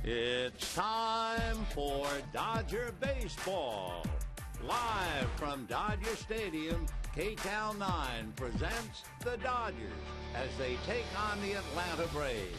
It's time for Dodger Baseball. Live from Dodger Stadium, KTAL 9 presents the Dodgers as they take on the Atlanta Braves.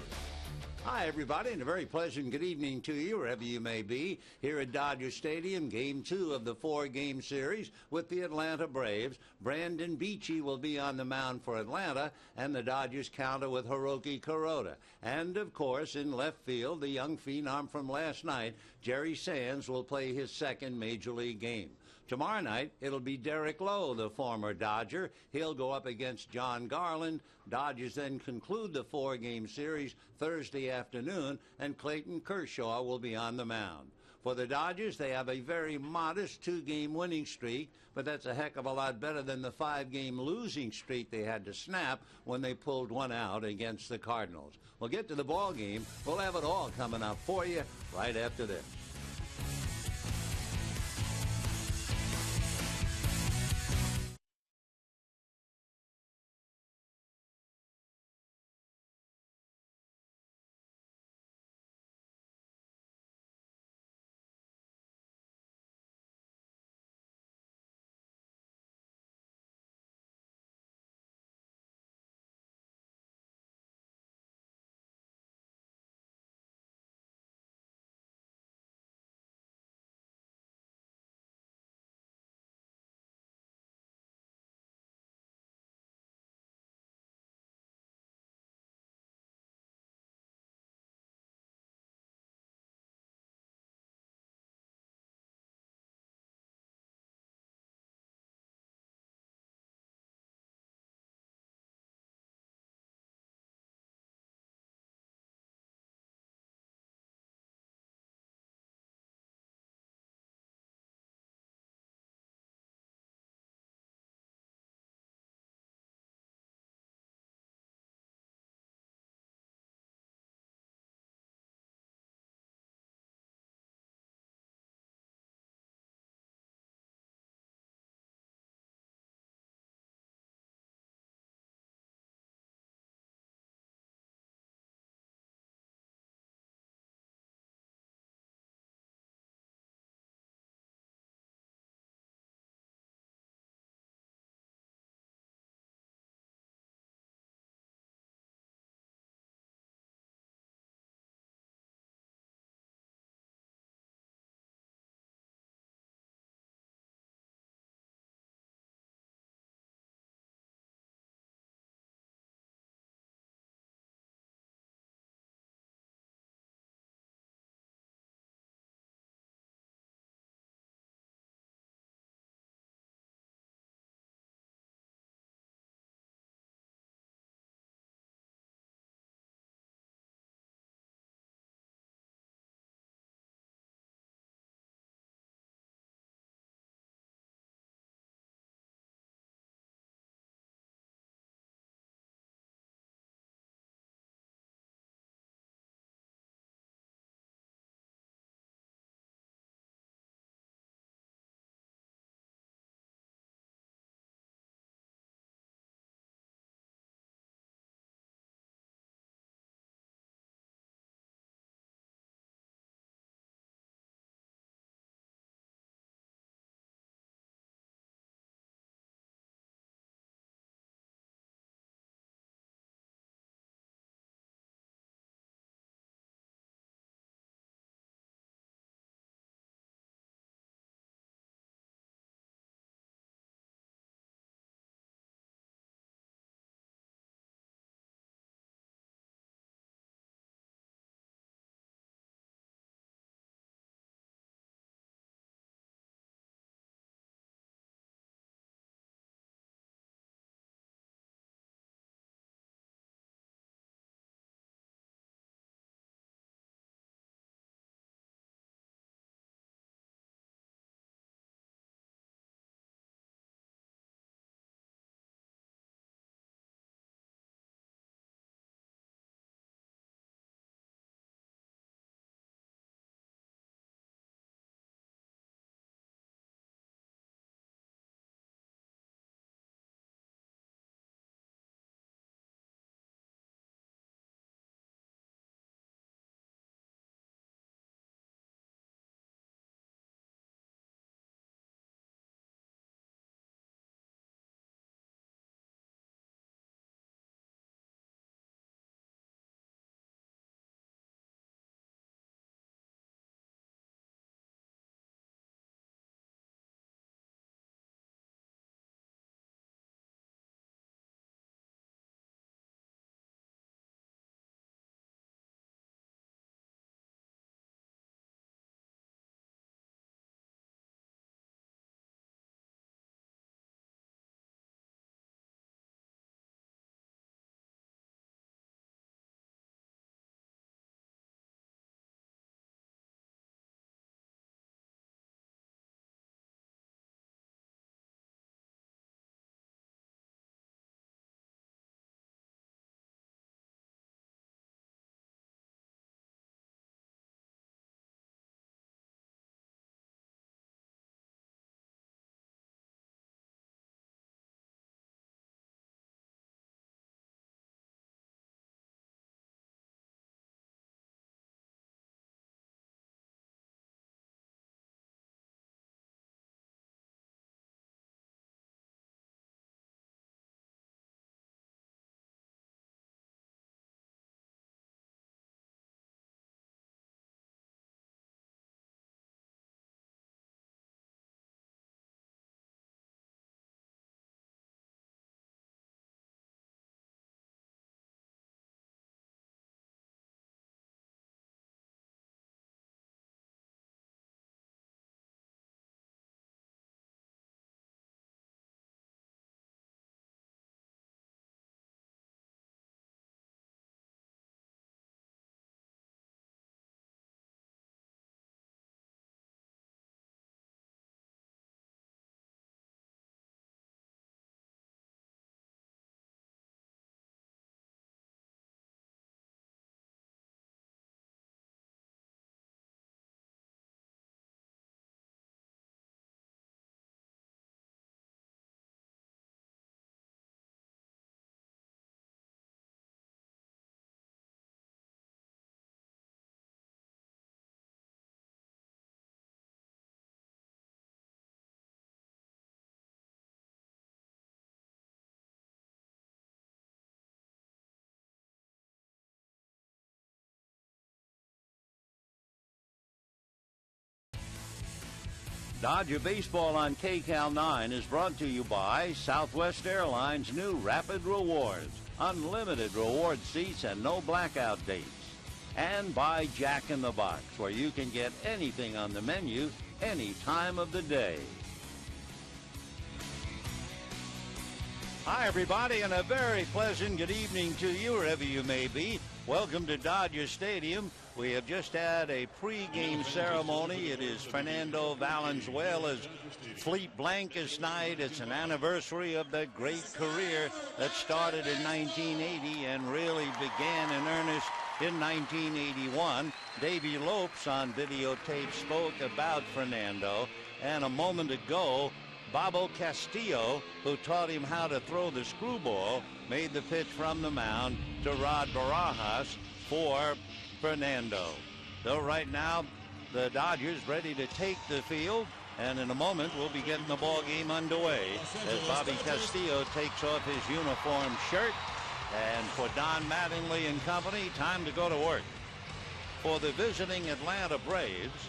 Hi, everybody, and a very pleasant good evening to you, wherever you may be, here at Dodger Stadium, Game 2 of the 4-game series with the Atlanta Braves. Brandon Beachy will be on the mound for Atlanta, and the Dodgers counter with Hiroki Kuroda. And, of course, in left field, the young phenom from last night, Jerry Sands, will play his second Major League game. Tomorrow night, it'll be Derek Lowe, the former Dodger. He'll go up against John Garland. Dodgers then conclude the 4-game series Thursday afternoon, and Clayton Kershaw will be on the mound. For the Dodgers, they have a very modest 2-game winning streak, but that's a heck of a lot better than the 5-game losing streak they had to snap when they pulled one out against the Cardinals. We'll get to the ball game. We'll have it all coming up for you right after this. Dodger Baseball on KCAL 9 is brought to you by Southwest Airlines' new Rapid Rewards, unlimited reward seats and no blackout dates. And by Jack in the Box, where you can get anything on the menu any time of the day. Hi, everybody, and a very pleasant good evening to you, wherever you may be. Welcome to Dodger Stadium. We have just had a pregame ceremony. It is Fernando Valenzuela's Fleet Blancas night. It's an anniversary of that great career that started in 1980 and really began in earnest in 1981. Davey Lopes on videotape spoke about Fernando, and a moment ago, Bobo Castillo, who taught him how to throw the screwball, made the pitch from the mound to Rod Barajas for Fernando. So right now, the Dodgers ready to take the field, and in a moment we'll be getting the ball game underway as Bobby Castillo takes off his uniform shirt. And for Don Mattingly and company, time to go to work. For the visiting Atlanta Braves,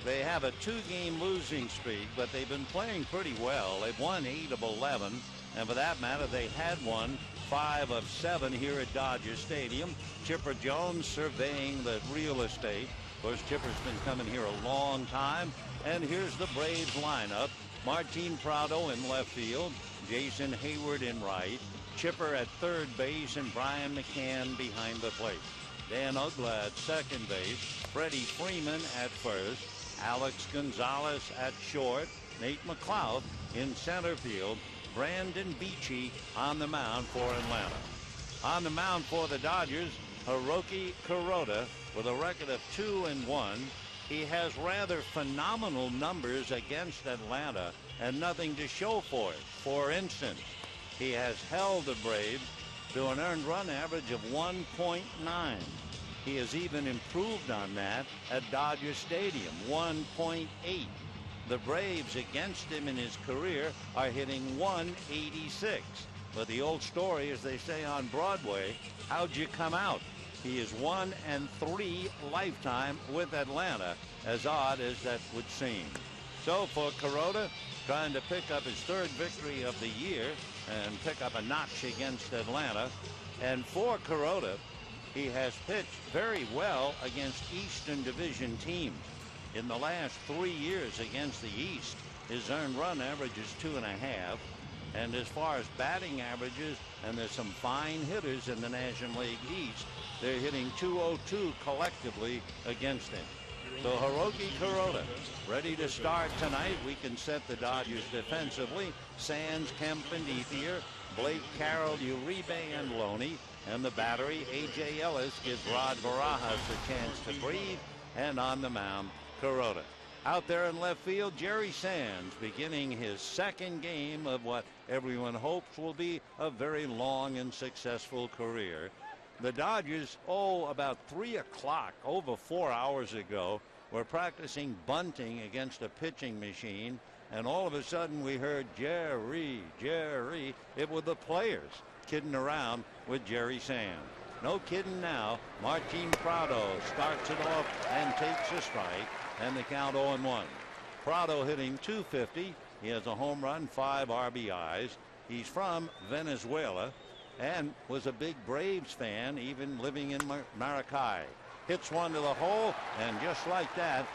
they have a 2-game losing streak, but they've been playing pretty well. They've won 8 of 11, and for that matter, they had won 5 of 7 here at Dodger Stadium. Chipper Jones surveying the real estate. Of course, Chipper's been coming here a long time. And here's the Braves lineup. Martin Prado in left field, Jason Hayward in right, Chipper at third base, and Brian McCann behind the plate. Dan Ugla at second base, Freddie Freeman at first, Alex Gonzalez at short, Nate McLeod in center field, Brandon Beachy on the mound for Atlanta. On the mound for the Dodgers, Hiroki Kuroda with a record of 2-1. He has rather phenomenal numbers against Atlanta and nothing to show for it. For instance, he has held the Braves to an earned run average of 1.9. He has even improved on that at Dodger Stadium, 1.8. The Braves against him in his career are hitting 186. But the old story, as they say on Broadway, how'd you come out? He is 1-3 lifetime with Atlanta, as odd as that would seem. So for Kuroda, trying to pick up his third victory of the year and pick up a notch against Atlanta. And for Kuroda, he has pitched very well against Eastern Division teams. In the last 3 years against the East, his earned run average is 2.5. And as far as batting averages, and there's some fine hitters in the National League East, they're hitting .202 collectively against him. So Hiroki Kuroda ready to start tonight. We can set the Dodgers defensively. Sands, Kemp, and Ethier, Blake, Carroll, Uribe, and Loney. And the battery, A.J. Ellis, gives Rod Barajas a chance to breathe. And on the mound, Kuroda. Out there in left field, Jerry Sands beginning his second game of what everyone hopes will be a very long and successful career. The Dodgers, about 3 o'clock, over 4 hours ago, were practicing bunting against a pitching machine, and all of a sudden we heard Jerry, Jerry. It were the players kidding around with Jerry Sands. No kidding now. Martin Prado starts it off and takes a strike, and the count 0-1. Prado hitting .250. He has a home run, 5 RBIs. He's from Venezuela and was a big Braves fan, even living in Maracay. Hits one to the hole, and just like that,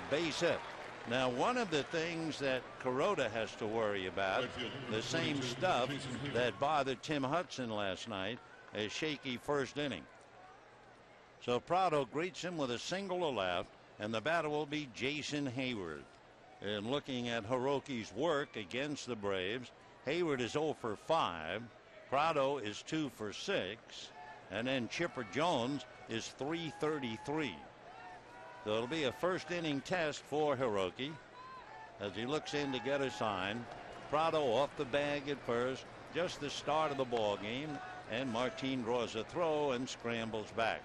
base hit. Now, one of the things that Kuroda has to worry about, the same stuff that bothered Tim Hudson last night, a shaky first inning. So Prado greets him with a single to left, and the batter will be Jason Hayward. And looking at Hiroki's work against the Braves, Hayward is 0 for 5. Prado is 2 for 6. And then Chipper Jones is 333. So it'll be a first inning test for Hiroki as he looks in to get a sign. Prado off the bag at first, just the start of the ball game, and Martin draws a throw and scrambles back.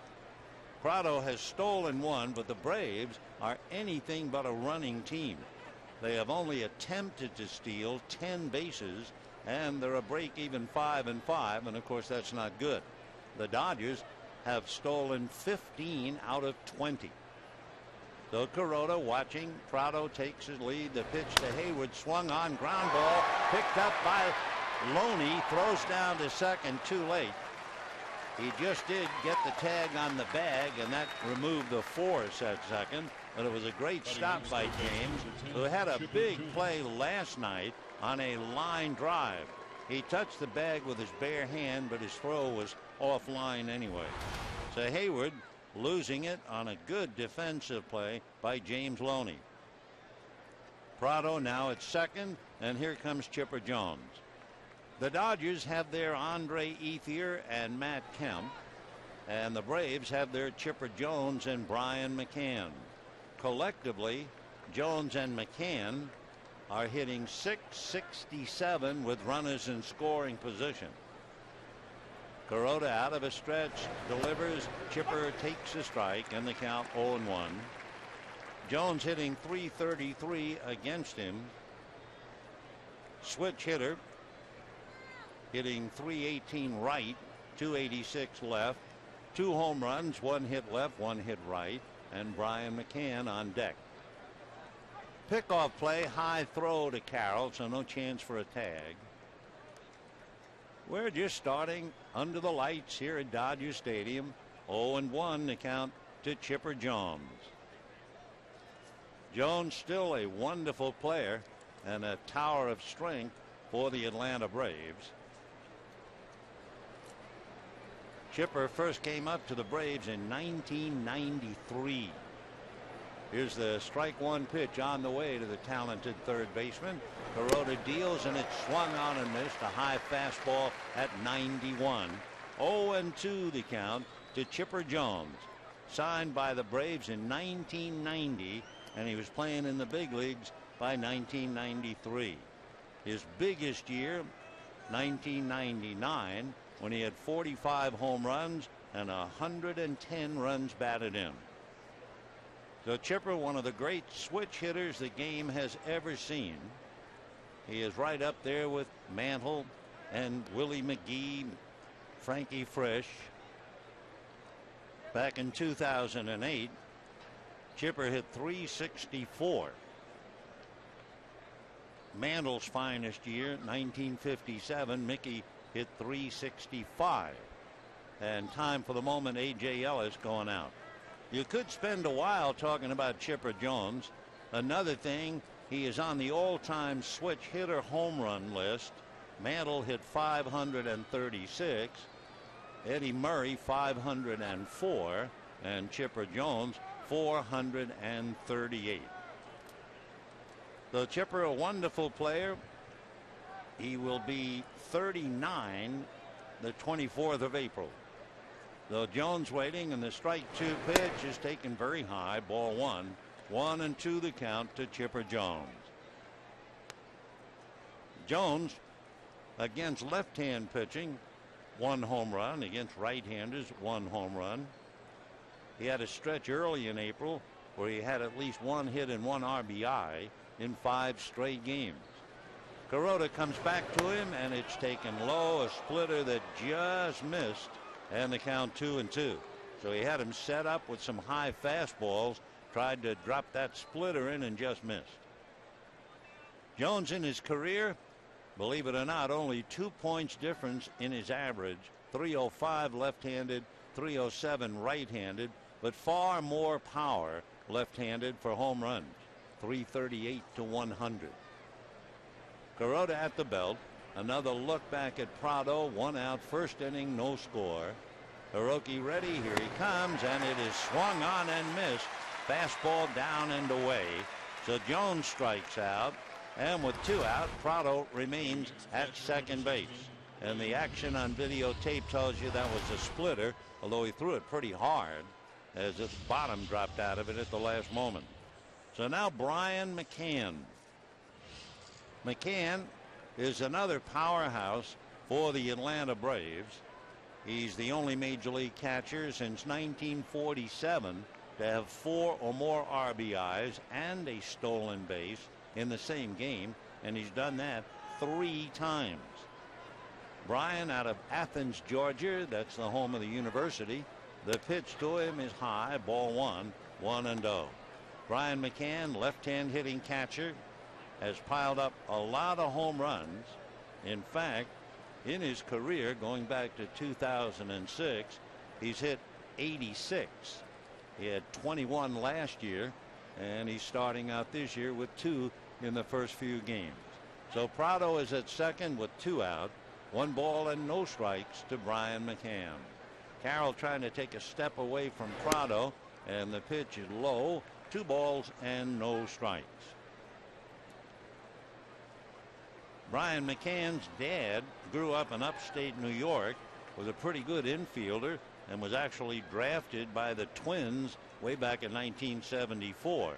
Prado has stolen one, but the Braves are anything but a running team. They have only attempted to steal 10 bases, and they're a break-even 5-5, and of course that's not good. The Dodgers have stolen 15 out of 20. So Kuroda watching. Prado takes his lead. The pitch to Hayward, swung on, ground ball, picked up by Loney, throws down to second, too late. He just did get the tag on the bag, and that removed the force at second. But it was a great stop by James, who had a big play last night on a line drive. He touched the bag with his bare hand, but his throw was offline anyway. So Hayward losing it on a good defensive play by James Loney. Prado now at second, and here comes Chipper Jones. The Dodgers have their Andre Ethier and Matt Kemp, and the Braves have their Chipper Jones and Brian McCann. Collectively, Jones and McCann are hitting .667 with runners in scoring position. Kuroda out of a stretch, delivers. Chipper takes a strike, and the count 0-1. Jones hitting .333 against him. Switch hitter hitting .318 right, .286 left. 2 home runs, 1 hit left, 1 hit right, and Brian McCann on deck. Pickoff play, high throw to Carroll, so no chance for a tag. We're just starting under the lights here at Dodger Stadium. 0-1 the count to Chipper Jones. Jones still a wonderful player and a tower of strength for the Atlanta Braves. Chipper first came up to the Braves in 1993. Here's the strike one pitch on the way to the talented third baseman. Kuroda deals, and it swung on and missed. A high fastball at 91. 0-2 the count to Chipper Jones. Signed by the Braves in 1990, and he was playing in the big leagues by 1993. His biggest year, 1999, when he had 45 home runs and 110 runs batted in. So Chipper, one of the great switch hitters the game has ever seen. He is right up there with Mantle and Willie McGee, Frankie Frisch. Back in 2008, Chipper hit .364. Mantle's finest year, 1957, Mickey hit .365. And time for the moment, A.J. Ellis going out. You could spend a while talking about Chipper Jones. Another thing, he is on the all-time switch hitter home run list. Mantle hit 536. Eddie Murray 504. And Chipper Jones 438. So Chipper, a wonderful player. He will be 39 the 24th of April. So Jones waiting, and the strike 2 pitch is taken very high. Ball 1. 1-2 the count to Chipper Jones. Jones against left-hand pitching, 1 home run. Against right-handers, 1 home run. He had a stretch early in April where he had at least 1 hit and 1 RBI in 5 straight games. Kuroda comes back to him, and it's taken low, a splitter that just missed, and the count 2-2. So he had him set up with some high fastballs, tried to drop that splitter in and just missed. Jones in his career, believe it or not, only 2 points difference in his average. .305 left-handed, .307 right-handed, but far more power left-handed for home runs. .338 to 100. Kuroda at the belt. Another look back at Prado. 1 out, first inning, no score. Hiroki ready. Here he comes, and it is swung on and missed. Fastball down and away. So Jones strikes out, and with 2 out, Prado remains at second base. And the action on videotape tells you that was a splitter, although he threw it pretty hard as the bottom dropped out of it at the last moment. So now Brian McCann. McCann is another powerhouse for the Atlanta Braves. He's the only major league catcher since 1947 to have 4 or more RBIs and a stolen base in the same game, and he's done that 3 times. Brian out of Athens, Georgia. That's the home of the university. The pitch to him is high. Ball 1, 1-0. Brian McCann, left-hand hitting catcher, has piled up a lot of home runs. In fact, in his career, going back to 2006, he's hit 86. He had 21 last year, and he's starting out this year with 2 in the first few games. So Prado is at second with 2 out, 1 ball and no strikes to Brian McCann. Carroll trying to take a step away from Prado, and the pitch is low, 2 balls and no strikes. Brian McCann's dad grew up in upstate New York, was a pretty good infielder, and was actually drafted by the Twins way back in 1974.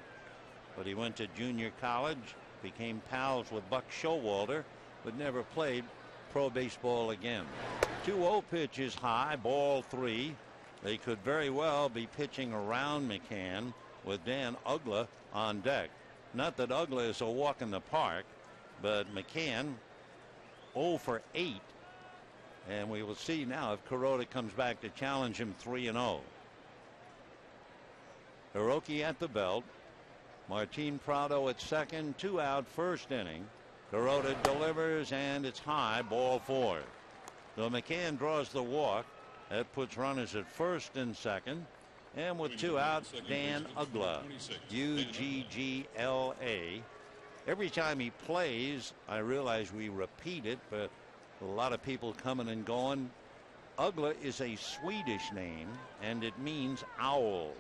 But he went to junior college, became pals with Buck Showalter, but never played pro baseball again. 2-0 pitch is high, ball 3. They could very well be pitching around McCann with Dan Uggla on deck. Not that Uggla is a walk in the park, but McCann 0 for 8. And we will see now if Kuroda comes back to challenge him 3-0. Hiroki at the belt. Martin Prado at second, 2 out, first inning. Kuroda delivers, and it's high, ball 4. So McCann draws the walk. That puts runners at first and second. And with 2 out, Dan Uggla, Uggla. Every time he plays, I realize we repeat it, but a lot of people coming and going. Uggla is a Swedish name, and it means owl.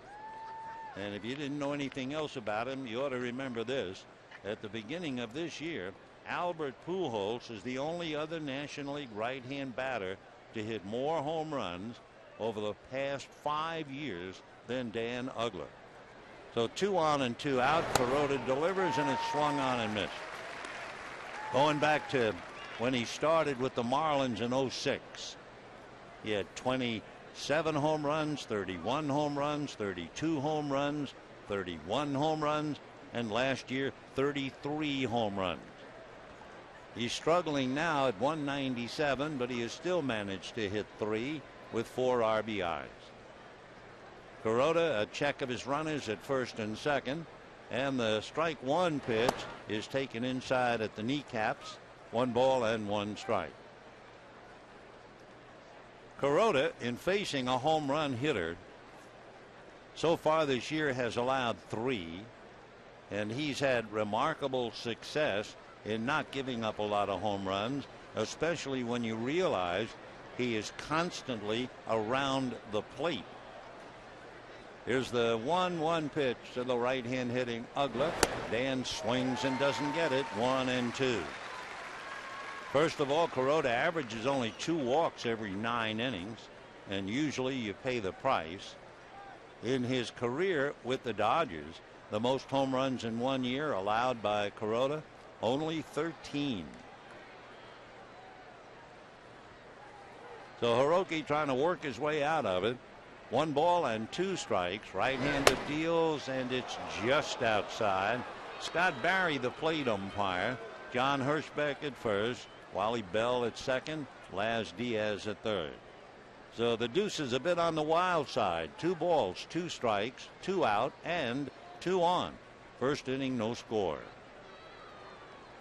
And if you didn't know anything else about him, you ought to remember this. At the beginning of this year, Albert Pujols is the only other National League right-hand batter to hit more home runs over the past 5 years than Dan Uggla. So 2 on and 2 out. Kuroda delivers, and it's swung on and missed. Going back to when he started with the Marlins in 06, he had 27 home runs, 31 home runs, 32 home runs, 31 home runs, and last year 33 home runs. He's struggling now at 197, but he has still managed to hit 3 with 4 RBIs. Kuroda, a check of his runners at first and second, and the strike 1 pitch is taken inside at the kneecaps. 1 ball and 1 strike. Kuroda, in facing a home run hitter, so far this year has allowed 3, and he's had remarkable success in not giving up a lot of home runs, especially when you realize he is constantly around the plate. Here's the 1-1 pitch to the right-hand hitting Uggla. Dan swings and doesn't get it. 1-2. First of all, Kuroda averages only 2 walks every 9 innings, and usually you pay the price. In his career with the Dodgers, the most home runs in 1 year allowed by Kuroda, only 13. So Hiroki trying to work his way out of it. 1 ball and 2 strikes. Right-handed deals, and it's just outside. Scott Barry, the plate umpire. John Hirschbeck at first. Wally Bell at second. Laz Diaz at third. So the deuce is a bit on the wild side. 2 balls, 2 strikes, 2 out, and 2 on. First inning, no score.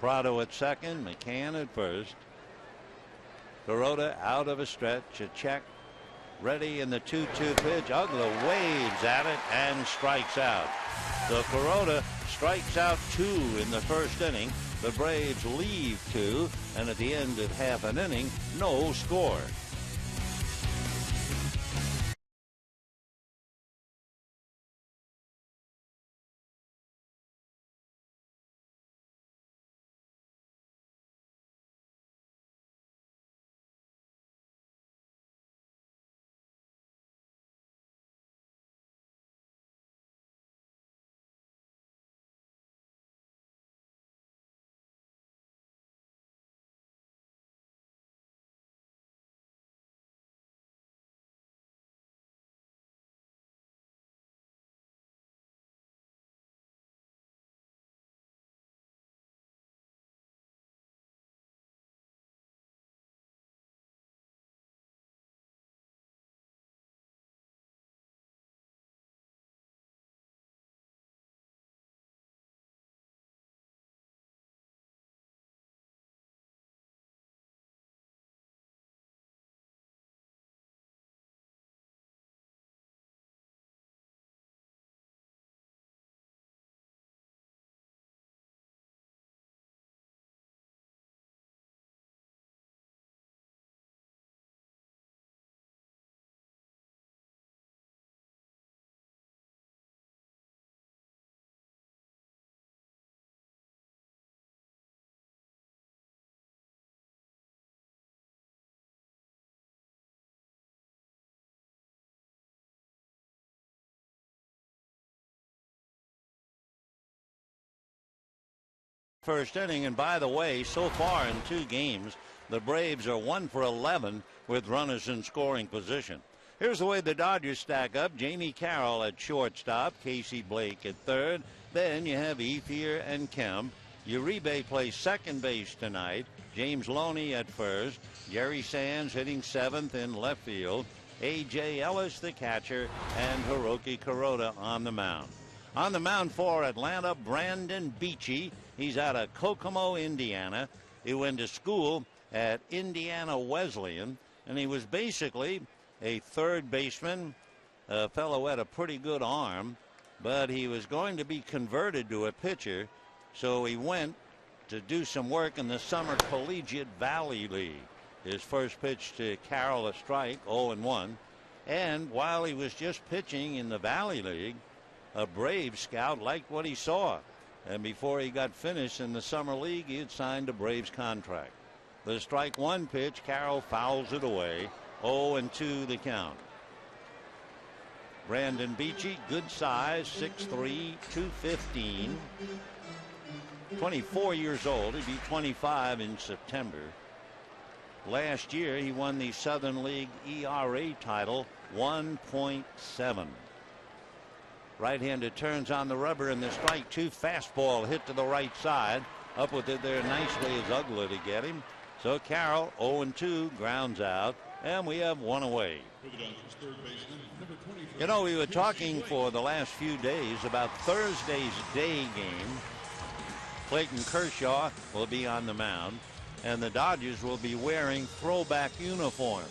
Prado at second. McCann at first. Kuroda out of a stretch. A check. Ready in the 2-2 pitch. Uggla wades at it and strikes out. So Kuroda strikes out 2 in the first inning. The Braves leave 2, and at the end of half an inning, no score. first inning. And by the way, so far in 2 games, the Braves are 1 for 11 with runners in scoring position. Here's the way the Dodgers stack up. Jamie Carroll at shortstop, Casey Blake at third. Then you have Ethier and Kemp. Uribe plays second base tonight. James Loney at first. Jerry Sands hitting 7th in left field. A.J. Ellis, the catcher, and Hiroki Kuroda on the mound. On the mound for Atlanta, Brandon Beachy. He's out of Kokomo, Indiana. He went to school at Indiana Wesleyan, and he was basically a third baseman, a fellow who had a pretty good arm, but he was going to be converted to a pitcher, so he went to do some work in the Summer Collegiate Valley League. His first pitch to Carroll, a strike, 0-1. And while he was just pitching in the Valley League, a Braves scout liked what he saw. And before he got finished in the Summer League, he had signed a Braves contract. The strike one pitch, Carroll fouls it away. 0-2 the count. Brandon Beachy, good size, 6'3", 215. 24 years old. He'd be 25 in September. Last year, he won the Southern League ERA title, 1.7. Right-hander turns on the rubber, and the strike 2 fastball hit to the right side. Up with it there nicely is Ugler to get him. So Carroll, 0-2, grounds out, and we have 1 away. You know, we were talking for the last few days about Thursday's day game. Clayton Kershaw will be on the mound, and the Dodgers will be wearing throwback uniforms.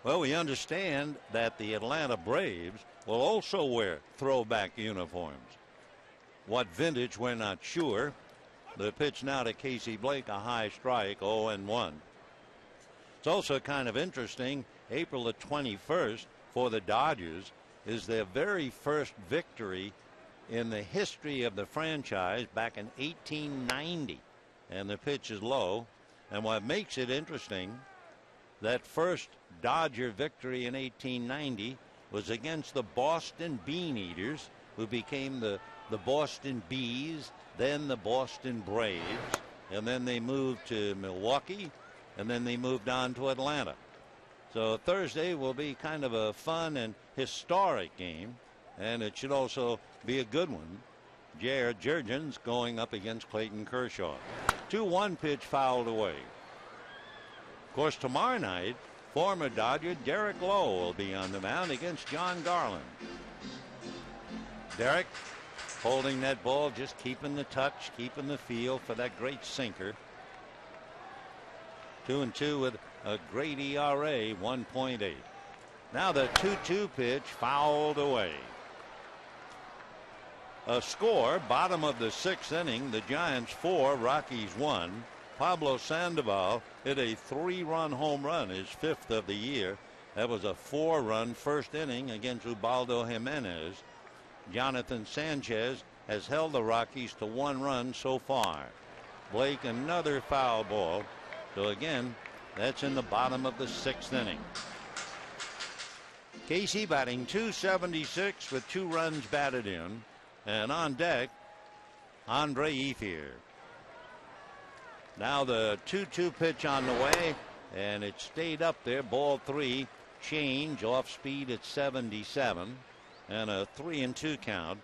Well, we understand that the Atlanta Braves will also wear throwback uniforms. What vintage, we're not sure. The pitch now to Casey Blake, a high strike, 0-1. It's also kind of interesting, April the 21st for the Dodgers is their very first victory in the history of the franchise back in 1890. And the pitch is low. And what makes it interesting, that first Dodger victory in 1890 was against the Boston Bean Eaters, who became the Boston Bees, then the Boston Braves, and then they moved to Milwaukee, and then they moved on to Atlanta. So Thursday will be kind of a fun and historic game, and it should also be a good one. Jared Jurgens going up against Clayton Kershaw. 2-1 pitch fouled away. Of course, tomorrow night, former Dodger Derek Lowe will be on the mound against John Garland. Derek holding that ball, just keeping the touch, keeping the feel for that great sinker. 2-2 with a great ERA, 1.8. Now the 2-2 pitch fouled away. A score, bottom of the 6th inning, the Giants 4, Rockies 1. Pablo Sandoval hit a 3-run home run, his 5th of the year. That was a 4-run first inning against Ubaldo Jimenez. Jonathan Sanchez has held the Rockies to 1 run so far. Blake, another foul ball. So again, that's in the bottom of the 6th inning. Casey batting .276 with 2 runs batted in. And on deck, Andre Ethier. Now the 2-2 pitch on the way, and it stayed up there. Ball 3, change, off speed at 77, and a 3-2 count.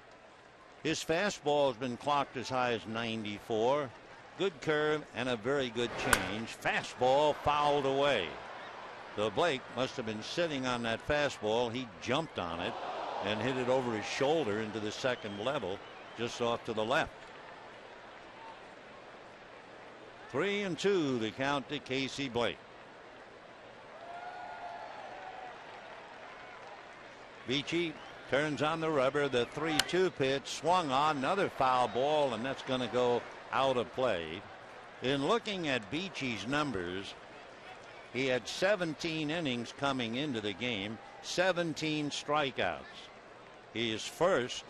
His fastball has been clocked as high as 94. Good curve and a very good change. Fastball fouled away. So Blake must have been sitting on that fastball. He jumped on it and hit it over his shoulder into the second level, just off to the left. 3-2 the count to Casey Blake. Beachy turns on the rubber. The 3-2 pitch swung on, another foul ball, and that's going to go out of play. In looking at Beachy's numbers, he had 17 innings coming into the game, 17 strikeouts. He is first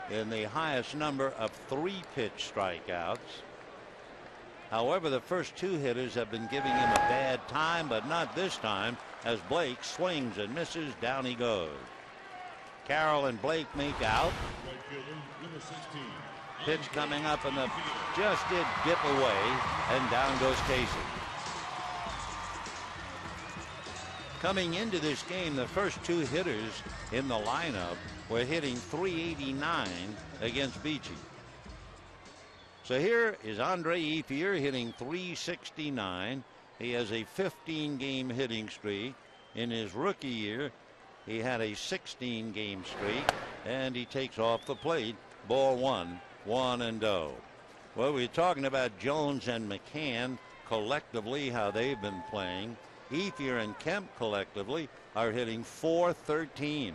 in the highest number of 3-pitch strikeouts. However, the first 2 hitters have been giving him a bad time, but not this time, as Blake swings and misses. Down he goes. Carroll and Blake make out. Pitch coming up, and the just did dip away, and down goes Casey. Coming into this game, the first two hitters in the lineup were hitting .389 against Beachy. So here is Andre Ethier hitting .369. He has a 15-game hitting streak. In his rookie year, he had a 16-game streak, and he takes off the plate. Ball one, 1-0. Well, we're talking about Jones and McCann collectively, how they've been playing. Ethier and Kemp collectively are hitting .413.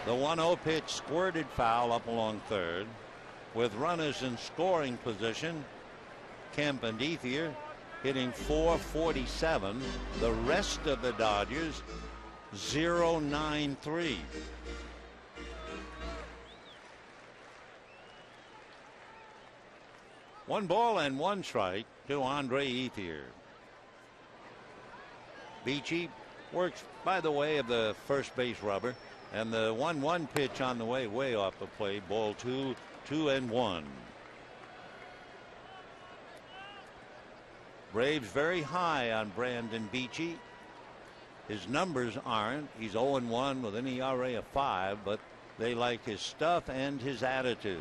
The 1-0 pitch squirted foul up along third. With runners in scoring position, Kemp and Ethier hitting .447. The rest of the Dodgers, .093. One ball and one strike to Andre Ethier. Beachy works by the way of the first base rubber, and the 1-1 pitch on the way off the plate. Ball 2, 2-1. Braves very high on Brandon Beachy. His numbers aren't. He's 0-1 with an ERA of 5, but they like his stuff and his attitude.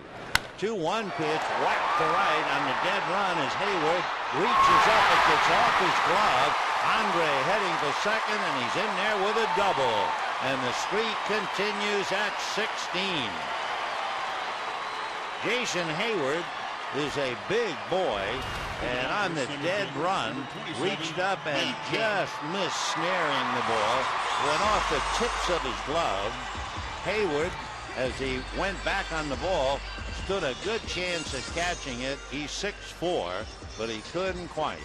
2-1 pitch, whacked to right on the dead run as Hayward reaches up. It gets off his glove. Andre heading for second, and he's in there with a double. And the streak continues at 16. Jason Hayward is a big boy, and on the dead run, reached up and just missed snaring the ball. Went off the tips of his glove. Hayward, as he went back on the ball, stood a good chance of catching it. He's 6'4", but he couldn't quite.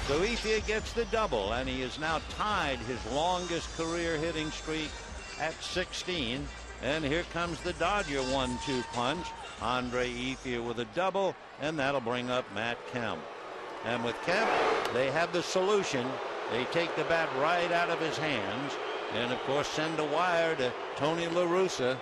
So Ethier gets the double, and he has now tied his longest career hitting streak at 16. And here comes the Dodger 1-2 punch. Andre Ethier with a double, and that'll bring up Matt Kemp. And with Kemp, they have the solution. They take the bat right out of his hands, and of course send a wire to Tony La Russa.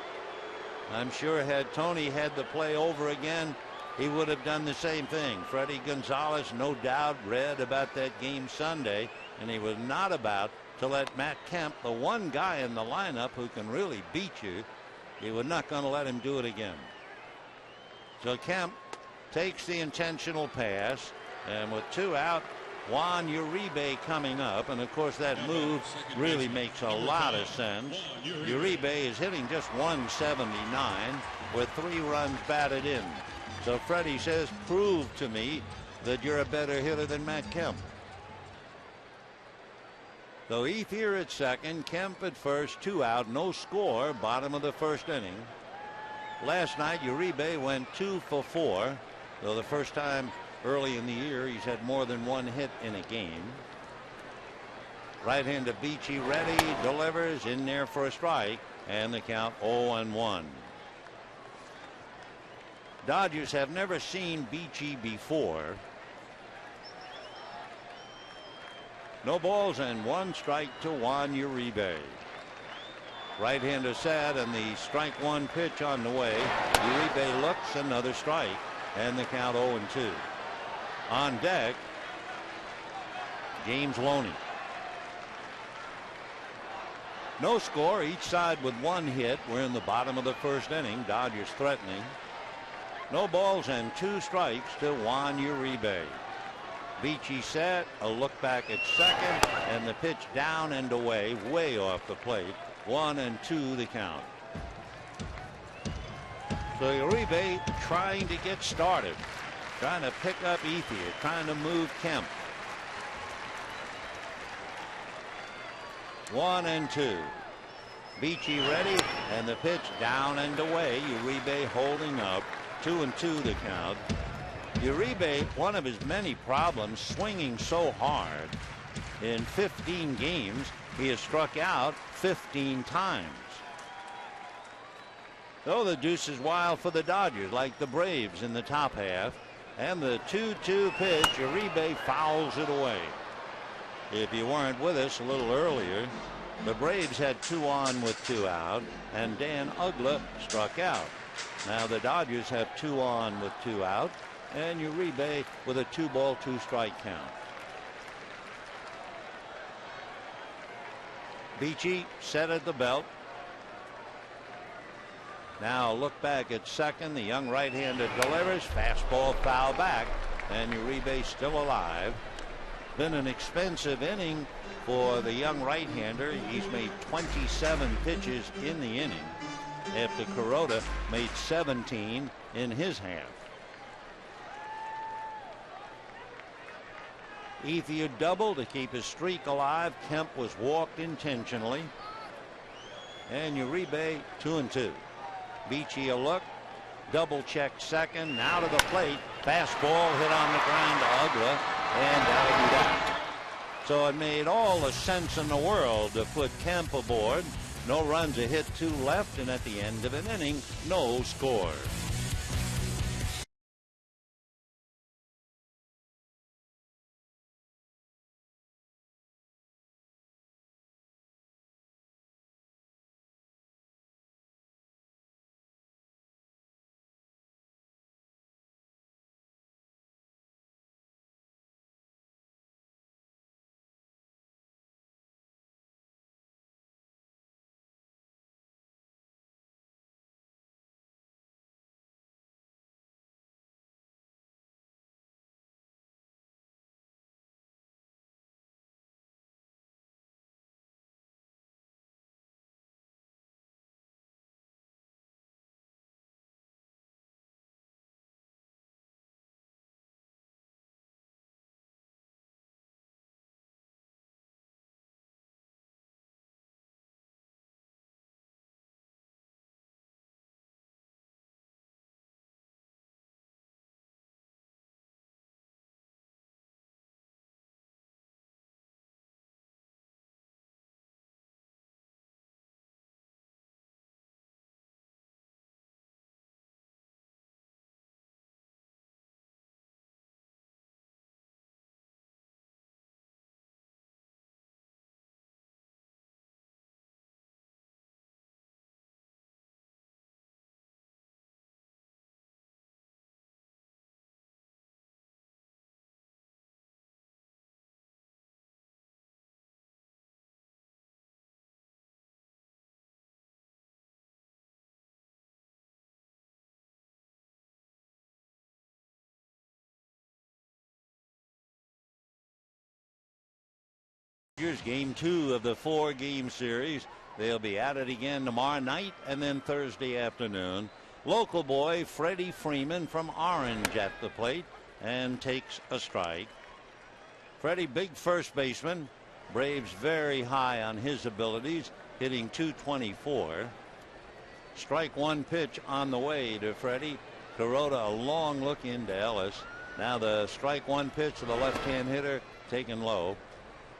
I'm sure had Tony had the play over again, he would have done the same thing. Freddie Gonzalez, no doubt, read about that game Sunday, and he was not about to let Matt Kemp, the one guy in the lineup who can really beat you, he was not going to let him do it again. So Kemp takes the intentional pass, and with 2 out, Juan Uribe coming up, and of course that move really makes a lot of sense. Uribe is hitting just .179 with 3 runs batted in. So Freddie says, prove to me that you're a better hitter than Matt Kemp. So Ethier at second, Kemp at first, 2 out, no score, bottom of the first inning. Last night, Uribe went 2 for 4, though the first time early in the year he's had more than 1 hit in a game. Right-hander Beachy ready, delivers in there for a strike, and the count 0-1. Dodgers have never seen Beachy before. No balls and 1 strike to Juan Uribe. Right-hander set, and the strike 1 pitch on the way. Uribe looks, another strike, and the count 0-2. On deck, James Loney. No score, each side with 1 hit. We're in the bottom of the first inning. Dodgers threatening. No balls and 2 strikes to Juan Uribe. Beachy set, a look back at second, and the pitch down and away, way off the plate. 1-2 the count. So Uribe trying to get started, trying to pick up Ethier, trying to move Kemp. 1-2. Beachy ready, and the pitch down and away. Uribe holding up. 2-2 the count. Uribe, one of his many problems, swinging so hard. In 15 games, he has struck out 15 times. So the deuce is wild for the Dodgers, like the Braves in the top half. And the 2-2 pitch, Uribe fouls it away. If you weren't with us a little earlier, the Braves had 2 on with 2 out, and Dan Uggla struck out. Now the Dodgers have 2 on with 2 out, and Uribe with a 2-ball, 2-strike count. Beachy set at the belt. Now look back at second. The young right-hander delivers. Fastball foul back, and Uribe still alive. Been an expensive inning for the young right-hander. He's made 27 pitches in the inning after Kuroda made 17 in his half. Ethier double to keep his streak alive. Kemp was walked intentionally. And Uribe 2-2. Beachy a look. Double check second. Now to the plate. Fastball hit on the ground to Ugla. And that'll be that. So it made all the sense in the world to put Kemp aboard. No runs, a hit, 2 left, and at the end of an inning, no score. Here's game 2 of the 4-game series. They'll be at it again tomorrow night and then Thursday afternoon. Local boy Freddie Freeman from Orange at the plate and takes a strike. Freddie, big first baseman. Braves very high on his abilities, hitting .224. Strike 1 pitch on the way to Freddie. Kuroda a long look into Ellis. Now the strike 1 pitch to the left-hand hitter taken low.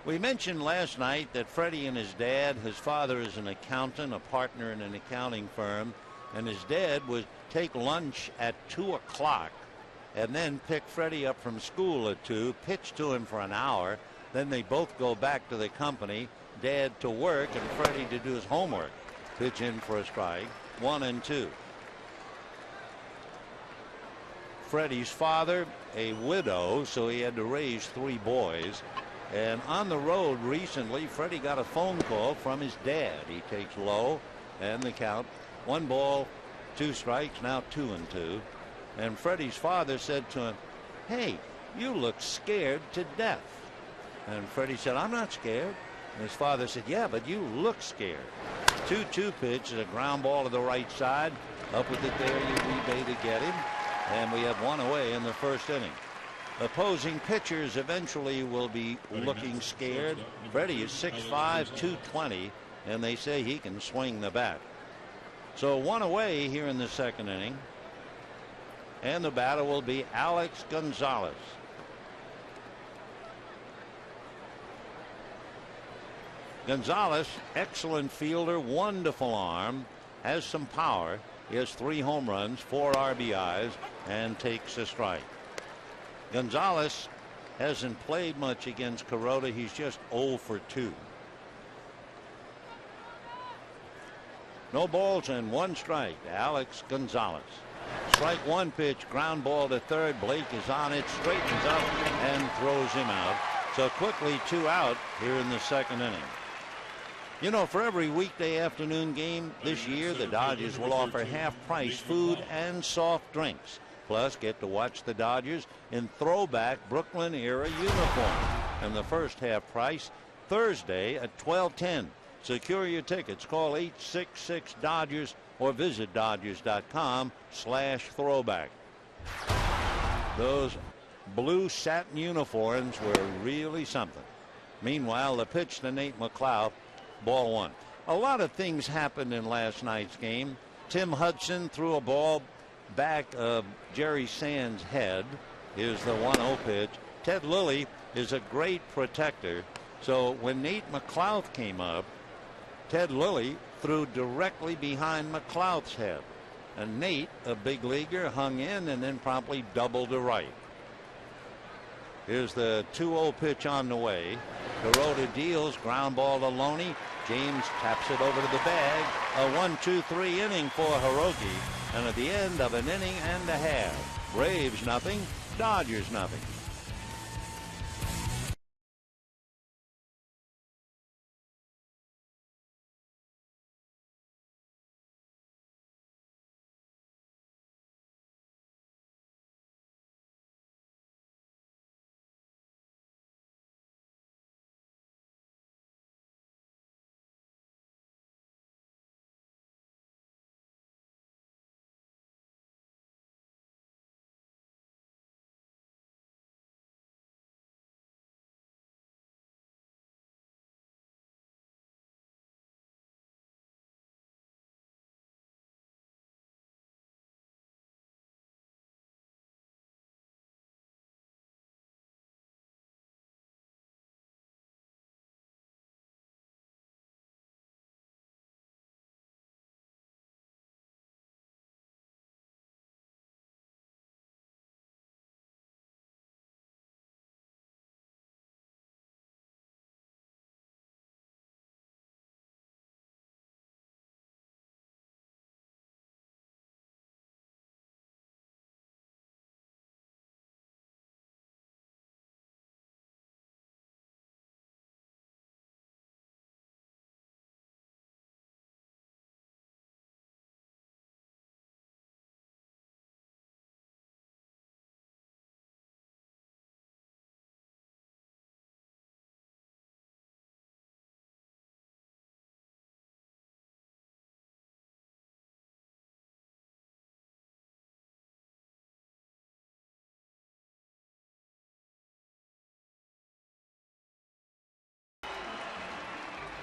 We mentioned last night that Freddie and his dad, his father is an accountant, a partner in an accounting firm, and his dad would take lunch at 2 o'clock and then pick Freddie up from school at 2, pitch to him for an hour. Then they both go back to the company, Dad to work and Freddie to do his homework. Pitch in for a strike, 1-2. Freddie's father, a widow, so he had to raise 3 boys. And on the road recently, Freddie got a phone call from his dad. He takes low, and the count 1 ball, 2 strikes, now 2-2. And Freddie's father said to him, "Hey, you look scared to death." And Freddie said, "I'm not scared." And his father said, "Yeah, but you look scared." 2-2 pitch is a ground ball to the right side. Up with it there, Uribe to get him. And we have 1 away in the first inning. Opposing pitchers eventually will be looking scared. Freddie is 6'5", 220, and they say he can swing the bat. So 1 away here in the second inning. And the batter will be Alex Gonzalez. Gonzalez, excellent fielder, wonderful arm, has some power. He has 3 home runs, 4 RBIs, and takes a strike. Gonzalez hasn't played much against Kuroda. He's just 0 for 2. No balls and 1 strike. Alex Gonzalez. Strike 1 pitch, ground ball to third. Blake is on it, straightens up and throws him out. So quickly 2 out here in the 2nd inning. You know, for every weekday afternoon game this year, the Dodgers will offer half-price food and soft drinks. Plus, get to watch the Dodgers in throwback Brooklyn-era uniform. And the first half price Thursday at 12:10. Secure your tickets. Call 866-DODGERS or visit Dodgers.com/throwback. Those blue satin uniforms were really something. Meanwhile, the pitch to Nate McLeod, ball 1. A lot of things happened in last night's game. Tim Hudson threw a ball back of Jerry Sands' head. Here's the 1-0 pitch. Ted Lilly is a great protector. So when Nate McLeod came up, Ted Lilly threw directly behind McLeod's head. And Nate, a big leaguer, hung in and then promptly doubled to right. Here's the 2-0 pitch on the way. Kuroda deals, ground ball to Loney. James taps it over to the bag. A 1-2-3 inning for Hiroki. And at the end of an inning and a half, Braves nothing, Dodgers nothing.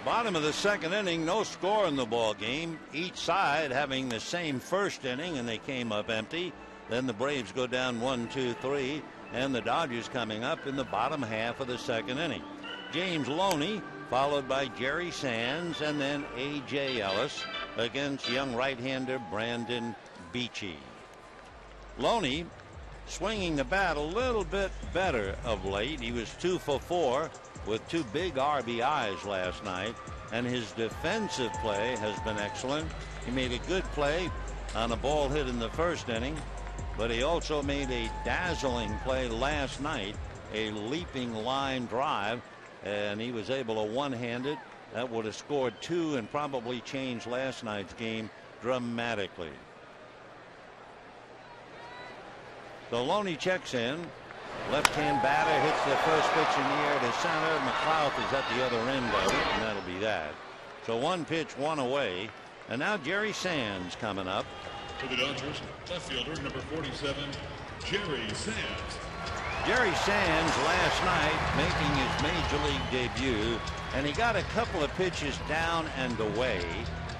Bottom of the 2nd inning, no score in the ball game. Each side having the same first inning, and they came up empty. Then the Braves go down 1-2-3, and the Dodgers coming up in the bottom half of the 2nd inning. James Loney, followed by Jerry Sands, and then A.J. Ellis against young right-hander Brandon Beachy. Loney swinging the bat a little bit better of late. He was 2 for 4 with 2 big RBIs last night, and his defensive play has been excellent. He made a good play on a ball hit in the first inning, but he also made a dazzling play last night, a leaping line drive, and he was able to one-hand it. That would have scored 2 and probably changed last night's game dramatically. So Loney checks in. Left-hand batter hits the first pitch in the air to center. McLeod is at the other end of it, and that'll be that. So 1 pitch, 1 away. And now Jerry Sands coming up. For the Dodgers, left fielder number 47, Jerry Sands. Jerry Sands last night making his major league debut, and he got a couple of pitches down and away.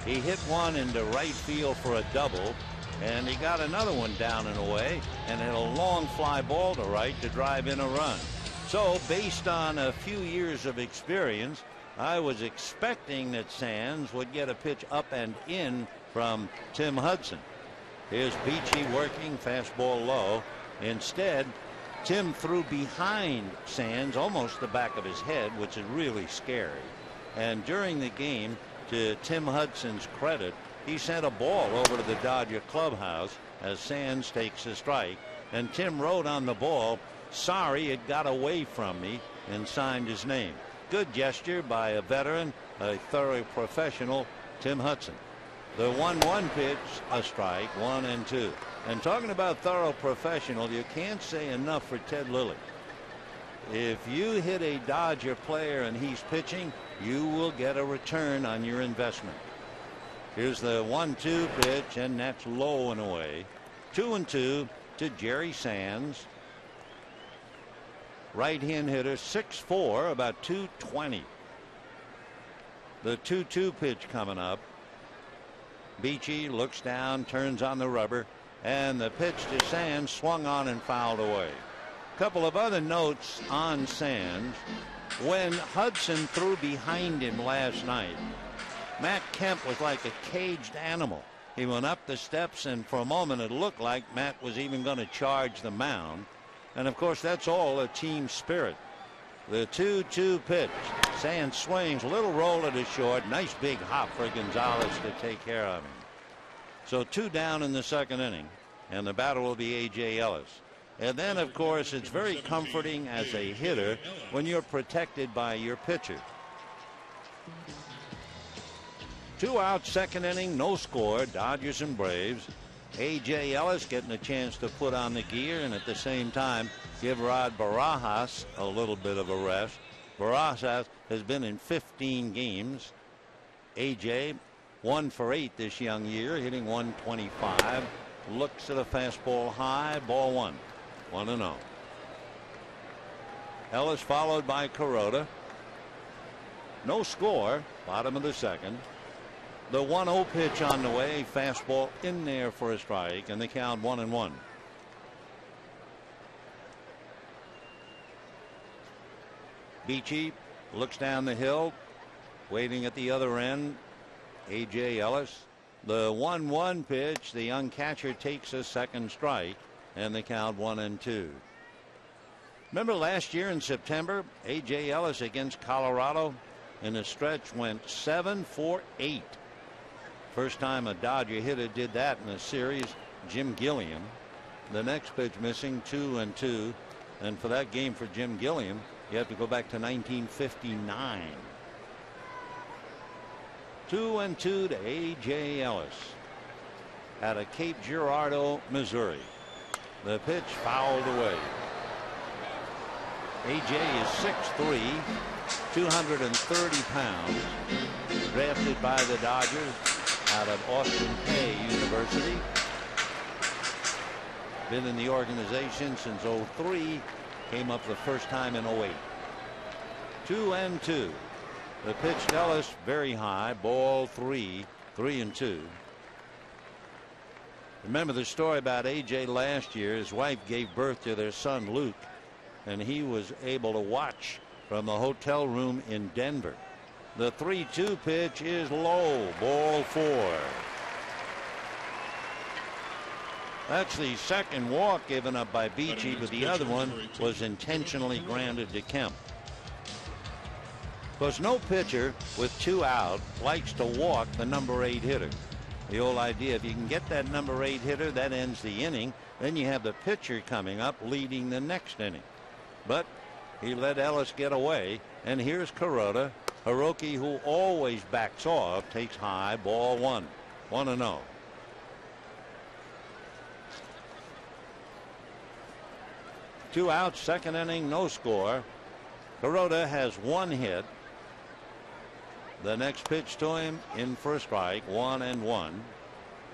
He hit one into right field for a double, and he got another one down and away and hit a long fly ball to right to drive in a run. So based on a few years of experience, I was expecting that Sands would get a pitch up and in from Tim Hudson. Here's Beachy working, fastball low. Instead, Tim threw behind Sands, almost the back of his head, which is really scary. And during the game, to Tim Hudson's credit, he sent a ball over to the Dodger clubhouse as Sands takes a strike. And Tim wrote on the ball, "Sorry, it got away from me," and signed his name. Good gesture by a veteran, a thorough professional, Tim Hudson. The 1-1 pitch, a strike, 1-2. And talking about thorough professional, you can't say enough for Ted Lilly. If you hit a Dodger player and he's pitching, you will get a return on your investment. Here's the 1-2 pitch, and that's low and away. 2-2 to Jerry Sands. Right-hand hitter, 6'4", about 220. The 2-2 pitch coming up. Beachy looks down, turns on the rubber, and the pitch to Sands swung on and fouled away. Couple of other notes on Sands. When Hudson threw behind him last night, Matt Kemp was like a caged animal. He went up the steps, and for a moment it looked like Matt was even going to charge the mound. And of course, that's all a team spirit. The 2-2 pitch. Sands swings, little roller to short. Nice big hop for Gonzalez to take care of him. So 2 down in the second inning, and the batter will be A.J. Ellis. And then, of course, it's very comforting as a hitter when you're protected by your pitcher. 2 out, second inning, no score. Dodgers and Braves. A.J. Ellis getting a chance to put on the gear and at the same time give Rod Barajas a little bit of a rest. Barajas has been in 15 games. A.J. 1 for 8 this young year, hitting 125. Looks at a fastball high, ball 1. 1-0. Ellis followed by Kuroda. No score, bottom of the second. The 1-0 pitch on the way, fastball in there for a strike, and the count 1-1. Beachy looks down the hill, waiting at the other end. A.J. Ellis. The 1-1 pitch, the young catcher takes a second strike, and the count 1-2. Remember last year in September, A.J. Ellis against Colorado in a stretch went 7 for 8. First time a Dodger hitter did that in a series, Jim Gilliam. The next pitch missing, 2-2. And for that game for Jim Gilliam, you have to go back to 1959. 2-2 to A.J. Ellis out of Cape Girardeau, Missouri. The pitch fouled away. A.J. is 6'3", 230 pounds. Drafted by the Dodgers out of Austin Peay University. Been in the organization since '03. Came up the first time in '08. 2-2. The pitch to Ellis very high, ball 3, 3-2. Remember the story about A.J. last year. His wife gave birth to their son Luke, and he was able to watch from the hotel room in Denver. The 3-2 pitch is low, ball 4. That's the second walk given up by Beachy, but the other one was intentionally grounded to Kemp. Because no pitcher with 2 out likes to walk the number 8 hitter. The old idea, if you can get that number 8 hitter, that ends the inning. Then you have the pitcher coming up leading the next inning. But he let Ellis get away. And here's Kuroda. Hiroki, who always backs off, takes high, ball 1. 1-0. Two outs, second inning, no score. Kuroda has 1 hit. The next pitch to him in for a strike, 1-1.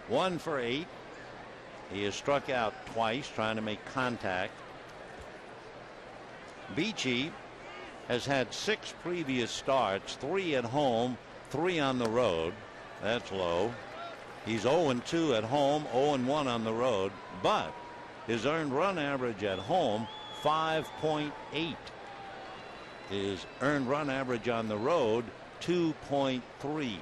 1 for 8. He has struck out twice trying to make contact. Beachy has had 6 previous starts, 3 at home, 3 on the road. That's low. He's 0-2 at home, 0-1 on the road, but his earned run average at home 5.8. His earned run average on the road 2.3.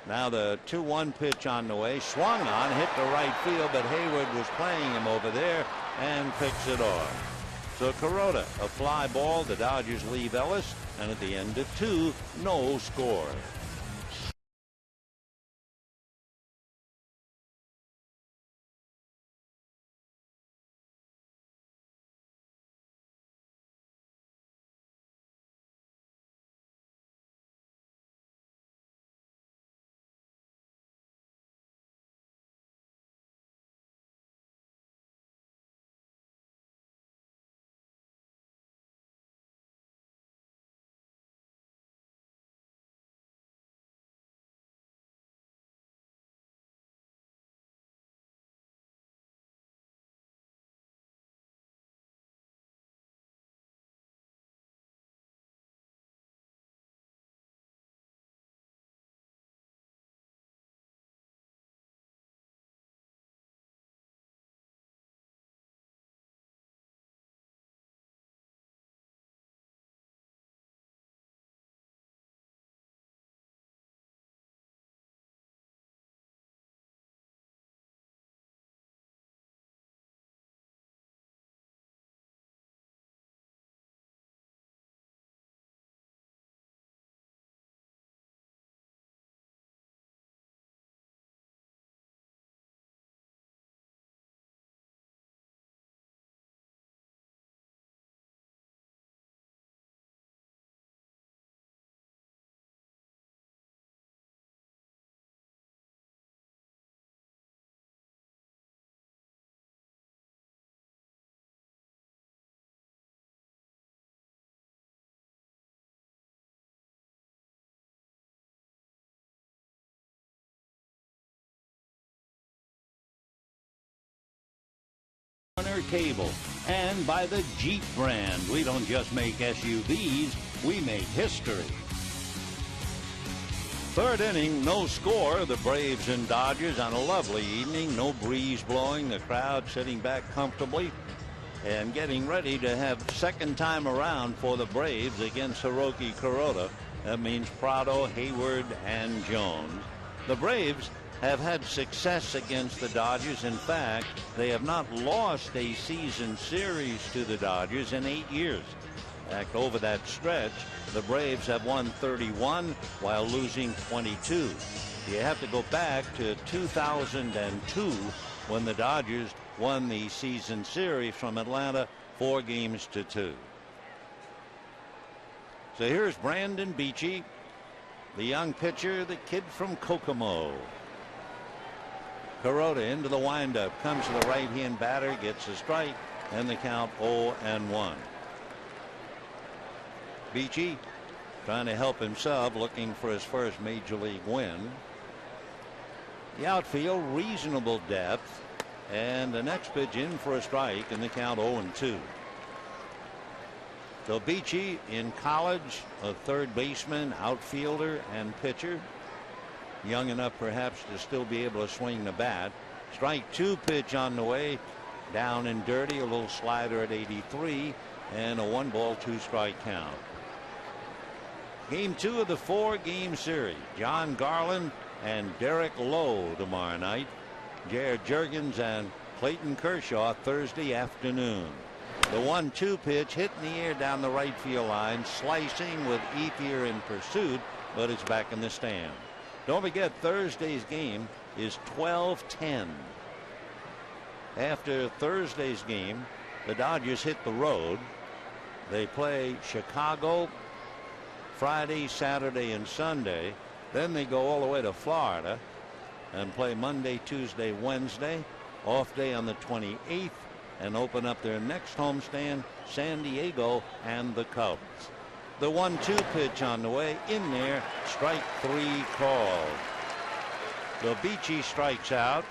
Now the 2-1 pitch on the way, swung on, hit the right field, but Hayward was playing him over there and picks it off. So Kuroda, a fly ball. The Dodgers leave Ellis, and at the end of 2, no score. Cable, and by the Jeep brand. We don't just make SUVs, we make history. Third inning, no score. The Braves and Dodgers on a lovely evening. No breeze blowing. The crowd sitting back comfortably and getting ready to have second time around for the Braves against Hiroki Kuroda. That means Prado, Hayward, and Jones. The Braves have had success against the Dodgers. In fact, they have not lost a season series to the Dodgers in 8 years. In fact, over that stretch, the Braves have won 31 while losing 22. You have to go back to 2002 when the Dodgers won the season series from Atlanta 4-2. So here's Brandon Beachy, the young pitcher, the kid from Kokomo. Kuroda into the windup, comes to the right-hand batter, gets a strike, and the count 0-1. Beachy trying to help himself, looking for his first major league win. The outfield, reasonable depth, and the next pitch in for a strike, and the count 0-2. So Beachy in college, a third baseman, outfielder, and pitcher. Young enough perhaps to still be able to swing the bat. Strike two pitch on the way, down and dirty, a little slider at 83, and a 1-ball, 2-strike count. Game 2 of the 4-game series. John Garland and Derek Lowe tomorrow night. Jared Juergens and Clayton Kershaw Thursday afternoon. The 1-2 pitch hit in the air down the right field line, slicing with Ethier in pursuit, but it's back in the stand. Don't forget, Thursday's game is 12:10. After Thursday's game, the Dodgers hit the road. They play Chicago Friday, Saturday, and Sunday. Then they go all the way to Florida and play Monday, Tuesday, Wednesday. Off day on the 28th, and open up their next homestand, San Diego and the Cubs. The 1-2 pitch on the way, in there, strike three called. So Beachy strikes out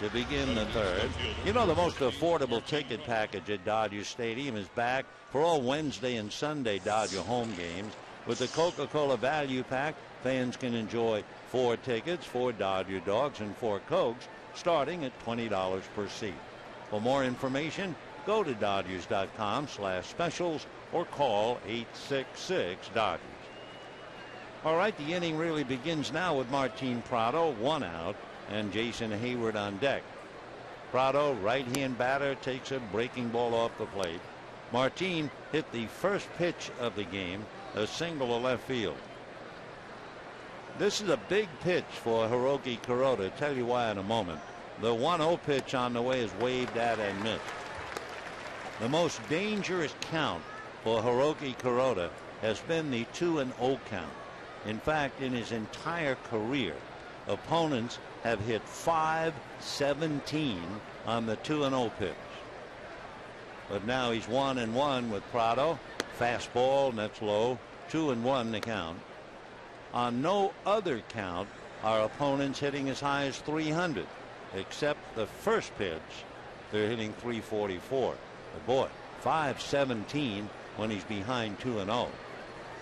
to begin the third. You know, the most affordable ticket package at Dodger Stadium is back for all Wednesday and Sunday Dodger home games. With the Coca-Cola Value Pack, fans can enjoy 4 tickets, 4 Dodger dogs, and 4 Cokes, starting at $20 per seat. For more information, go to Dodgers.com/specials or call 866-DODGERS. All right, the inning really begins now with Martin Prado, 1 out, and Jason Hayward on deck. Prado, right-hand batter, takes a breaking ball off the plate. Martin hit the first pitch of the game, a single to left field. This is a big pitch for Hiroki Kuroda. Tell you why in a moment. The 1-0 pitch on the way is waved at and missed. The most dangerous count for Hiroki Kuroda has been the 2-0 count. In fact, in his entire career, opponents have hit .517 on the 2-0 pitch. But now he's 1-1 with Prado. Fastball, and that's low. 2-1 the count. On no other count are opponents hitting as high as 300, except the first pitch. They're hitting 344. But boy, .517 when he's behind 2-0.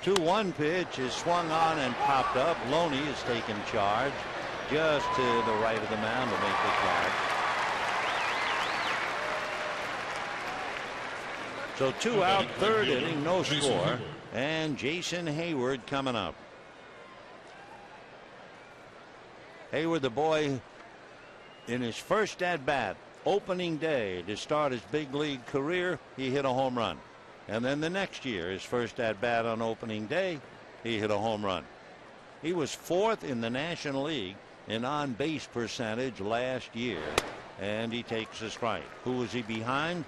2-1 pitch is swung on and popped up. Loney is taking charge just to the right of the mound to make the catch. So 2 out, third inning, no score, and Jason Hayward coming up. Hayward, the boy, in his first at-bat, opening day to start his big league career, he hit a home run. And then the next year, his first at-bat on opening day, he hit a home run. He was 4th in the National League in on-base percentage last year, and he takes a strike. Who was he behind?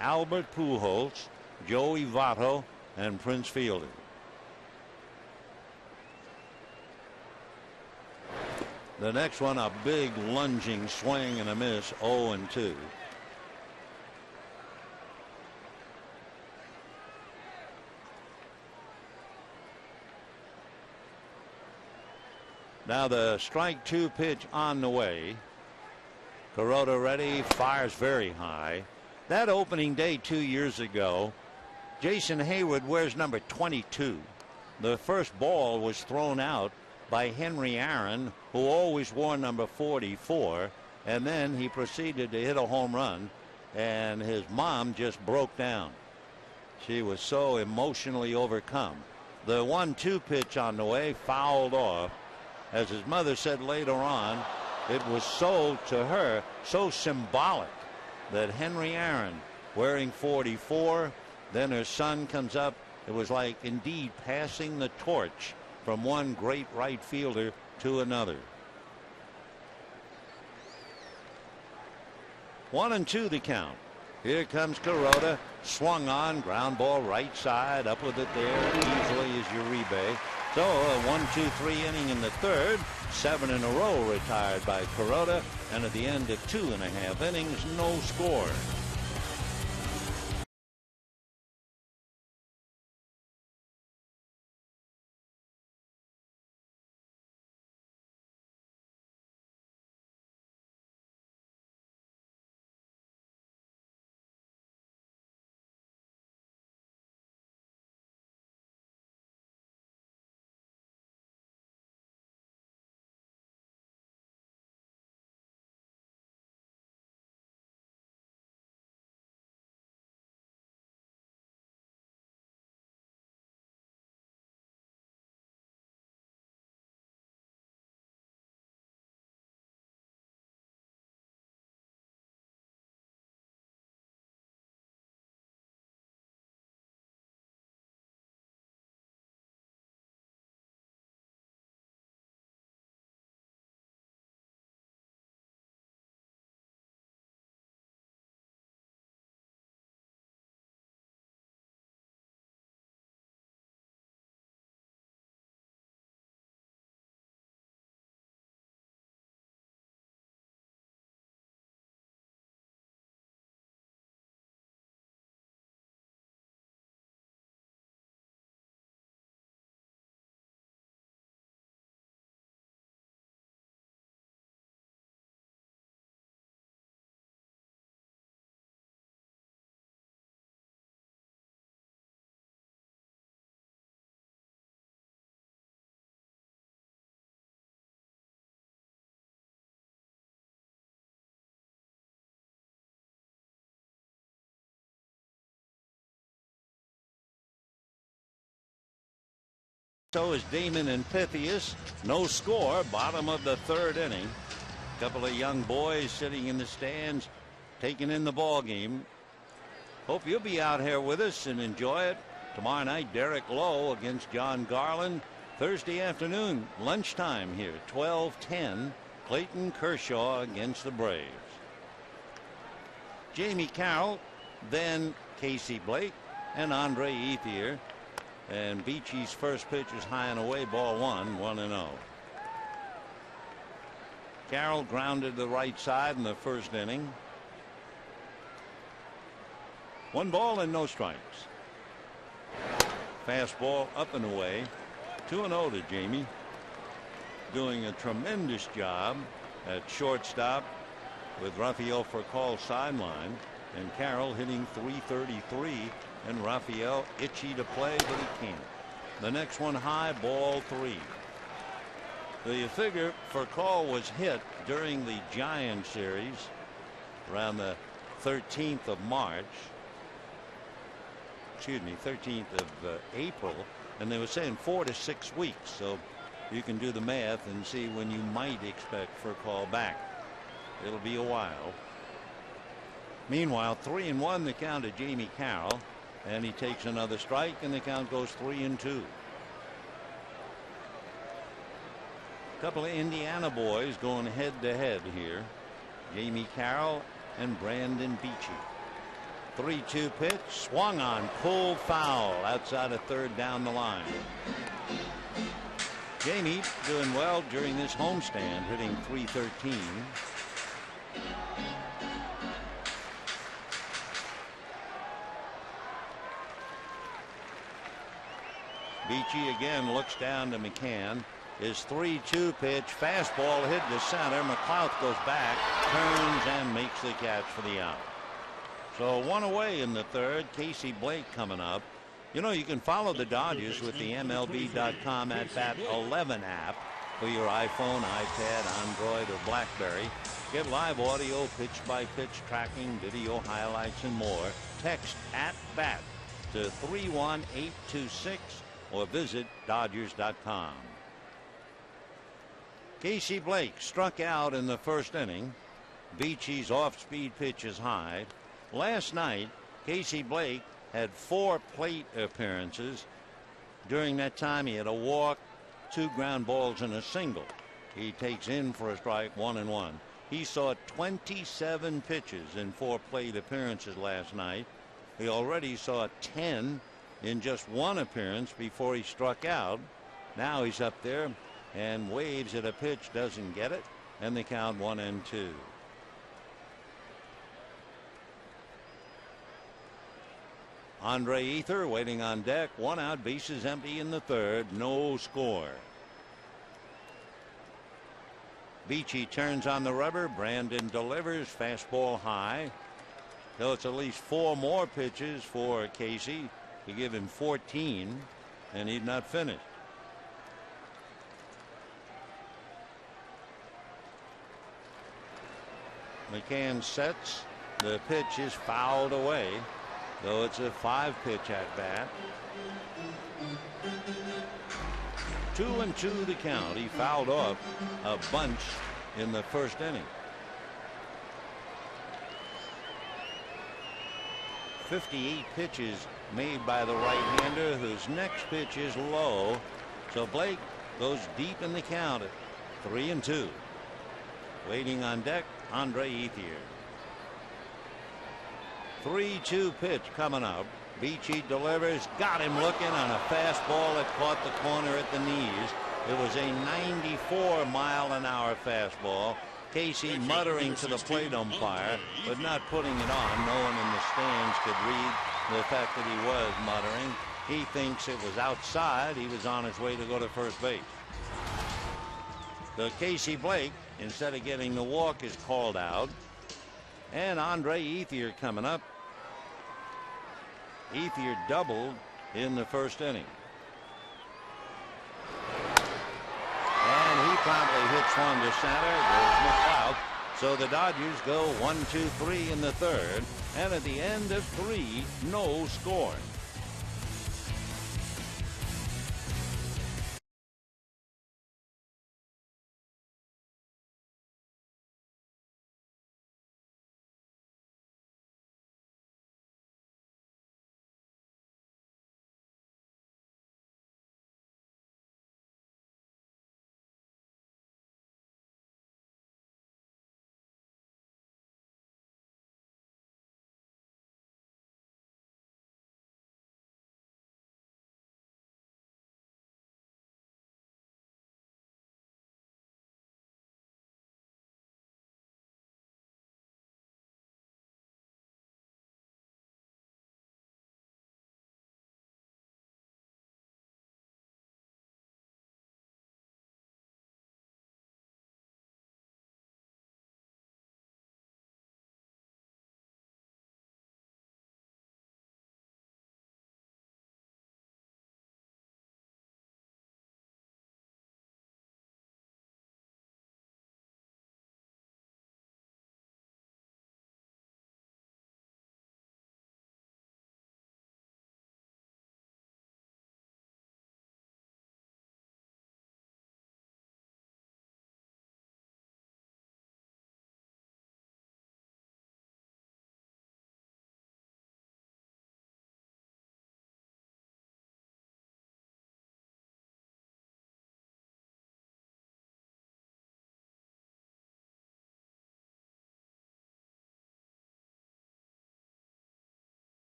Albert Pujols, Joey Votto, and Prince Fielder. The next one, a big lunging swing and a miss, 0-2. Now the strike 2 pitch on the way. Kuroda ready, fires very high. That opening day 2 years ago, Jason Hayward wears number 22. The first ball was thrown out by Henry Aaron, who always wore number 44, and then he proceeded to hit a home run, and his mom just broke down. She was so emotionally overcome. The 1-2 pitch on the way fouled off. As his mother said later on, it was so, to her, so symbolic that Henry Aaron wearing 44, then her son comes up. It was like indeed passing the torch from one great right fielder to another. 1-2 the count. Here comes Kuroda, swung on, ground ball right side, up with it there, easily as Uribe. So a 1-2-3 inning in the third, 7 in a row retired by Kuroda, and at the end of 2.5 innings, no score. So is Damon and Pythias. No score, bottom of the third inning. A couple of young boys sitting in the stands, taking in the ball game. Hope you'll be out here with us and enjoy it. Tomorrow night, Derek Lowe against John Garland. Thursday afternoon, lunchtime here, 12:10. Clayton Kershaw against the Braves. Jamie Carroll, then Casey Blake and Andre Ethier. And Beachy's first pitch is high and away, ball one, 1-0. Carroll grounded to the right side in the first inning. 1 ball and no strikes. Fastball up and away. 2-0 to Jamie. Doing a tremendous job at shortstop with Rafael Furcal sideline, and Carroll hitting .333. And Rafael itchy to play, but he can't. The next one high, ball 3. The figure Furcal was hit during the Giant series around the 13th of March. Excuse me, 13th of April, and they were saying 4 to 6 weeks. So you can do the math and see when you might expect Furcal back. It'll be a while. Meanwhile, 3-1 the count of Jamie Carroll. And he takes another strike, and the count goes 3-2. A couple of Indiana boys going head to head here. Jamie Carroll and Brandon Beachy. 3-2 pitch, swung on, pulled foul outside of third down the line. Jamie doing well during this homestand, hitting .313. Beachy again looks down to McCann. His 3-2 pitch, fastball hit to center. McLeod goes back, turns, and makes the catch for the out. So one away in the third. Casey Blake coming up. You know, you can follow the Dodgers with the MLB.com at Bat 11 app for your iPhone, iPad, Android, or BlackBerry. Get live audio, pitch-by-pitch tracking, video highlights, and more. Text at bat to 31826 or visit Dodgers.com. Casey Blake struck out in the first inning. Beachy's off-speed pitch is high. Last night, Casey Blake had 4 plate appearances. During that time, he had a walk, 2 ground balls, and a single. He takes in for a strike, 1-1. He saw 27 pitches in 4 plate appearances last night. He already saw 10 in just 1 appearance before he struck out. Now he's up there and waves at a pitch, doesn't get it, and they count 1-2. Andre Ether waiting on deck. 1 out, bases empty in the third. No score. Beachy turns on the rubber. Brandon delivers. Fastball high. So it's at least 4 more pitches for Casey to give him 14, and he'd not finished. McCann sets. The pitch is fouled away. So it's a 5-pitch at bat. 2-2 to count. He fouled off a bunch in the first inning. 58 pitches made by the right-hander, whose next pitch is low. So Blake goes deep in the count at 3-2. Waiting on deck, Andre Ethier. 3-2 pitch coming up. Beachy delivers. Got him looking on a fastball that caught the corner at the knees. It was a 94-mile-an-hour fastball. Casey muttering to the plate umpire, but not putting it on. No one in the stands could read the fact that he was muttering. He thinks it was outside. He was on his way to go to first base. So Casey Blake, instead of getting the walk, is called out. And Andre Ethier coming up. Ethier doubled in the first inning. And he promptly hits one to center. There's McLeod. So the Dodgers go 1-2-3 in the third. And at the end of 3, no score.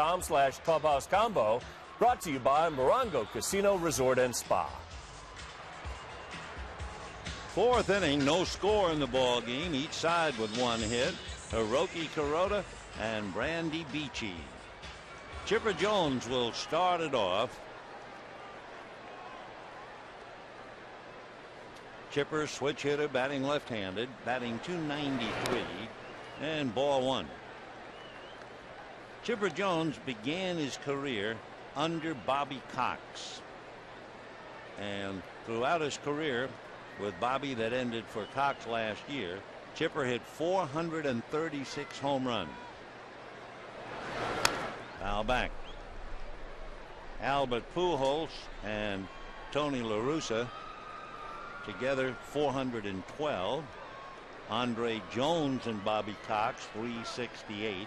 .com/clubhouse combo, brought to you by Morongo Casino Resort and Spa. 4th inning, no score in the ball game. Each side with 1 hit. Hiroki Kuroda and Brandy Beachy. Chipper Jones will start it off. Chipper, switch hitter, batting left-handed, batting .293, and ball 1. Chipper Jones began his career under Bobby Cox. And throughout his career with Bobby that ended for Cox last year, Chipper hit 436 home runs. Foul back. Albert Pujols and Tony La Russa together 412. Andre Jones and Bobby Cox 368.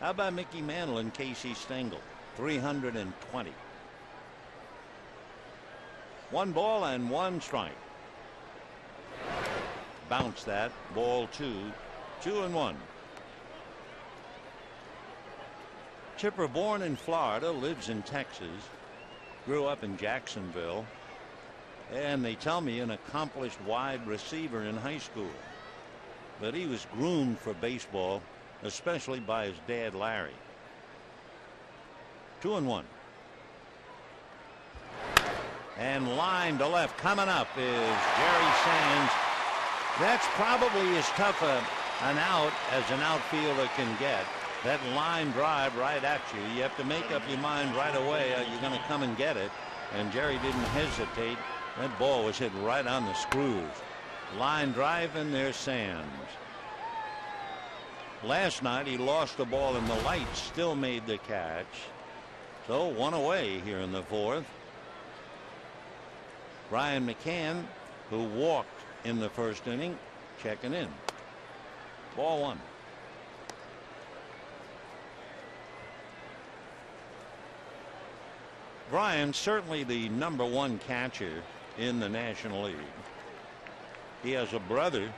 How about Mickey Mantle and Casey Stengel? 320. 1 ball and 1 strike. Bounce that. Ball 2. 2-1. Chipper, born in Florida, lives in Texas, grew up in Jacksonville, and they tell me an accomplished wide receiver in high school. But he was groomed for baseball, especially by his dad, Larry. 2-1. And line to left coming up is Jerry Sands. That's probably as tough an out as an outfielder can get. That line drive right at you. You have to make up your mind right away. You're going to come and get it. And Jerry didn't hesitate. That ball was hit right on the screws. Line drive, and there's Sands. Last night he lost the ball in the lights, still made the catch. So 1 away here in the 4th. Brian McCann, who walked in the 1st inning, checking in. Ball 1. Brian certainly the #1 catcher in the National League. He has a brother,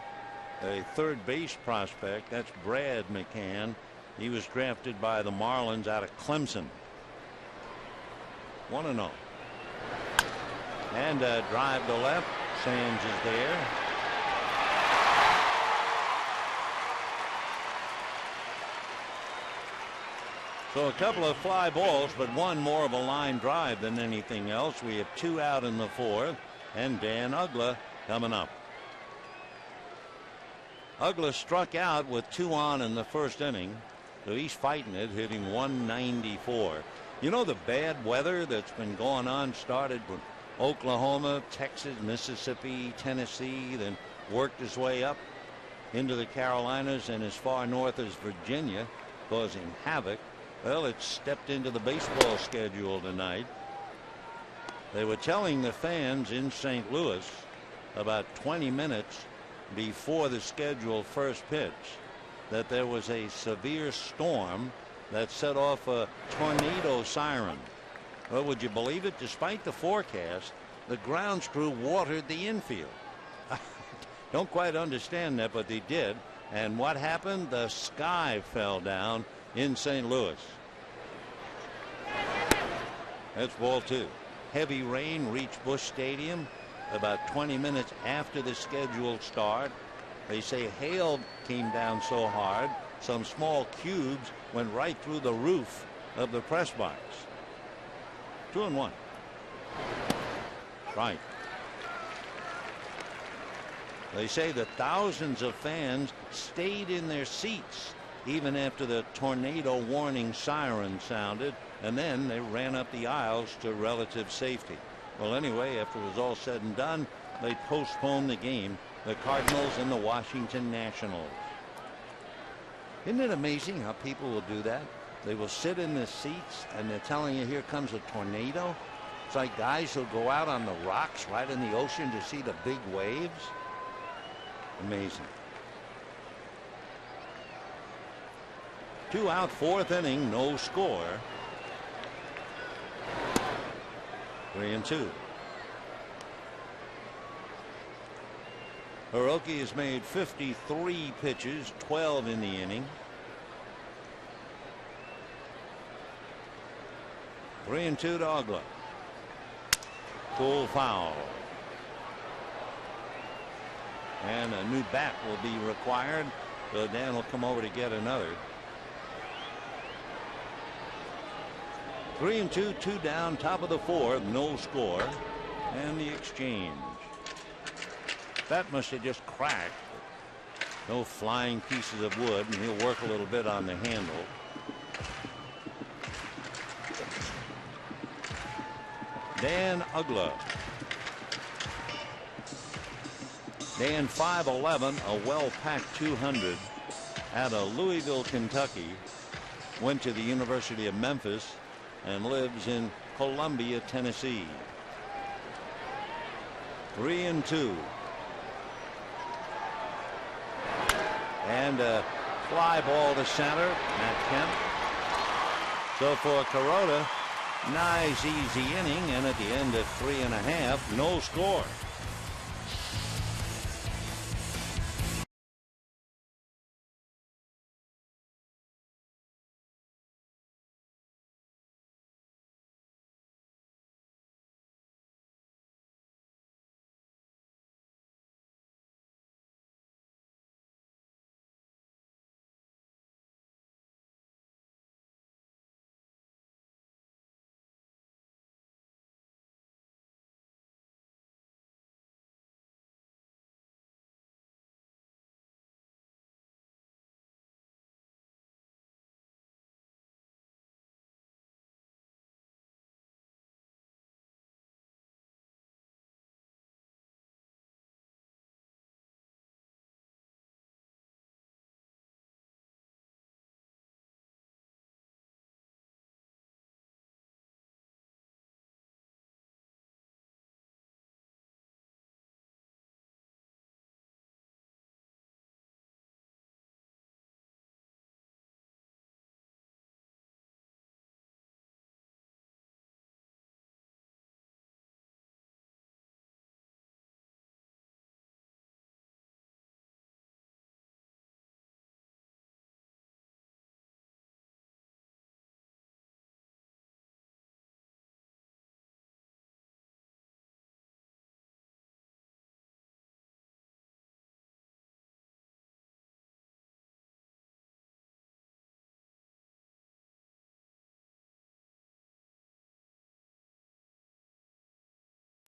a third base prospect. That's Brad McCann. He was drafted by the Marlins out of Clemson. 1-0. And a drive to left. Sands is there. So a couple of fly balls, but one more of a line drive than anything else. We have 2 out in the 4th, and Dan Uggla coming up. Uggla struck out with 2 on in the 1st inning, so he's fighting it, hitting 194. You know, the bad weather that's been going on started with Oklahoma, Texas, Mississippi, Tennessee, then worked his way up into the Carolinas and as far north as Virginia, causing havoc. Well, it stepped into the baseball schedule tonight. They were telling the fans in St. Louis about 20 minutes before the scheduled first pitch that there was a severe storm that set off a tornado siren. Well, would you believe it? Despite the forecast, the grounds crew watered the infield. Don't quite understand that, but they did. And what happened? The sky fell down in St. Louis. That's ball 2. Heavy rain reached Busch Stadium about 20 minutes after the scheduled start. They say hail came down so hard, some small cubes went right through the roof of the press box. 2-1. Right. They say that thousands of fans stayed in their seats even after the tornado warning siren sounded, and then they ran up the aisles to relative safety. Well, anyway, after it was all said and done, they postponed the game, the Cardinals and the Washington Nationals. Isn't it amazing how people will do that? They will sit in the seats and they're telling you here comes a tornado. It's like guys who go out on the rocks right in the ocean to see the big waves. Amazing. 2 out, 4th inning, no score. 3-2. Hiroki has made 53 pitches, 12 in the inning. 3-2 to Uggla. Full foul. And a new bat will be required, so Dan will come over to get another. 3-2, 2 down, top of the 4th, no score, and the exchange. That must have just cracked. No flying pieces of wood, and he'll work a little bit on the handle. Dan Ugla. Dan 5'11", a well-packed 200 out of Louisville, Kentucky. Went to the University of Memphis and lives in Columbia, Tennessee. 3-2. And a fly ball to center, Matt Kemp. So for Kuroda, nice easy inning, and at the end of 3.5, no score.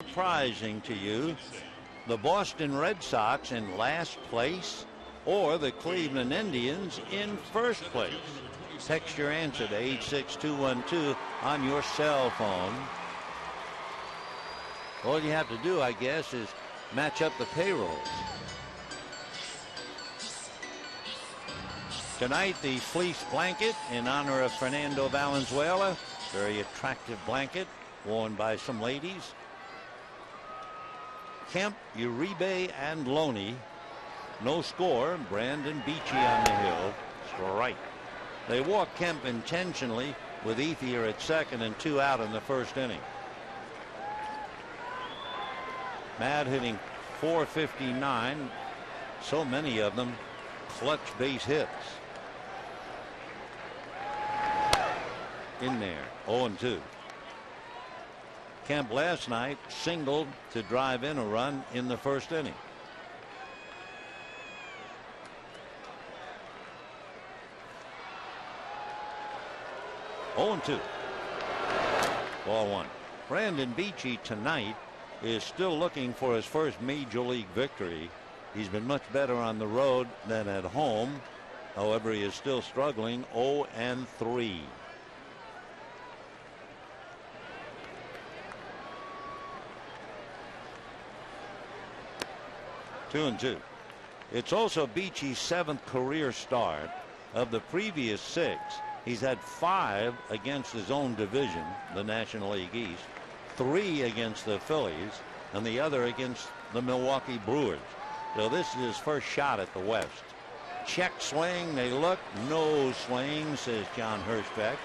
Surprising to you, the Boston Red Sox in last place or the Cleveland Indians in first place? Text your answer to 86212 on your cell phone. All you have to do, I guess, is match up the payrolls. Tonight, the fleece blanket in honor of Fernando Valenzuela. Very attractive blanket worn by some ladies. Kemp, Uribe, and Loney. No score. Brandon Beachy on the hill. Strike. They walked Kemp intentionally with Ethier at second and 2 out in the first inning. Matt hitting .459. So many of them clutch base hits. In there. 0-2. Kemp last night singled to drive in a run in the first inning. (0-2). Ball one. Brandon Beachy tonight is still looking for his first major league victory. He's been much better on the road than at home. However, he is still struggling. 0-3. 2-2. It's also Beachy's 7th career start. Of the previous 6, he's had 5 against his own division, the National League East, 3 against the Phillies, and the other against the Milwaukee Brewers. So this is his first shot at the West. Check swing. They look. No swing, says John Hirschbeck.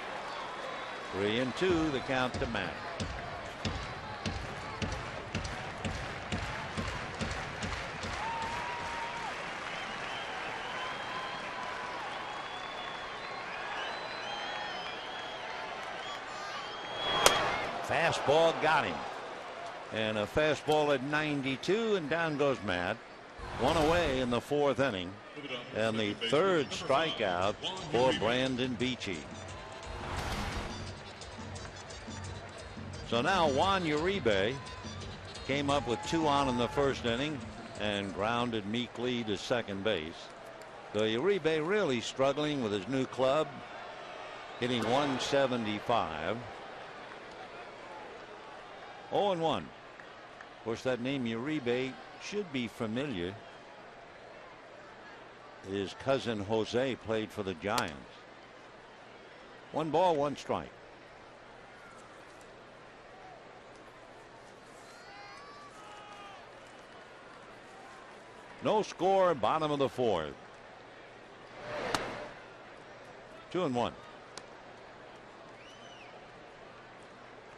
3-2, the count to Matt. Fastball got him. And a fastball at 92, and down goes Matt. 1 away in the 4th inning. And the 3rd strikeout for Brandon Beachy. So now Juan Uribe came up with 2 on in the first inning and grounded meekly to second base. So Uribe really struggling with his new club, hitting .175. 0-1. Of course, that name Uribe should be familiar. His cousin Jose played for the Giants. 1 ball, 1 strike. No score, bottom of the 4th. 2-1.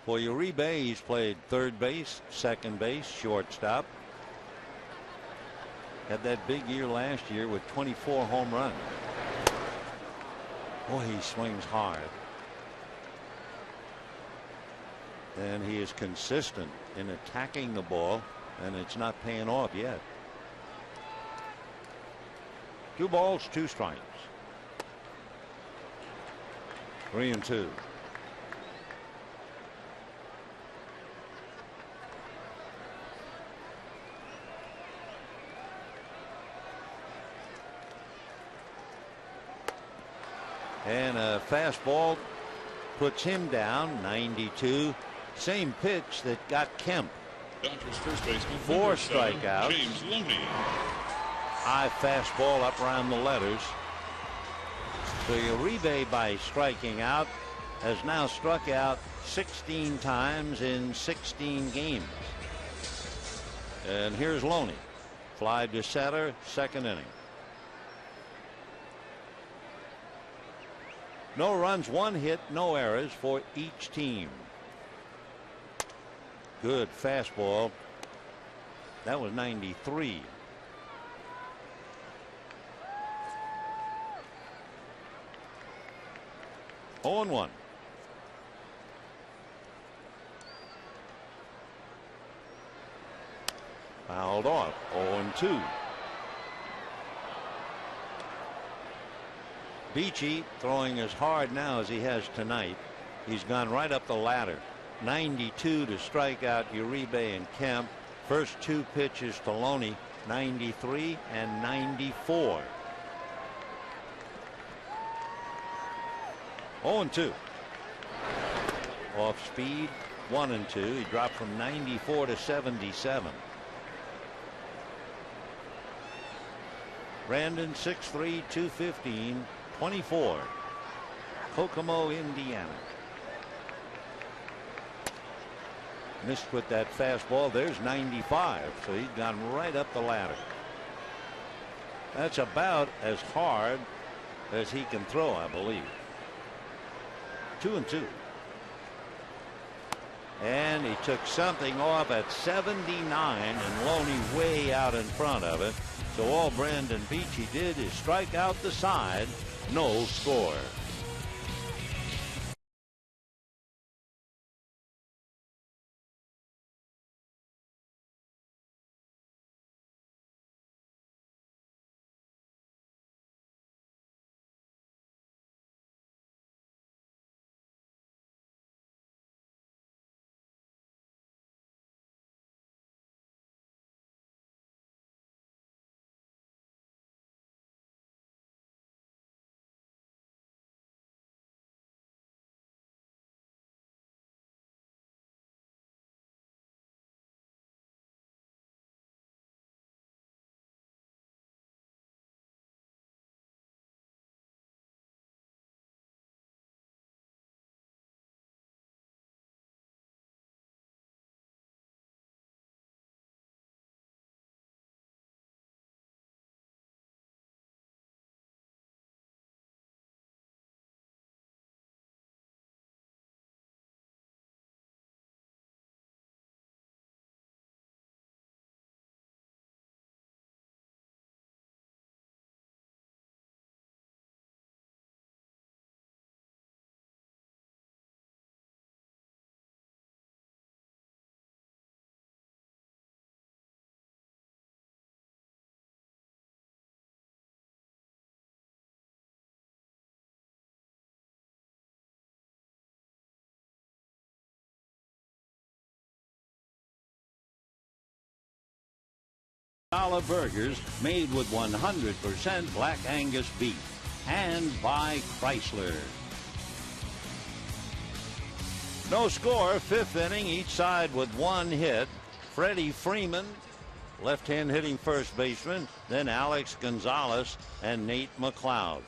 For Uribe, he's played third base, second base, shortstop. Had that big year last year with 24 home runs. Boy, he swings hard. And he is consistent in attacking the ball, and it's not paying off yet. 2 balls, 2 strikes. 3-2. And a fastball puts him down. 92. Same pitch that got Kemp. Dodgers first baseman 4 strikeouts. James Loney. High fastball up around the letters. So Uribe, by striking out, has now struck out 16 times in 16 games. And here's Loney. Fly to center, second inning. No runs, 1 hit, no errors for each team. Good fastball. That was 93. Oh and 1. Fouled off. 0-2. Beachy throwing as hard now as he has tonight. He's gone right up the ladder. 92 to strike out Uribe and Kemp. First 2 pitches to Loney, 93 and 94. 0-2. Off speed, 1-2. He dropped from 94 to 77. Brandon, 6'3", 215, 24. Kokomo, Indiana. Missed with that fastball. There's 95. So he's gone right up the ladder. That's about as hard as he can throw, I believe. 2-2. And he took something off at 79, and Loney way out in front of it. So all Brandon Beachy did is strike out the side. No score. $1 burgers made with 100% Black Angus beef, and by Chrysler. No score, 5th inning, each side with 1 hit. Freddie Freeman, left-hand hitting first baseman, then Alex Gonzalez and Nate McLeod.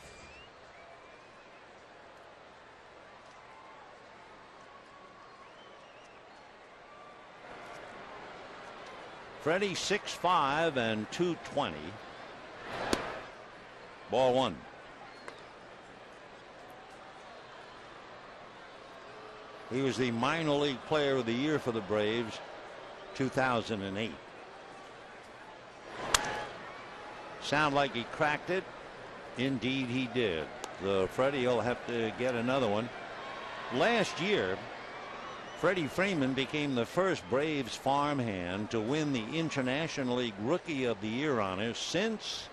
Freddie 6'5" and 220. Ball 1. He was the minor league player of the year for the Braves, 2008. Sound like he cracked it? Indeed he did. The Freddie will have to get another one. Last year, Freddie Freeman became the first Braves farmhand to win the International League Rookie of the Year honor since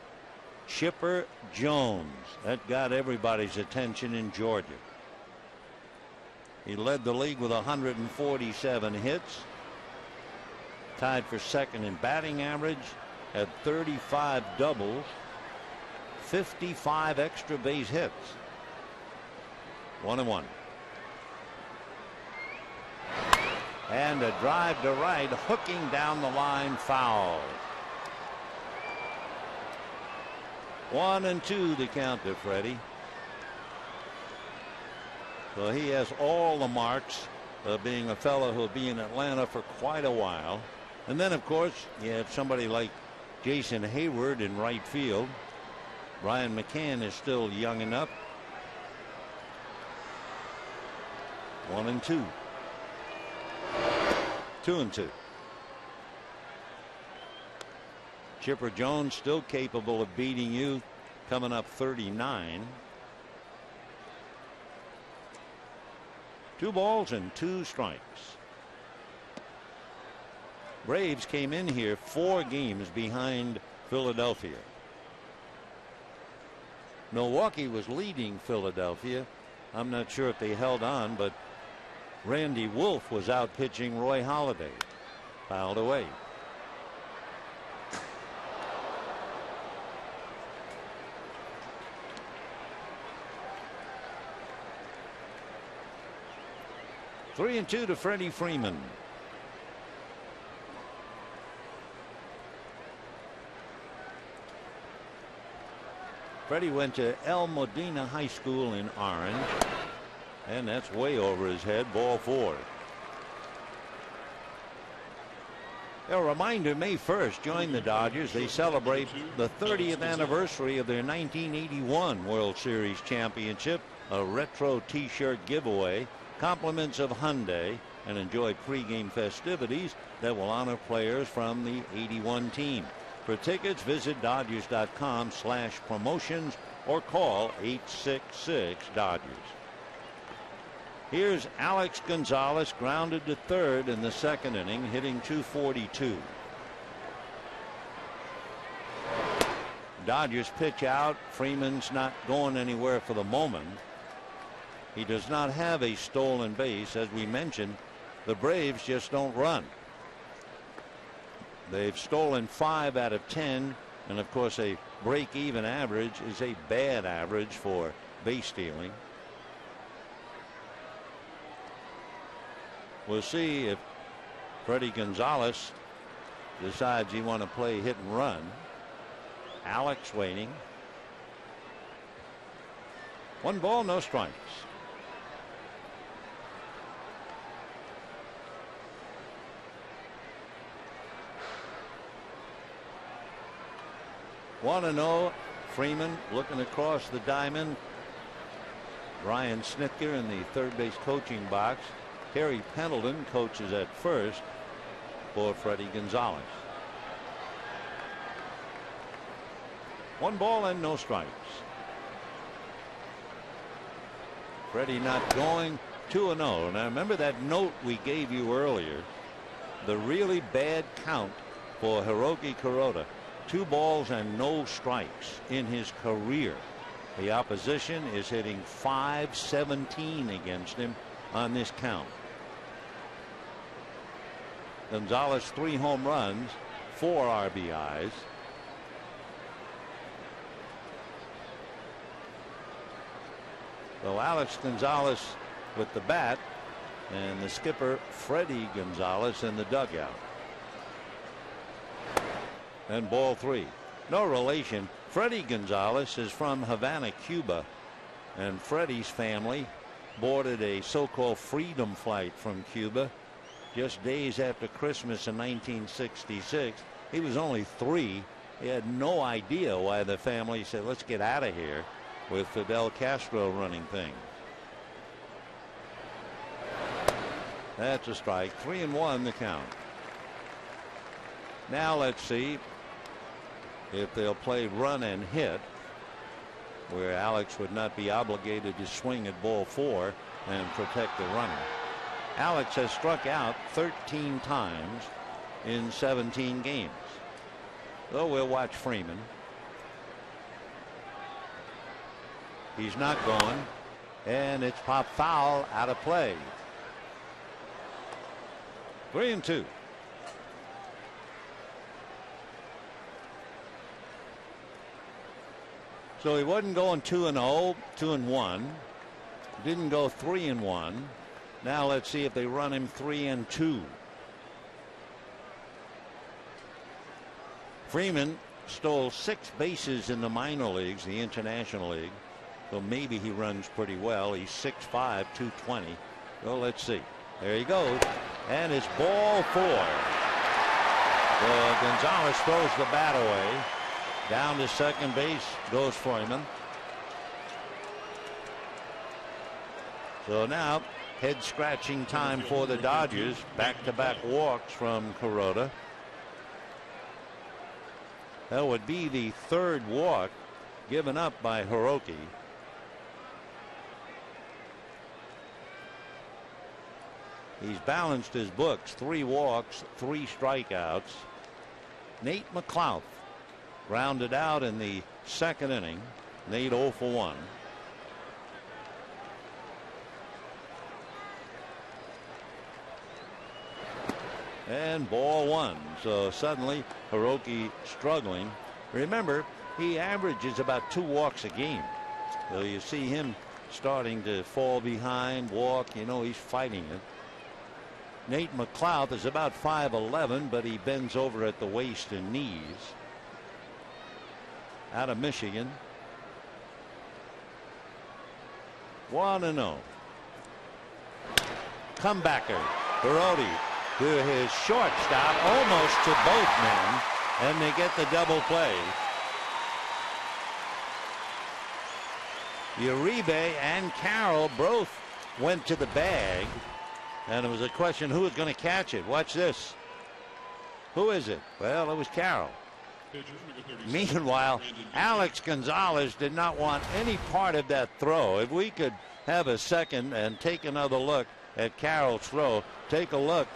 Chipper Jones. That got everybody's attention in Georgia. He led the league with 147 hits, tied for second in batting average, had 35 doubles, 55 extra base hits. 1-1. And a drive to right, hooking down the line, foul. 1-2 the count to Freddie. So he has all the marks of being a fellow who'll be in Atlanta for quite a while. And then, of course, you have somebody like Jason Hayward in right field. Brian McCann is still young enough. 1-2. 2-2. Chipper Jones still capable of beating you, coming up 39. 2 balls and 2 strikes. Braves came in here 4 games behind Philadelphia. Milwaukee was leading Philadelphia. I'm not sure if they held on, but Randy Wolf was out pitching Roy Halladay. Fouled away. Three and 2 to Freddie Freeman. Freddie went to El Modena High School in Orange, and that's way over his head. Ball 4. A reminder, May 1st, join the Dodgers. They celebrate the 30th anniversary of their 1981 World Series championship. A retro t-shirt giveaway, compliments of Hyundai, and enjoy pregame festivities that will honor players from the 81 team. For tickets, visit Dodgers.com/promotions or call 866-DODGERS. Here's Alex Gonzalez, grounded to third in the 2nd inning, hitting .242. Dodgers pitch out. Freeman's not going anywhere for the moment. He does not have a stolen base. As we mentioned, the Braves just don't run. They've stolen 5 out of 10, and of course a break-even average is a bad average for base stealing. We'll see if Freddie Gonzalez decides he wants to play hit and run. Alex waiting. 1 ball, no strikes. One and 0. Freeman looking across the diamond. Brian Snitker in the third base coaching box. Terry Pendleton coaches at first for Freddie Gonzalez. 1 ball and no strikes. Freddie not going. 2-0. Now remember that note we gave you earlier. The really bad count for Hiroki Kuroda. 2 balls and no strikes in his career. The opposition is hitting .517 against him on this count. Gonzalez 3 home runs, 4 RBIs. So Alex Gonzalez with the bat and the skipper Freddie Gonzalez in the dugout. And ball 3. No relation. Freddie Gonzalez is from Havana, Cuba, and Freddie's family boarded a so-called freedom flight from Cuba just days after Christmas in 1966. He was only 3. He had no idea why the family said, let's get out of here, with Fidel Castro running things. That's a strike. 3-1 the count. Now let's see if they'll play run and hit, where Alex would not be obligated to swing at ball 4 and protect the runner. Alex has struck out 13 times in 17 games. So we'll watch Freeman. He's not going, and it's pop foul, out of play. 3-2. So he wasn't going 2-0, 2-1. Didn't go 3-1. Now let's see if they run him 3-2. Freeman stole 6 bases in the minor leagues, the International League. So maybe he runs pretty well. He's 6'5", 220. Well, let's see. There he goes. And it's ball 4. So Gonzalez throws the bat away. Down to second base goes Freeman. So now head scratching time for the Dodgers. Back-to-back walks from Kuroda. That would be the 3rd walk given up by Hiroki. He's balanced his books. 3 walks, 3 strikeouts. Nate McLouth grounded out in the 2nd inning. Nate 0 for 1. And ball 1. So suddenly Hiroki struggling. Remember, he averages about 2 walks a game. So you see him starting to fall behind, walk. You know, he's fighting it. Nate McLouth is about 5'11", but he bends over at the waist and knees. Out of Michigan. 1-0. Comebacker. Brody to his shortstop, almost to both men, and they get the double play. Uribe and Carroll both went to the bag, and it was a question who was going to catch it. Watch this. Who is it? Well, it was Carroll. Meanwhile, Alex Gonzalez did not want any part of that throw. If we could have a second and take another look at Carroll's throw, take a look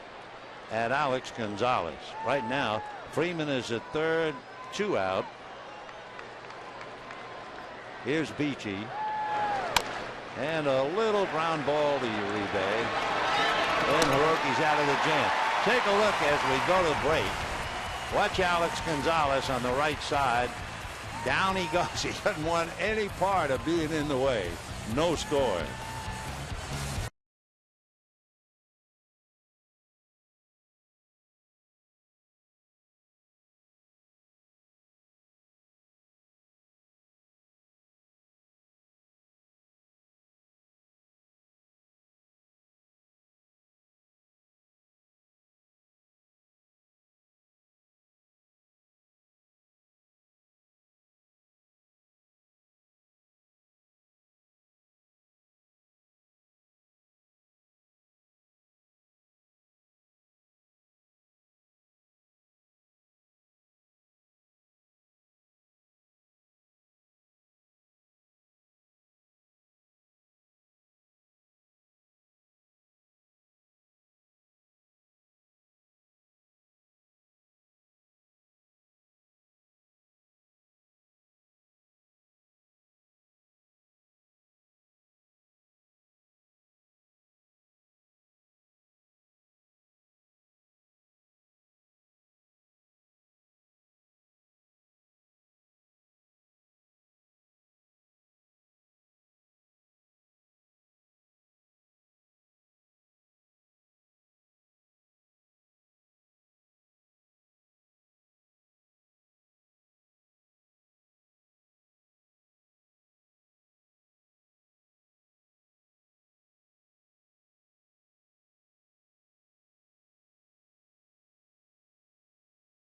at Alex Gonzalez. Right now, Freeman is at third, 2 out. Here's Beachy. And a little ground ball to Uribe. And Hiroki's out of the jam. Take a look as we go to break. Watch Alex Gonzalez on the right side. Down he goes. He doesn't want any part of being in the way. No score.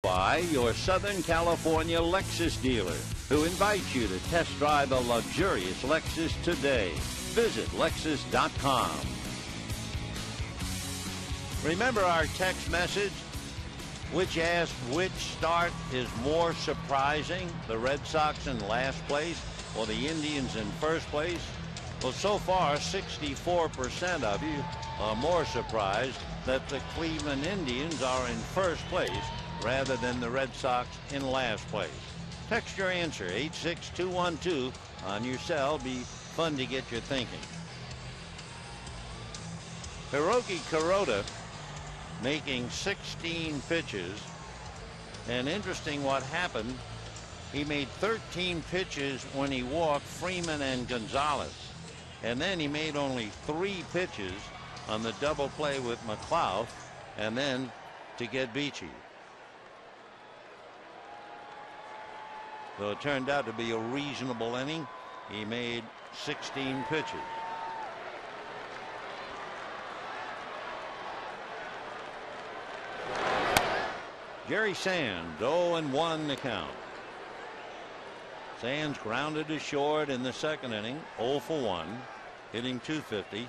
By your Southern California Lexus dealer, who invites you to test drive a luxurious Lexus today. Visit Lexus.com. Remember our text message, which asked which start is more surprising, the Red Sox in last place or the Indians in first place? Well, so far, 64% of you are more surprised that the Cleveland Indians are in first place rather than the Red Sox in last place. Text your answer, 86212 on your cell. Be fun to get your thinking. Hiroki Kuroda making 16 pitches. And interesting what happened, he made 13 pitches when he walked Freeman and Gonzalez. And then he made only 3 pitches on the double play with McLeod, and then to get Beachy. So it turned out to be a reasonable inning. He made 16 pitches. Jerry Sands, 0-1 the count. Sands grounded to short in the second inning, 0 for 1, hitting .250.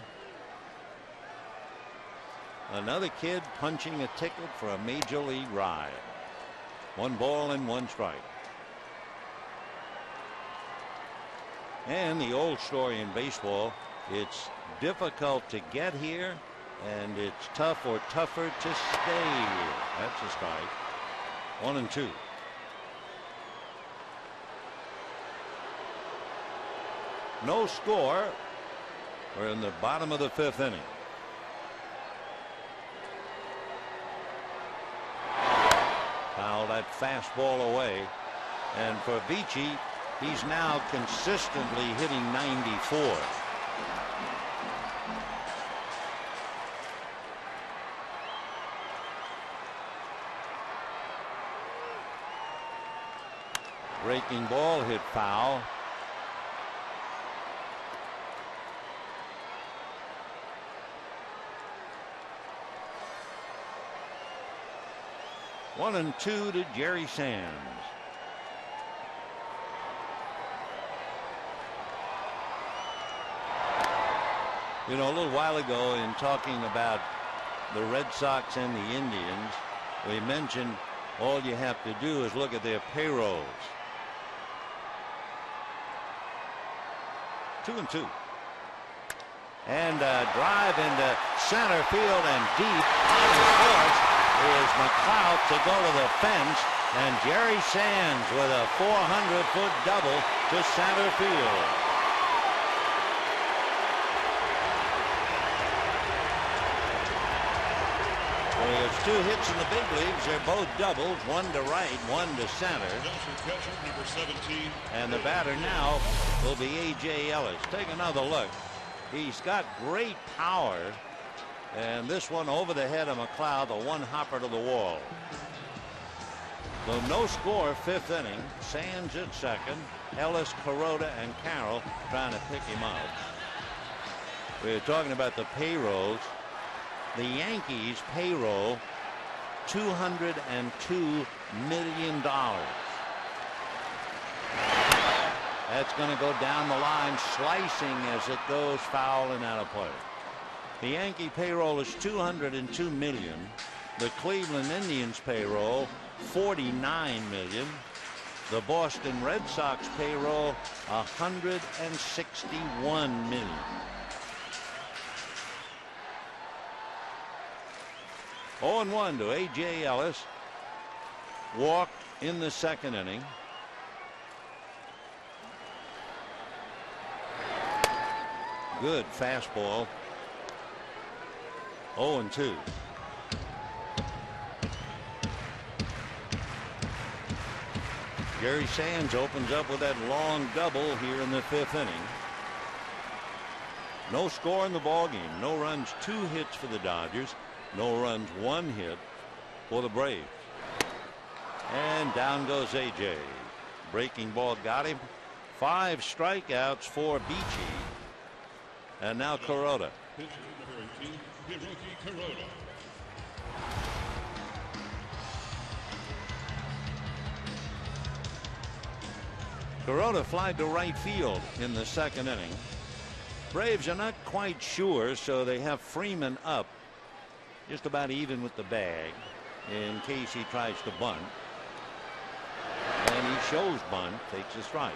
Another kid punching a ticket for a major league ride. 1 ball and 1 strike. And the old story in baseball, it's difficult to get here, and it's tough or tougher to stay here. That's a strike. 1-2. No score. We're in the bottom of the 5th inning. Fouled that fastball away. And for Beachy, he's now consistently hitting 94. Breaking ball hit foul. One and 2 to Jerry Sands. You know, a little while ago in talking about the Red Sox and the Indians, we mentioned all you have to do is look at their payrolls. 2-2. And a drive into center field and deep. On the course is McLeod to go to the fence, and Jerry Sands with a 400-foot double to center field. Well, he has 2 hits in the big leagues. They're both doubles, 1 to right, 1 to center. Number 17. And the batter now will be A.J. Ellis. Take another look. He's got great power. And this one over the head of McLeod, the one hopper to the wall. So no score, 5th inning. Sands at second. Ellis, Kuroda, and Carroll trying to pick him up. We're talking about the payrolls. The Yankees payroll $202 million. That's going to go down the line, slicing as it goes foul and out of play. The Yankee payroll is $202 million. The Cleveland Indians payroll $49 million. The Boston Red Sox payroll $161 million. Oh and 1 to A.J. Ellis. Walk in the second inning. Good fastball. 0-2. Jerry Sands opens up with that long double here in the 5th inning. No score in the ball game. No runs, 2 hits for the Dodgers. No runs, 1 hit for the Braves. And down goes A.J. Breaking ball got him. 5 strikeouts for Beachy. And now Kuroda. Pitcher number 18, Hiroki Kuroda. Kuroda flied to right field in the second inning. Braves are not quite sure, so they have Freeman up just about even with the bag in case he tries to bunt. And he shows bunt, takes a strike.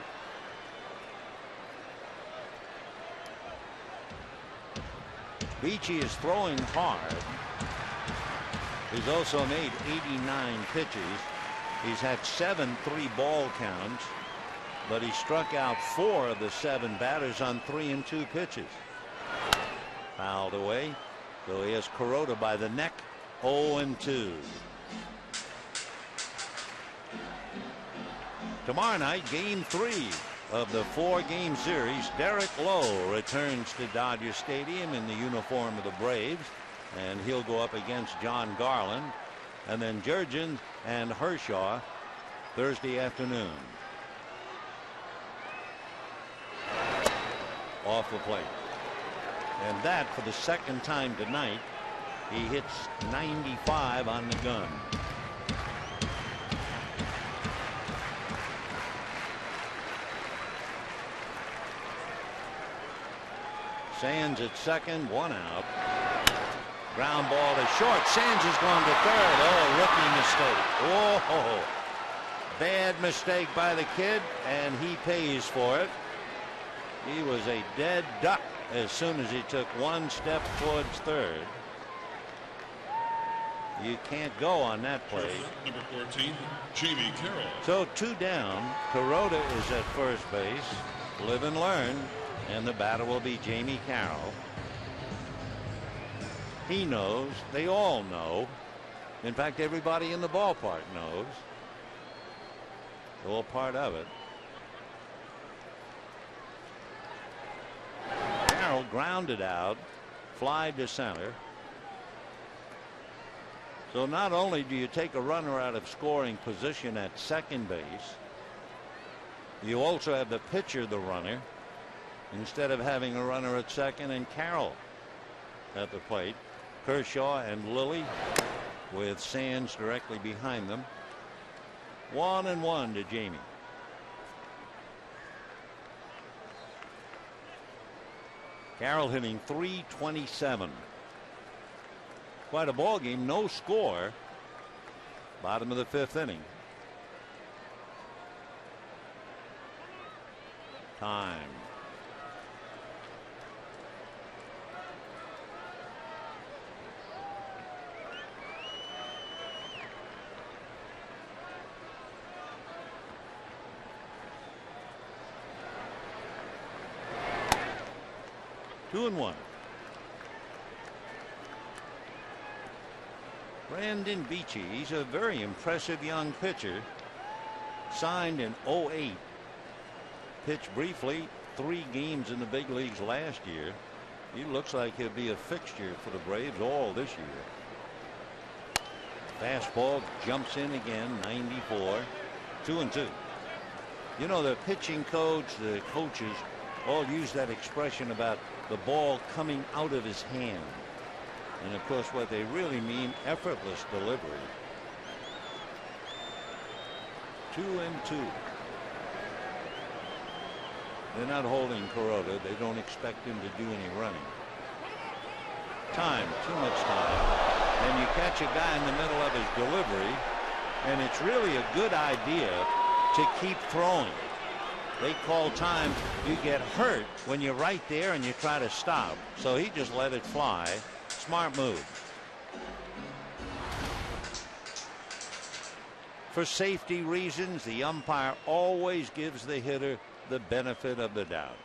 Beachy is throwing hard. He's also made 89 pitches. He's had 7 3-ball counts, but he struck out 4 of the 7 batters on 3 and 2 pitches. Fouled away. So he has Kuroda by the neck, 0-2. Tomorrow night, game 3 of the 4-game series. Derek Lowe returns to Dodger Stadium in the uniform of the Braves, and he'll go up against John Garland. And then Jurgens and Hershaw Thursday afternoon. Off the plate. And that, for the second time tonight, he hits 95 on the gun. Sands at second, 1 out. Ground ball to short. Sands has gone to third. Oh, rookie mistake. Oh, bad mistake by the kid, and he pays for it. He was a dead duck as soon as he took 1 step towards third. You can't go on that play. Number 14, Jamie Carroll. So 2 down. Kuroda is at first base. Live and learn. And the batter will be Jamie Carroll. He knows. They all know. In fact, everybody in the ballpark knows. They're all part of it. Carroll grounded out, fly to center. So not only do you take a runner out of scoring position at second base, you also have the pitcher the runner instead of having a runner at second and Carroll at the plate. Kershaw and Lilly with Sands directly behind them. 1-1 to Jamie. Carroll hitting .327. Quite a ball game. No score. Bottom of the 5th inning. Time. Two and 1. Brandon Beachy, he's a very impressive young pitcher. Signed in '08. Pitched briefly 3 games in the big leagues last year. He looks like he'll be a fixture for the Braves all this year. Fastball jumps in again, 94. 2-2. You know, the pitching coach, the coaches all use that expression about the ball coming out of his hand. And of course, what they really mean, effortless delivery. 2-2. They're not holding Kuroda. They don't expect him to do any running. Time, too much time. And you catch a guy in the middle of his delivery, and it's really a good idea to keep throwing. They call time. You get hurt when you're right there and you try to stop. So he just let it fly. Smart move. For safety reasons, the umpire always gives the hitter the benefit of the doubt.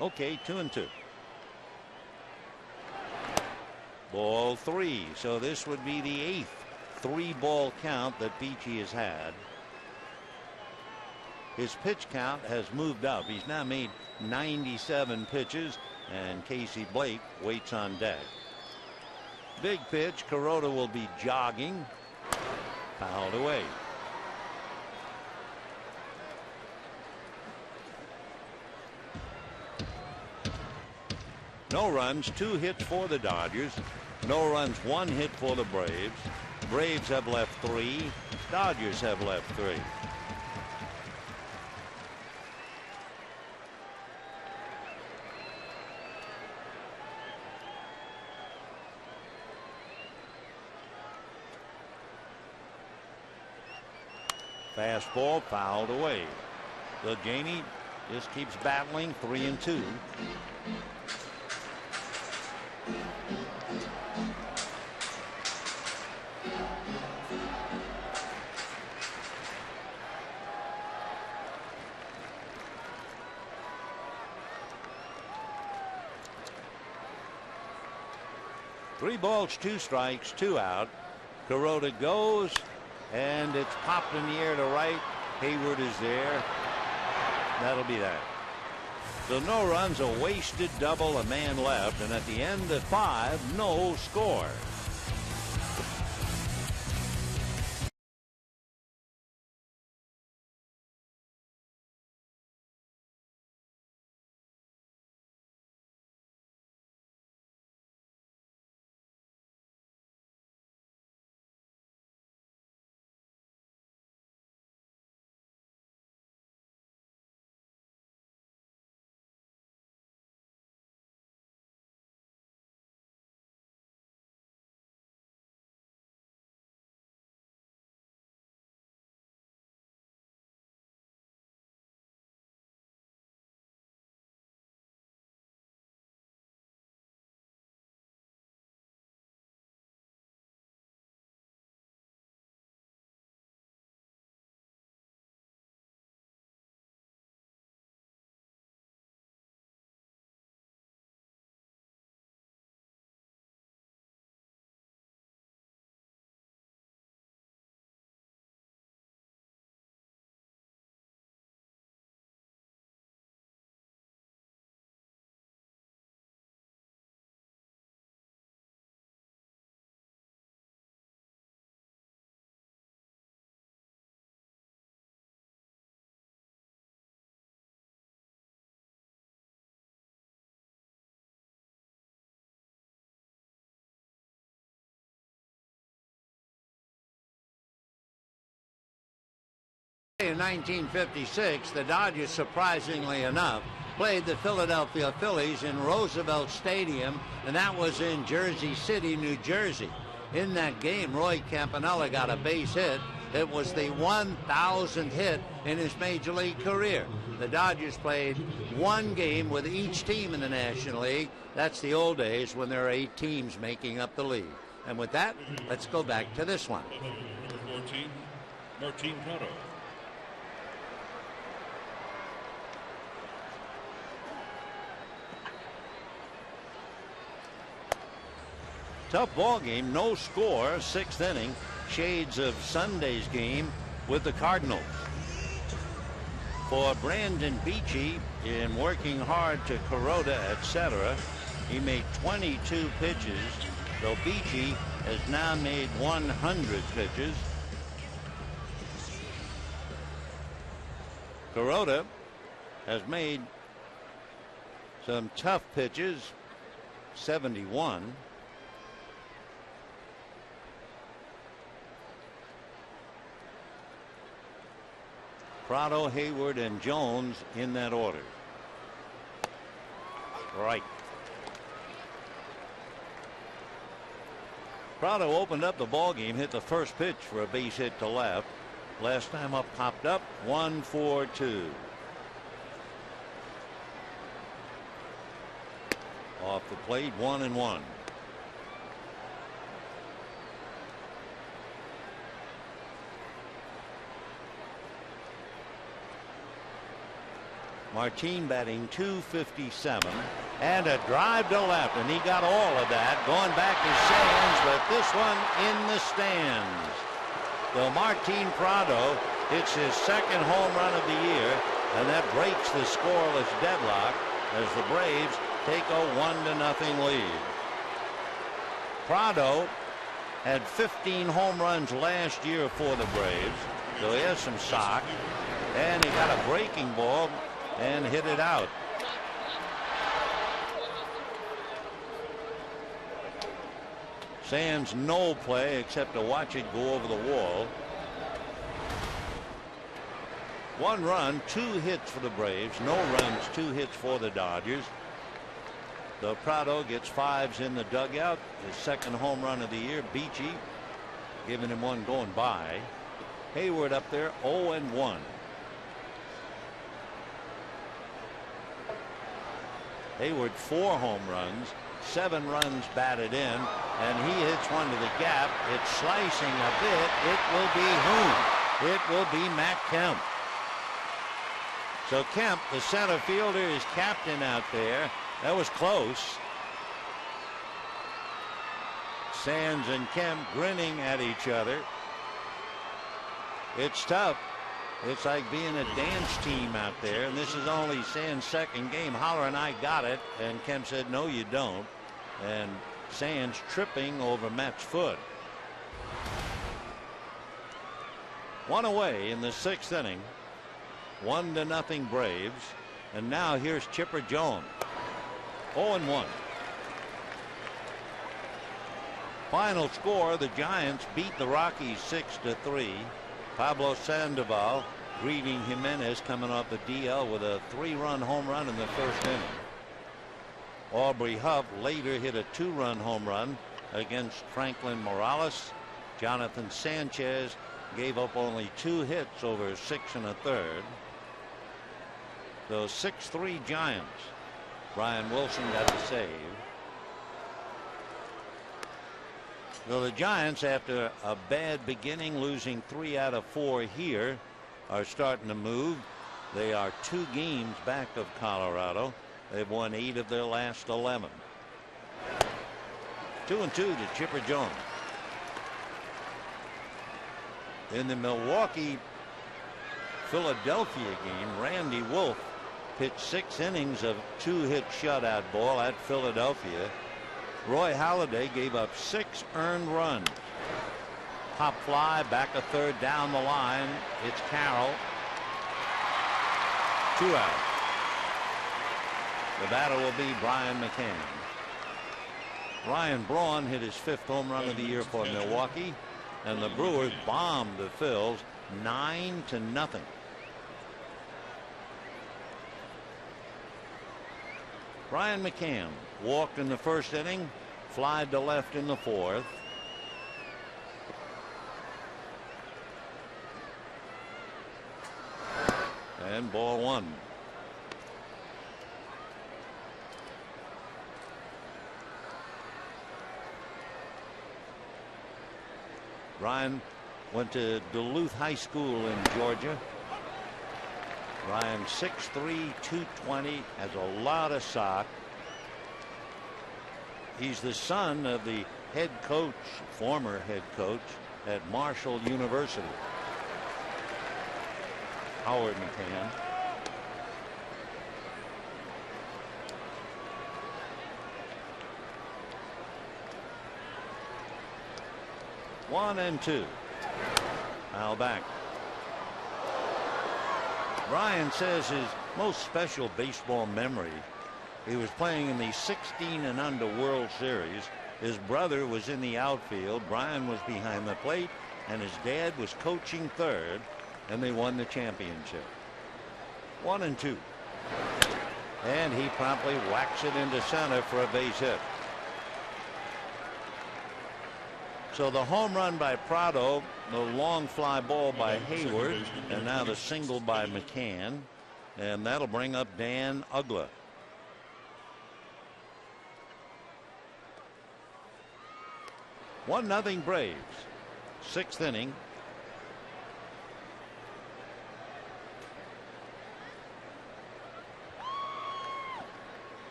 Okay, 2-2. Ball 3. So this would be the 8th 3-ball count that Beachy has had. His pitch count has moved up. He's now made 97 pitches, and Casey Blake waits on deck. Big pitch. Kuroda will be jogging. Fouled away. No runs, 2 hits for the Dodgers. No runs, 1 hit for the Braves. Braves have left 3. Dodgers have left 3. Fastball fouled away. So Janey just keeps battling. 3-2. Three balls, 2 strikes, 2 out. Kuroda goes, and it's popped in the air to right. Hayward is there. That'll be that. So no runs, a wasted double, a man left, and at the end of 5, no score. In 1956, the Dodgers, surprisingly enough, played the Philadelphia Phillies in Roosevelt Stadium, and that was in Jersey City, New Jersey. In that game, Roy Campanella got a base hit. It was the 1,000th hit in his major league career. The Dodgers played one game with each team in the National League. That's the old days when there are 8 teams making up the league. And with that, let's go back to this one. Number 14, Martin Prado. Tough ball game, no score, 6th inning. Shades of Sunday's game with the Cardinals. For Brandon Beachy, in working hard to Kuroda, etc., he made 22 pitches, though Beachy has now made 100 pitches. Kuroda has made some tough pitches, 71. Prado, Hayward, and Jones in that order. Right. Prado opened up the ball game, hit the first pitch for a base hit to left. Last time up, popped up, 1-4-2. Off the plate, 1-1. Martin batting .257 and a drive to left, and he got all of that. Going back to Sands, but this one in the stands. So Martin Prado hits his 2nd home run of the year, and that breaks the scoreless deadlock as the Braves take a 1-0 lead. Prado had 15 home runs last year for the Braves, so he has some stock, and he got a breaking ball and hit it out. Sands no play except to watch it go over the wall. 1 run, 2 hits for the Braves. No runs, 2 hits for the Dodgers. The Prado gets 5s in the dugout. His 2nd home run of the year. Beachy giving him one going by. Hayward up there 0-1. Hayward 4 home runs, 7 runs batted in, and he hits one to the gap. It's slicing a bit. It will be whom? It will be Matt Kemp. So Kemp, the center fielder, is captain out there. That was close. Sands and Kemp grinning at each other. It's tough. It's like being a dance team out there, and this is only Sands' second game. Holler and I got it, and Kemp said, no, you don't. And Sands tripping over Matt's foot. 1 away in the 6th inning. 1-0 Braves. And now here's Chipper Jones. 0-1. Final score, the Giants beat the Rockies 6-3. Pablo Sandoval greeting Jimenez coming off the DL with a 3-run home run in the 1st inning. Aubrey Huff later hit a 2-run home run against Franklin Morales. Jonathan Sanchez gave up only 2 hits over 6 1/3. So 6-3 Giants. Brian Wilson got the save. So the Giants, after a bad beginning, losing 3 out of 4 here, are starting to move. They are 2 games back of Colorado. They've won 8 of their last 11. 2-2 to Chipper Jones. In the Milwaukee Philadelphia game, Randy Wolf pitched 6 innings of 2-hit shutout ball at Philadelphia. Roy Halladay gave up 6 earned runs. Pop fly back a third down the line. It's Carroll. 2 out. The batter will be Brian McCann. Ryan Braun hit his 5th home run of the year for Milwaukee, and the Brewers bombed the Phils 9-0. Brian McCann walked in the 1st inning, flied to left in the 4th. And ball 1. Ryan went to Duluth High School in Georgia. Ryan 6'3", 220, has a lot of sock. He's the son of the head coach, former head coach at Marshall University, Howard McCann. One and 2. Now back. Ryan says his most special baseball memory, he was playing in the 16 and under World Series. His brother was in the outfield. Brian was behind the plate, and his dad was coaching third, and they won the championship. 1 and 2. And he promptly whacks it into center for a base hit. So the home run by Prado, the long fly ball by Hayward, and now the single by McCann, and that'll bring up Dan Uggla. One nothing Braves. 6th inning.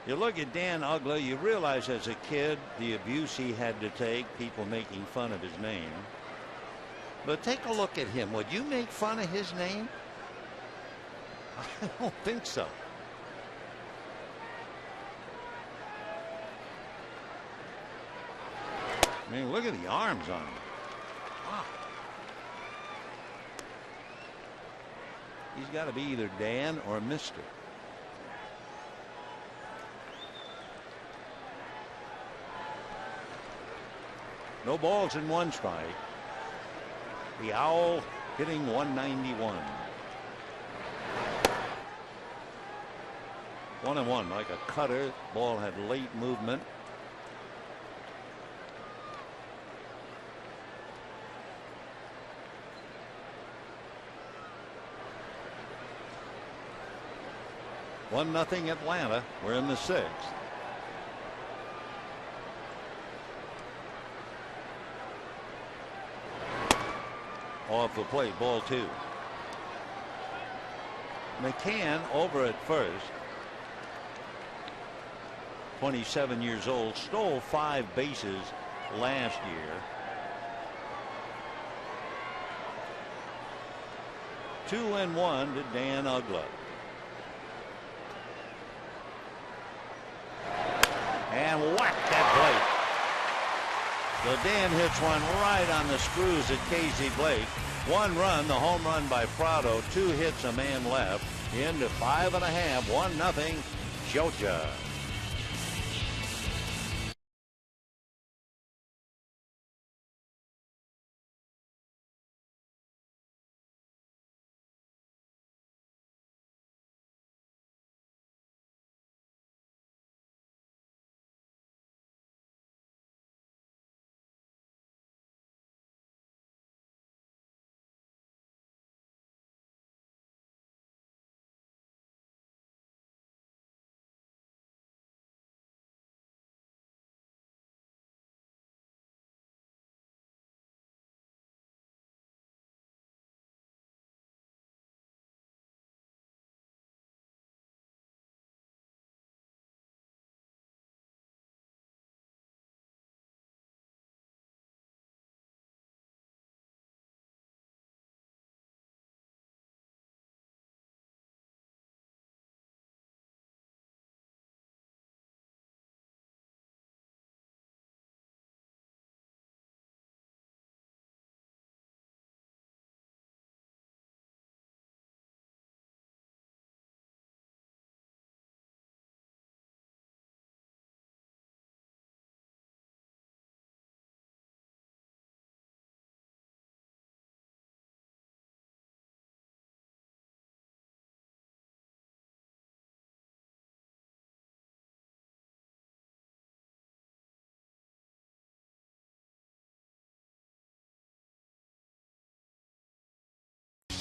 You look at Dan Uggla, you realize as a kid the abuse he had to take, people making fun of his name. But take a look at him. Would you make fun of his name? I don't think so. I mean, look at the arms on him. Wow. He's got to be either Dan or Mr. No balls and 1 strike. The Owl hitting 191. 1-1 like a cutter. Ball had late movement. 1-0 Atlanta. We're in the 6th. Off the plate, ball 2. McCann over at first. 27 years old, stole 5 bases last year. 2-1 to Dan Uggla. And whack that plate. So Dan hits one right on the screws at Casey Blake. 1 run, the home run by Prado. 2 hits, a man left. Into 5 1/2. 1-0 Georgia.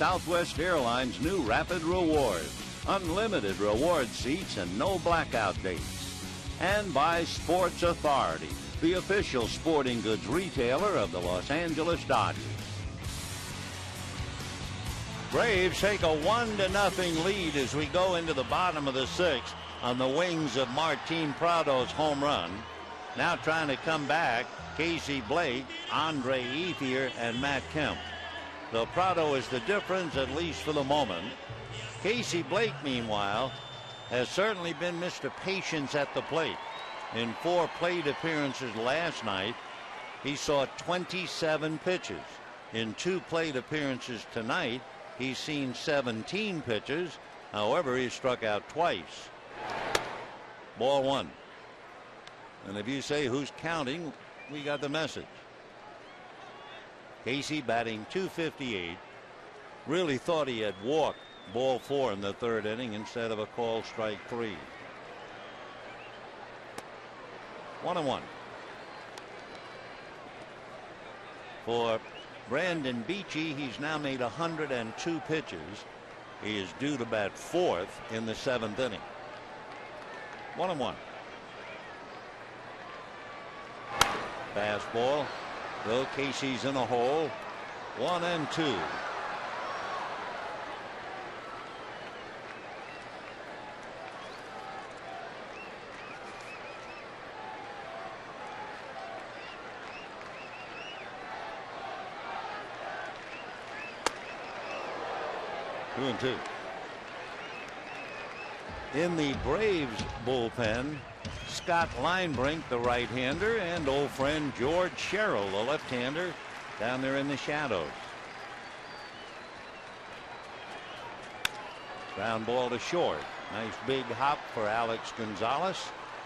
Southwest Airlines' new Rapid Reward. Unlimited reward seats and no blackout dates. And by Sports Authority, the official sporting goods retailer of the Los Angeles Dodgers. Braves take a 1-0 lead as we go into the bottom of the 6th on the wings of Martin Prado's home run. Now trying to come back, Casey Blake, Andre Ethier, and Matt Kemp. Though Prado is the difference, at least for the moment. Casey Blake, meanwhile, has certainly been Mr. Patience at the plate. In 4 plate appearances last night, he saw 27 pitches. In 2 plate appearances tonight, he's seen 17 pitches. However, he struck out twice. Ball 1. And if you say who's counting, we got the message. Casey batting .258. Really thought he had walked ball 4 in the 3rd inning instead of a called strike 3. 1-1. For Brandon Beachy, he's now made 102 pitches. He is due to bat 4th in the 7th inning. 1-1. Fastball. Though Casey's in a hole. 1-2. Two and two. In the Braves bullpen, Scott Linebrink, the right-hander, and old friend George Sherrill, the left-hander, down there in the shadows. Ground ball to short. Nice big hop for Alex Gonzalez.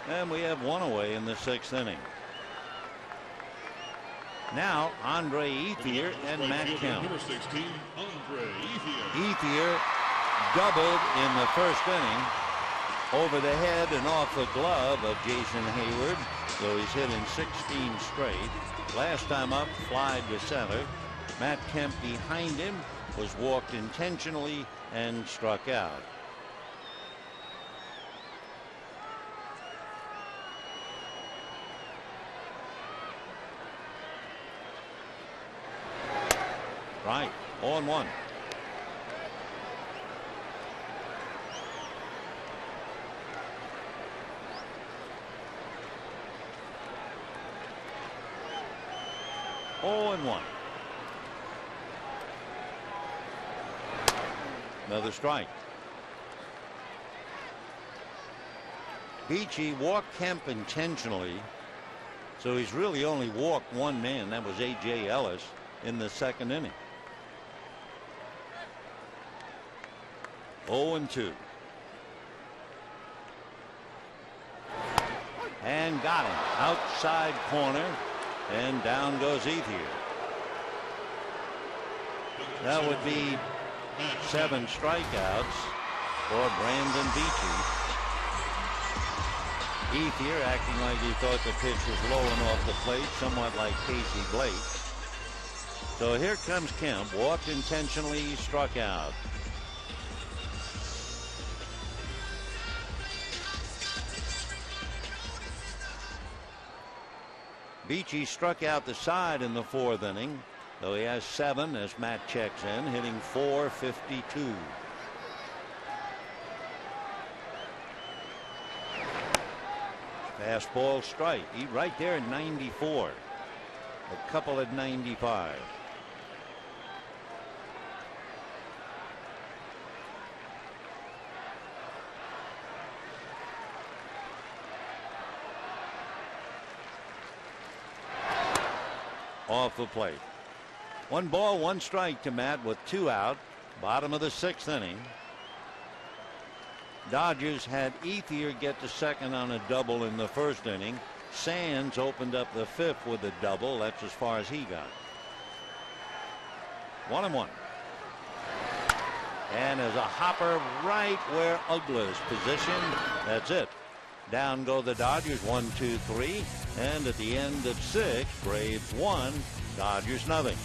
And we have 1 away in the 6th inning. Now Andre Ethier and Matt Kemp. Number 16, Andre Ethier. Ethier doubled in the 1st inning. Over the head and off the glove of Jason Hayward, though he's hit in 16 straight. Last time up, fly to center. Matt Kemp behind him was walked intentionally and struck out. strike. 0-1. Another strike. Beachy walked Kemp intentionally, so he's really only walked one man. That was A.J. Ellis in the second inning. 0-2. And got him outside corner, and down goes Ethier. That would be 7 strikeouts for Brandon Beachy. Ethier acting like he thought the pitch was low and off the plate, somewhat like Casey Blake. So here comes Kemp, walked intentionally, struck out. Beachy struck out the side in the 4th inning, though he has 7 as Matt checks in, hitting .452. Fastball strike. He right there at 94. A couple at 95. Off the plate. 1 ball, 1 strike to Matt with 2 out. Bottom of the 6th inning. Dodgers had Ethier get to second on a double in the 1st inning. Sands opened up the 5th with a double. That's as far as he got. 1-1. And as a hopper right where Uggla's positioned. That's it. Down go the Dodgers, 1-2-3. And at the end of 6, Braves 1, Dodgers nothing.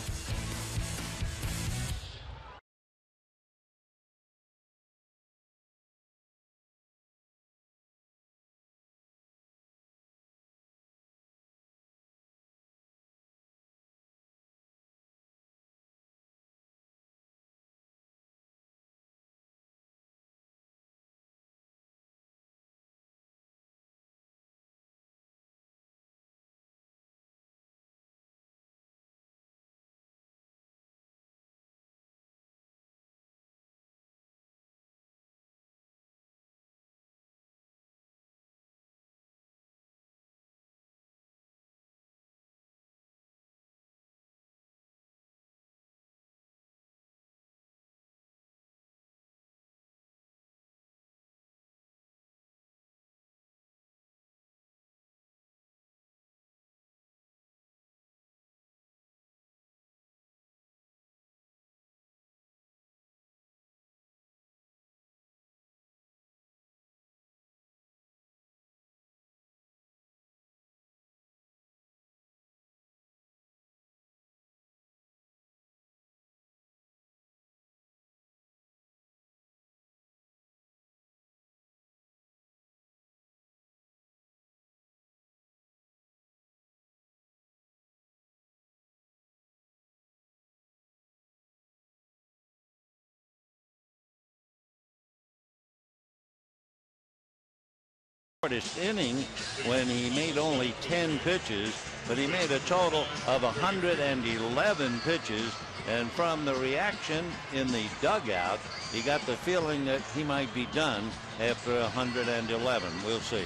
Shortest inning when he made only 10 pitches, but he made a total of 111 pitches, and from the reaction in the dugout, he got the feeling that he might be done after 111. We'll see.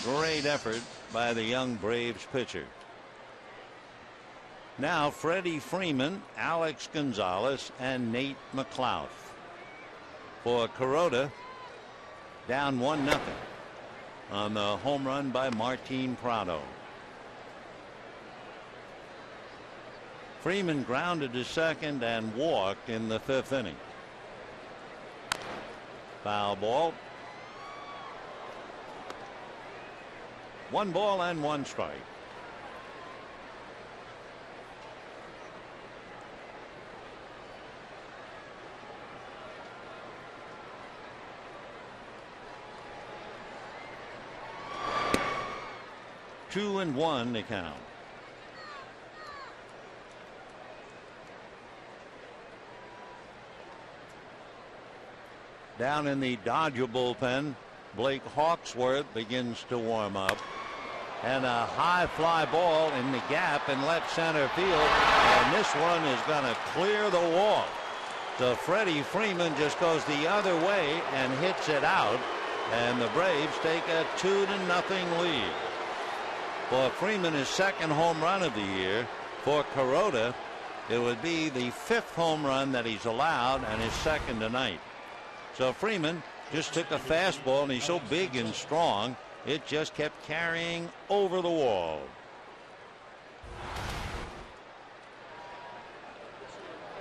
Great effort by the young Braves pitcher. Now Freddie Freeman, Alex Gonzalez, and Nate McLouth. For Kuroda, down 1-0 on the home run by Martin Prado. Freeman grounded to second and walked in the 5th inning. Foul ball. 1 ball and 1 strike. Two and 1 to count. Down in the Dodger bullpen, Blake Hawksworth begins to warm up. And a high fly ball in the gap in left center field. And this one is going to clear the wall. So Freddie Freeman just goes the other way and hits it out. And the Braves take a 2-0 lead. For Freeman, his second home run of the year. For Kuroda, it would be the 5th home run that he's allowed and his second tonight. So Freeman just took a fastball, and he's so big and strong, it just kept carrying over the wall.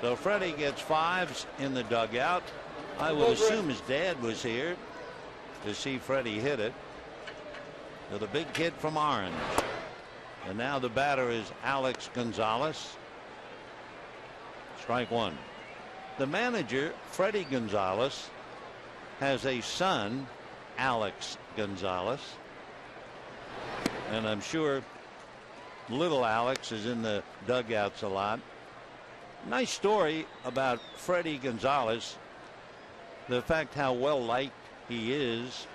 So Freddie gets 5s in the dugout. I would assume his dad was here to see Freddie hit it. To the big kid from Orange. And now the batter is Alex Gonzalez. Strike one. The manager, Freddie Gonzalez, has a son, Alex Gonzalez. And I'm sure little Alex is in the dugouts a lot. Nice story about Freddie Gonzalez. The fact how well liked he is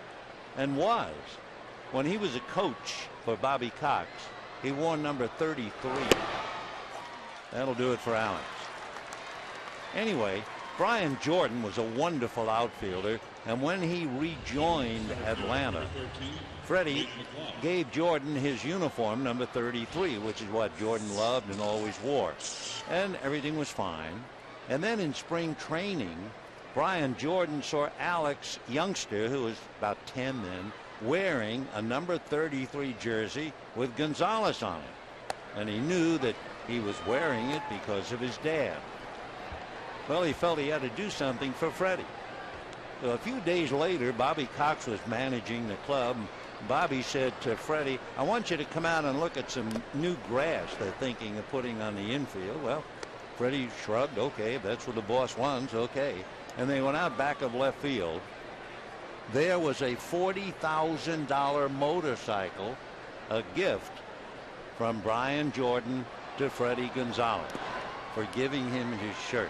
and was. When he was a coach for Bobby Cox, he wore number 33. That'll do it for Alex. Anyway, Brian Jordan was a wonderful outfielder, and when he rejoined Atlanta, Freddie gave Jordan his uniform, number 33, which is what Jordan loved and always wore. And everything was fine. And then in spring training, Brian Jordan saw Alex, youngster, who was about 10 then, wearing a number 33 jersey with Gonzalez on it. And he knew that he was wearing it because of his dad. Well, he felt he had to do something for Freddie. So a few days later, Bobby Cox was managing the club. Bobby said to Freddie, I want you to come out and look at some new grass they're thinking of putting on the infield. Well, Freddie shrugged. Okay, if that's what the boss wants, okay. And they went out back of left field. There was a $40,000 motorcycle, a gift from Brian Jordan to Freddie Gonzalez for giving him his shirt.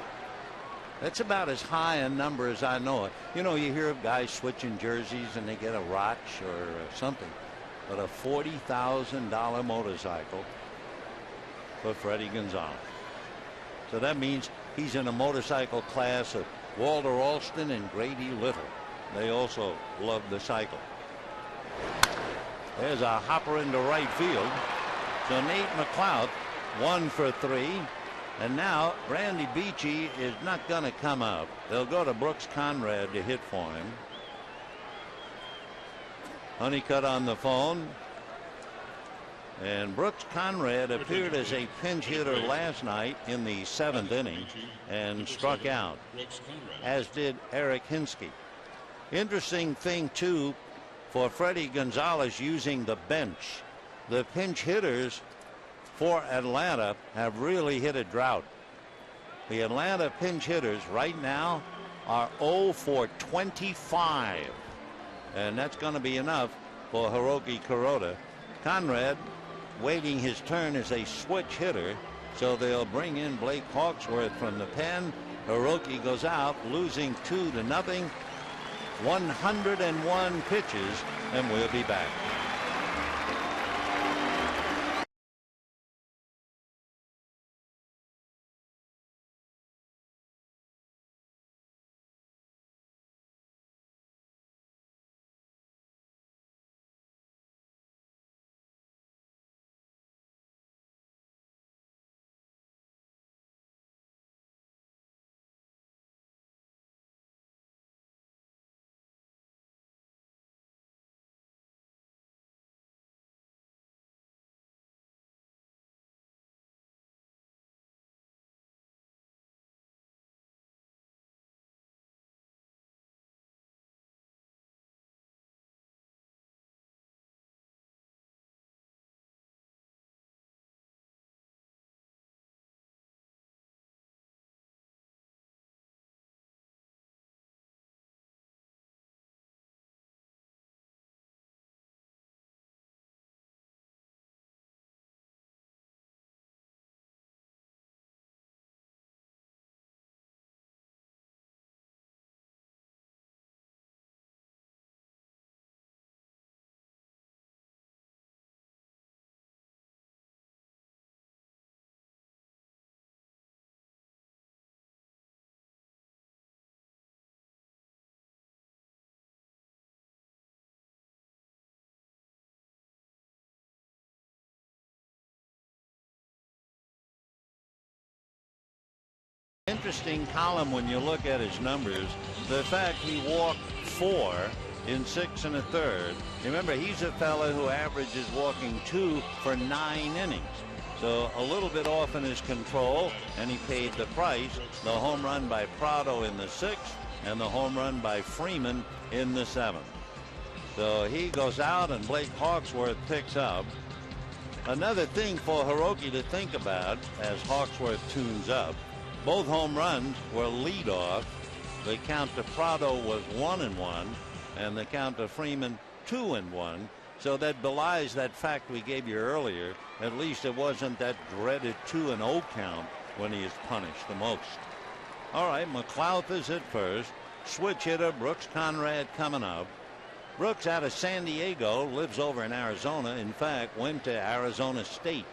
That's about as high a number as I know it. You know, you hear of guys switching jerseys and they get a watch or something. But a $40,000 motorcycle for Freddie Gonzalez. So that means he's in a motorcycle class of Walter Alston and Grady Little. They also love the cycle. There's a hopper into right field. So Nate McLeod, 1 for 3. And now Randy Beachy is not going to come up. They'll go to Brooks Conrad to hit for him. Honeycutt on the phone. And Brooks Conrad appeared as a pinch hitter last night in the 7th inning and struck out, as did Eric Hinsky. Interesting thing, too, for Freddie Gonzalez using the bench. The pinch hitters for Atlanta have really hit a drought. The Atlanta pinch hitters right now are 0 for 25. And that's going to be enough for Hiroki Kuroda. Conrad waiting his turn as a switch hitter. So they'll bring in Blake Hawksworth from the pen. Hiroki goes out, losing 2-0. 101 pitches, and we'll be back. interesting column when you look at his numbers. The fact he walked 4 in 6 1/3. Remember, he's a fella who averages walking 2 for 9 innings. So a little bit off in his control, and he paid the price. The home run by Prado in the 6th and the home run by Freeman in the 7th. So he goes out and Blake Hawksworth picks up. Another thing for Hiroki to think about as Hawksworth tunes up, both home runs were leadoff. The count to Prado was 1-1, and the count to Freeman 2-1. So that belies that fact we gave you earlier. At least it wasn't that dreaded 2-0 count when he is punished the most. All right, McLouth is at first. Switch hitter Brooks Conrad coming up. Brooks out of San Diego, lives over in Arizona. In fact, went to Arizona State.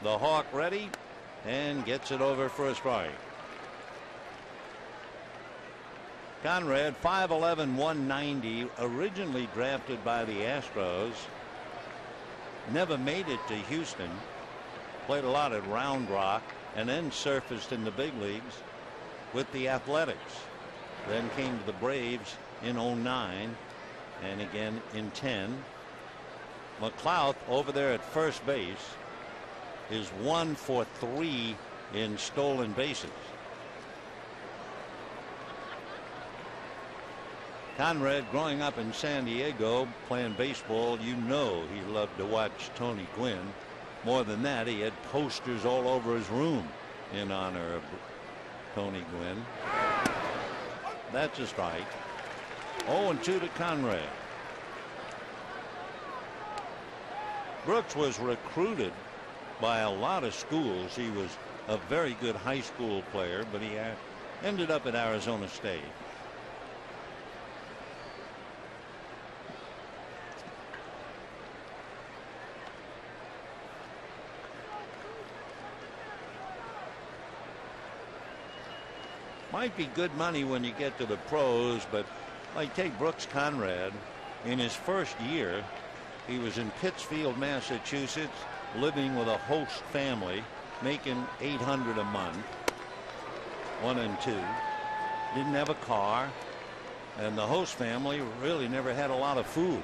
The Hawk ready and gets it over for a strike. Conrad, 5'11", 190, originally drafted by the Astros. Never made it to Houston. Played a lot at Round Rock and then surfaced in the big leagues with the Athletics. Then came to the Braves in 09 and again in 10. McLouth over there at first base is 1 for 3 in stolen bases. Conrad, growing up in San Diego playing baseball, you know he loved to watch Tony Gwynn. More than that, he had posters all over his room in honor of Tony Gwynn. That's a strike. 0-2 to Conrad. Brooks was recruited by a lot of schools. He was a very good high school player, but he ended up at Arizona State. Might be good money when you get to the pros, but like take Brooks Conrad. In his first year, he was in Pittsfield, Massachusetts, living with a host family, making $800 a month. 1 and 2. Didn't have a car, and the host family really never had a lot of food.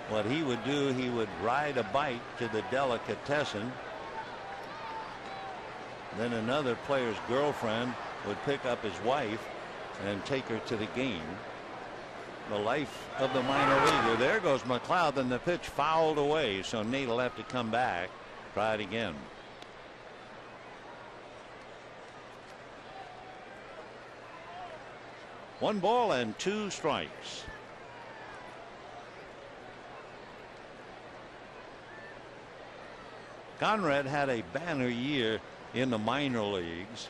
What he would do, he would ride a bike to the delicatessen. Then another player's girlfriend would pick up his wife and take her to the game. The life of the minor leaguer. There goes McLouth, and the pitch fouled away, so Nate will have to come back, try it again. One ball and 2 strikes. Conrad had a banner year in the minor leagues.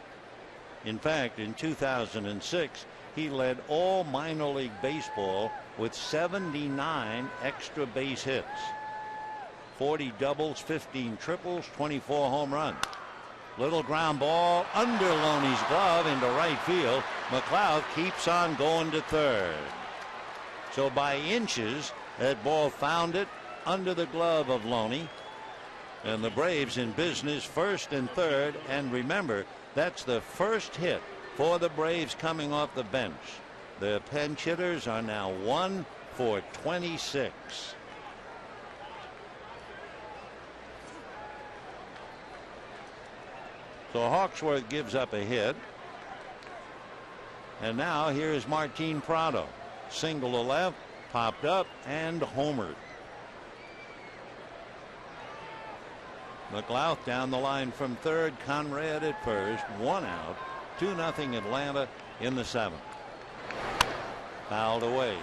In fact, in 2006, he led all minor league baseball with 79 extra base hits, 40 doubles, 15 triples, 24 home runs. Little ground ball under Loney's glove into right field. McLouth keeps on going to third. So by inches, that ball found it under the glove of Loney. And the Braves in business, first and third. And remember, that's the first hit for the Braves coming off the bench. The pinch hitters are now 1 for 26. So Hawksworth gives up a hit. And now here is Martin Prado. Single to left, popped up, and homered. McLouth down the line from third. Conrad at first. 1 out. 2-0 Atlanta in the 7th. Fouled away.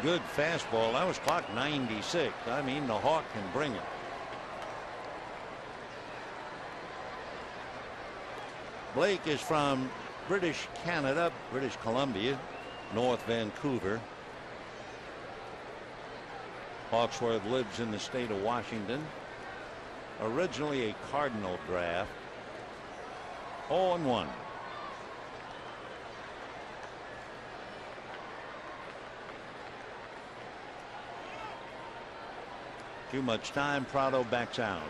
Good fastball. That was clocked 96. I mean, the Hawk can bring it. Blake is from British Canada, British Columbia, North Vancouver. Hawksworth lives in the state of Washington. Originally a Cardinal draft. 0-1. Too much time. Prado backs out.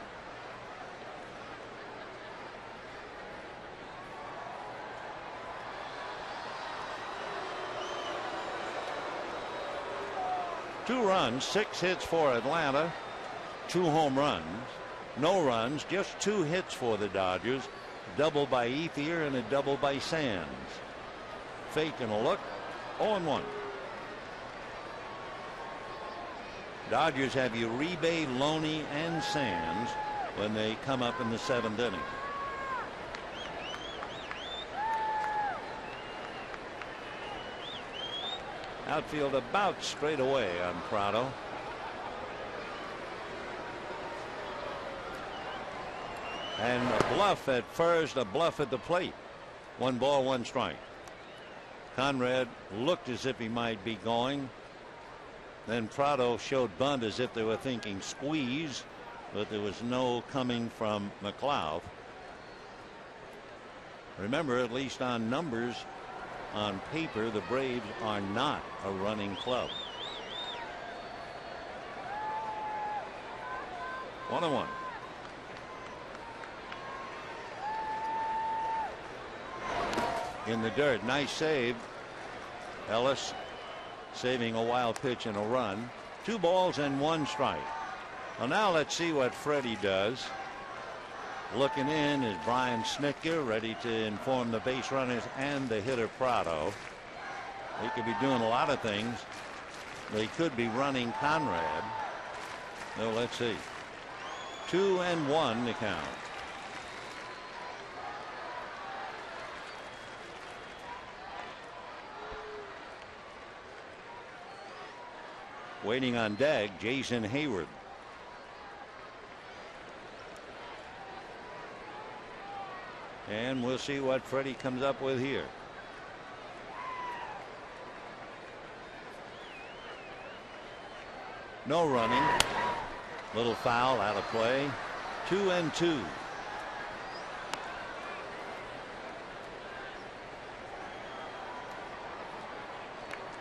Two runs, 6 hits for Atlanta, 2 home runs, no runs, just 2 hits for the Dodgers, double by Ethier and a double by Sands. Fake and a look, 0-1. Dodgers have Uribe, Loney, and Sands when they come up in the 7th inning. Outfield about straight away on Prado. And a bluff at first, a bluff at the plate. 1 ball, 1 strike. Conrad looked as if he might be going. Then Prado showed bunt as if they were thinking squeeze, but there was no coming from McLeod. Remember, at least on numbers, on paper, the Braves are not a running club. 1-1. In the dirt, nice save. Ellis saving a wild pitch and a run. 2 balls and 1 strike. Well, now let's see what Freddie does. Looking in is Brian Snitker, ready to inform the base runners and the hitter Prado. They could be doing a lot of things. They could be running Conrad. Well, let's see. 2-1 to count. Waiting on deck, Jason Hayward. And we'll see what Freddie comes up with here. No running. Little foul out of play. 2-2.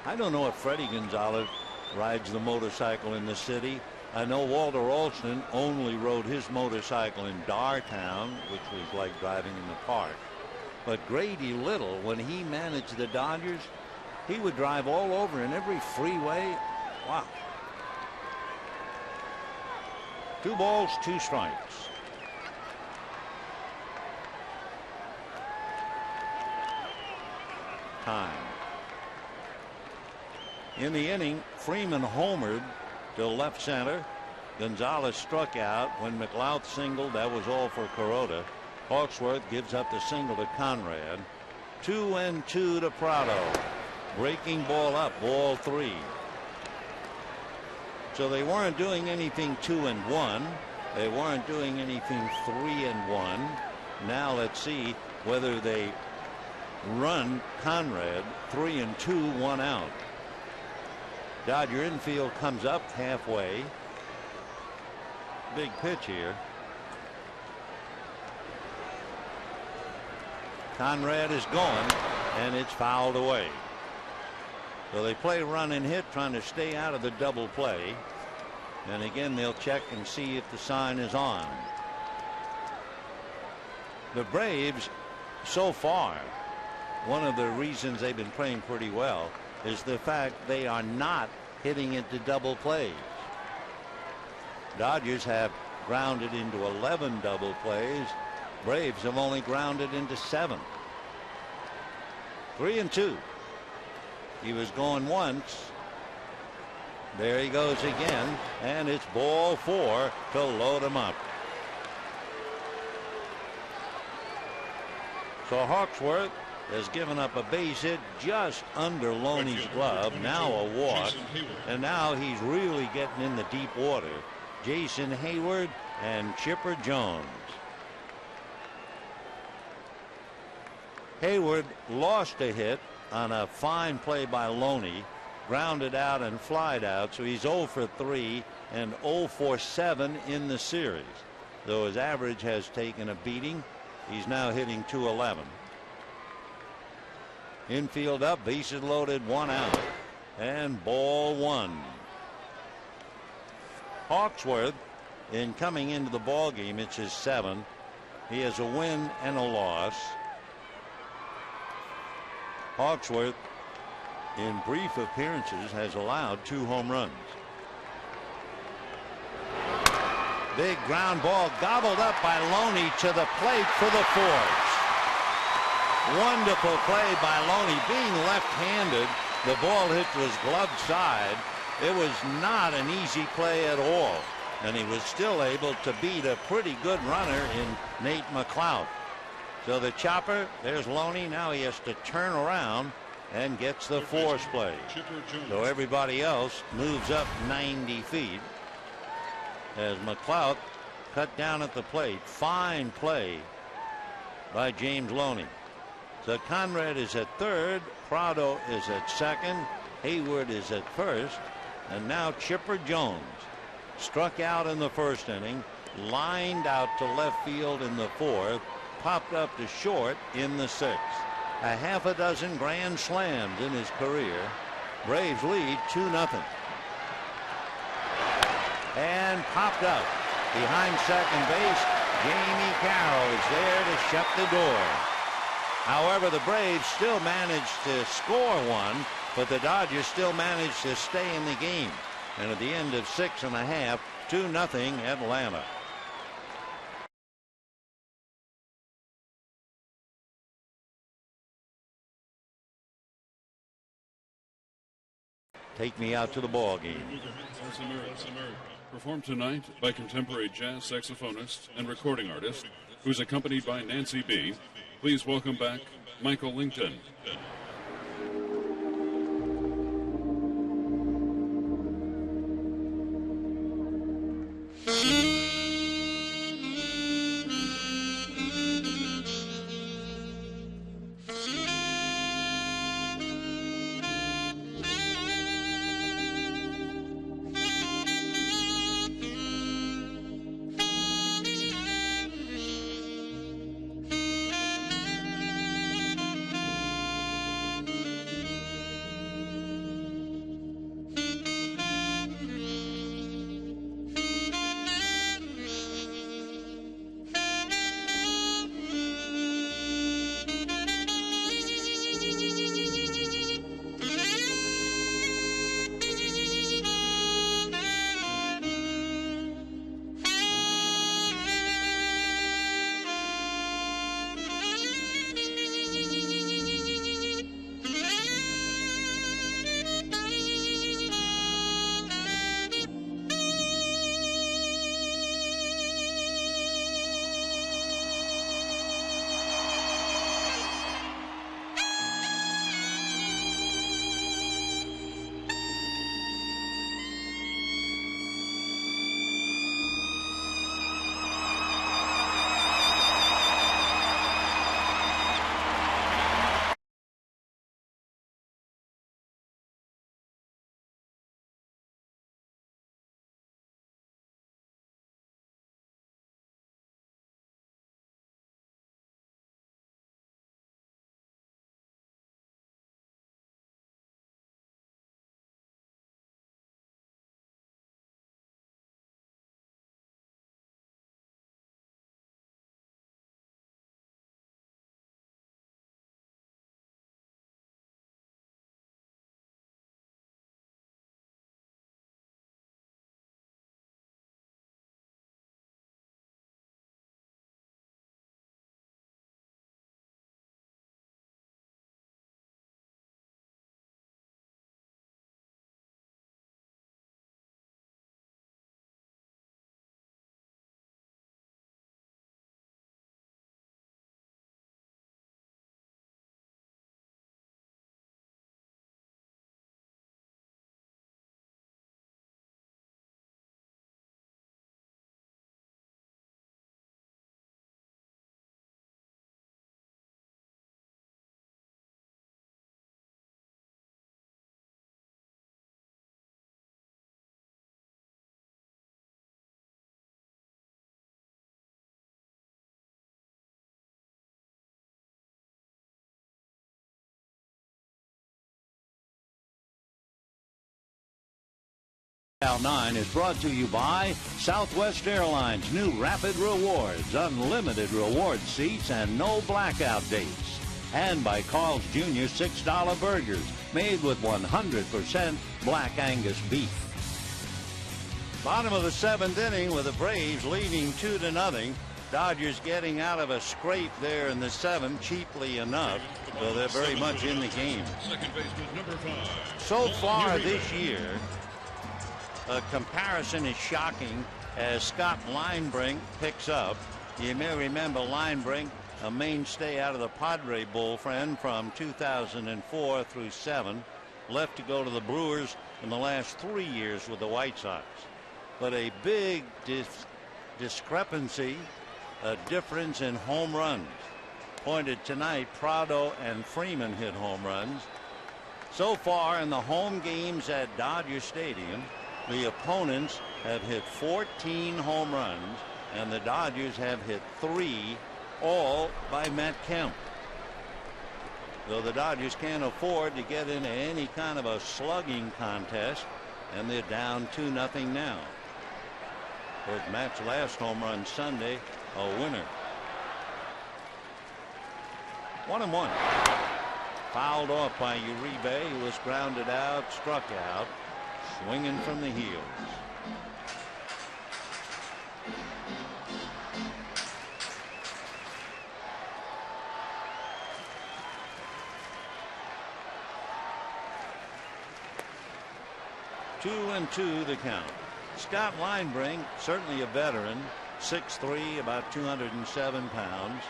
I don't know if Freddie Gonzalez rides the motorcycle in the city. I know Walter Alston only rode his motorcycle in Dartown, which was like driving in the park. But Grady Little, when he managed the Dodgers, he would drive all over in every freeway. Wow. 2 balls, 2 strikes. Time. In the inning, Freeman homered to left center. Gonzalez struck out when McLeod singled. That was all for Kuroda. Hawksworth gives up the single to Conrad. 2-2 to Prado. Breaking ball up, ball 3. So they weren't doing anything 2-1. They weren't doing anything 3-1. Now let's see whether they run Conrad. 3-2, 1 out. Dodger infield comes up halfway. Big pitch here. Conrad is going, and it's fouled away. So they play run and hit, trying to stay out of the double play. And again, they'll check and see if the sign is on. The Braves, so far, one of the reasons they've been playing pretty well is the fact they are not hitting into double plays. Dodgers have grounded into 11 double plays. Braves have only grounded into 7. 3-2. He was going once. There he goes again, and it's ball 4 to load him up. So Hawksworth has given up a base hit just under Loney's glove. Now a walk, and now he's really getting in the deep water. Jason Hayward and Chipper Jones. Hayward lost a hit on a fine play by Loney, grounded out and flied out, so he's 0 for 3 and 0 for 7 in the series. Though his average has taken a beating, he's now hitting .211. Infield up, bases loaded, 1 out, and ball 1. Hawksworth, in coming into the ball game, it's his 7th. He has a win and a loss. Hawksworth, in brief appearances, has allowed 2 home runs. Big ground ball gobbled up by Loney to the plate for the 4th. Wonderful play by Loney. Being left-handed, the ball hit to his gloved side. It was not an easy play at all, and he was still able to beat a pretty good runner in Nate McLeod. So the chopper, there's Loney. Now he has to turn around and gets the force play. So everybody else moves up 90 feet as McLeod cut down at the plate. Fine play by James Loney. So Conrad is at 3rd, Prado is at 2nd, Hayward is at 1st, and now Chipper Jones struck out in the 1st inning, lined out to left field in the 4th, popped up to short in the 6th. A half a dozen grand slams in his career. Braves lead 2-0. And popped up behind second base. Jamie Carroll is there to shut the door. However, the Braves still managed to score 1, but the Dodgers still managed to stay in the game. And at the end of 6½, 2-0 Atlanta. Take me out to the ball game. Performed tonight by contemporary jazz saxophonist and recording artist, who's accompanied by Nancy B. Please welcome back Michael Lington. ATL 9 is brought to you by Southwest Airlines' new Rapid Rewards, unlimited reward seats, and no blackout dates. And by Carl's Jr. $6 burgers, made with 100% Black Angus beef. Bottom of the seventh inning with the Braves leading 2-0. Dodgers getting out of a scrape there in the seventh, cheaply enough, so they're very much in the game. Second baseman, number 5. So far this year, a comparison is shocking as Scott Linebrink picks up. You may remember Linebrink, a mainstay out of the Padre Bowl friend from 2004 through 7, left to go to the Brewers in the last 3 years with the White Sox. But a big discrepancy, a difference in home runs. Pointed tonight, Prado and Freeman hit home runs. So far in the home games at Dodger Stadium, the opponents have hit 14 home runs, and the Dodgers have hit 3, all by Matt Kemp. So the Dodgers can't afford to get into any kind of a slugging contest, and they're down 2-0 now. But Matt's last home run Sunday, a winner. 1-1. Fouled off by Uribe, who was grounded out, struck out, swinging from the heels. Two and two the count. Scott Linebrink, certainly a veteran, 6'3", about 207 pounds.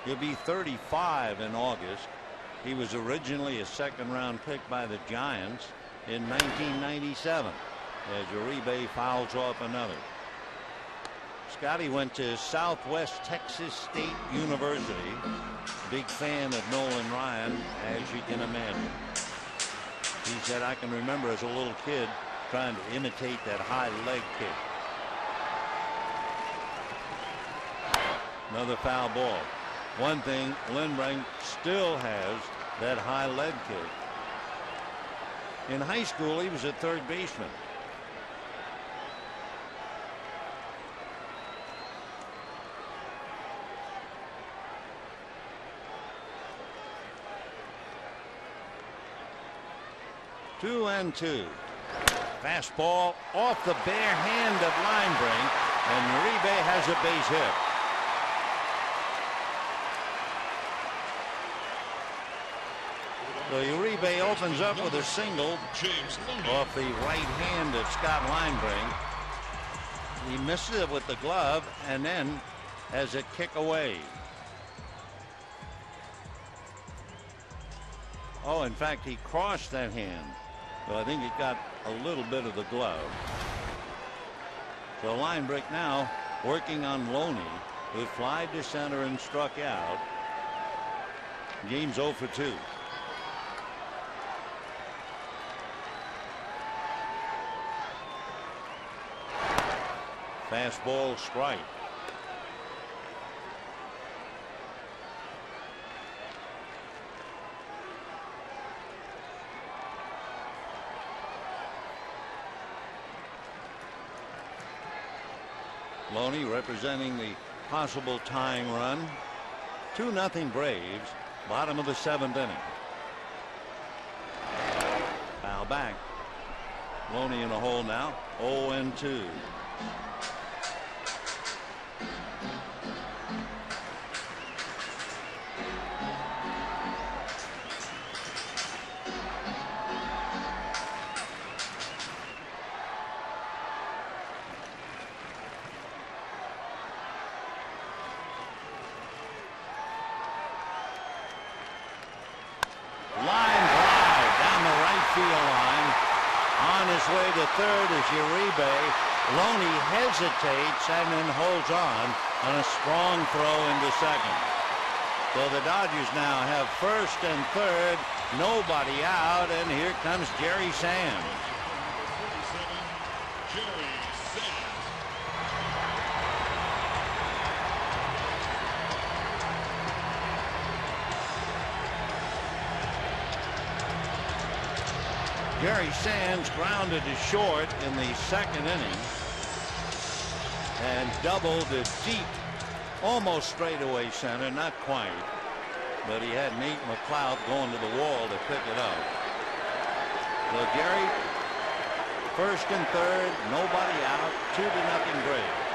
He'll be 35 in August. He was originally a second-round pick by the Giants in 1997 as Uribe fouls off another. Scotty went to Southwest Texas State University. Big fan of Nolan Ryan, as you can imagine. He said, I can remember as a little kid trying to imitate that high leg kick. Another foul ball. One thing, Linebrink still has that high leg kick. In high school, he was a third baseman. Two and two. Fastball off the bare hand of Linebrink, and Uribe has a base hit. So Uribe opens up with a single off the right hand of Scott Linebrink. He misses it with the glove and then has it kick away. Oh, in fact, he crossed that hand. So I think it got a little bit of the glove. So Linebrink now working on Loney, who flied to center and struck out. Game's 0 for 2. Fastball strike. Loney representing the possible tying run. 2-0 Braves. Bottom of the seventh inning. Foul back. Loney in the hole now. 0-2. Way to third is Uribe. Loney hesitates and then holds on a strong throw into second. So the Dodgers now have first and third, nobody out, and here comes Jerry Sands. Jerry Sands grounded to short in the second inning and doubled to deep, almost straightaway center, not quite, but he had Nate McLeod going to the wall to pick it up. So Jerry, first and third, nobody out, 2-0 Braves.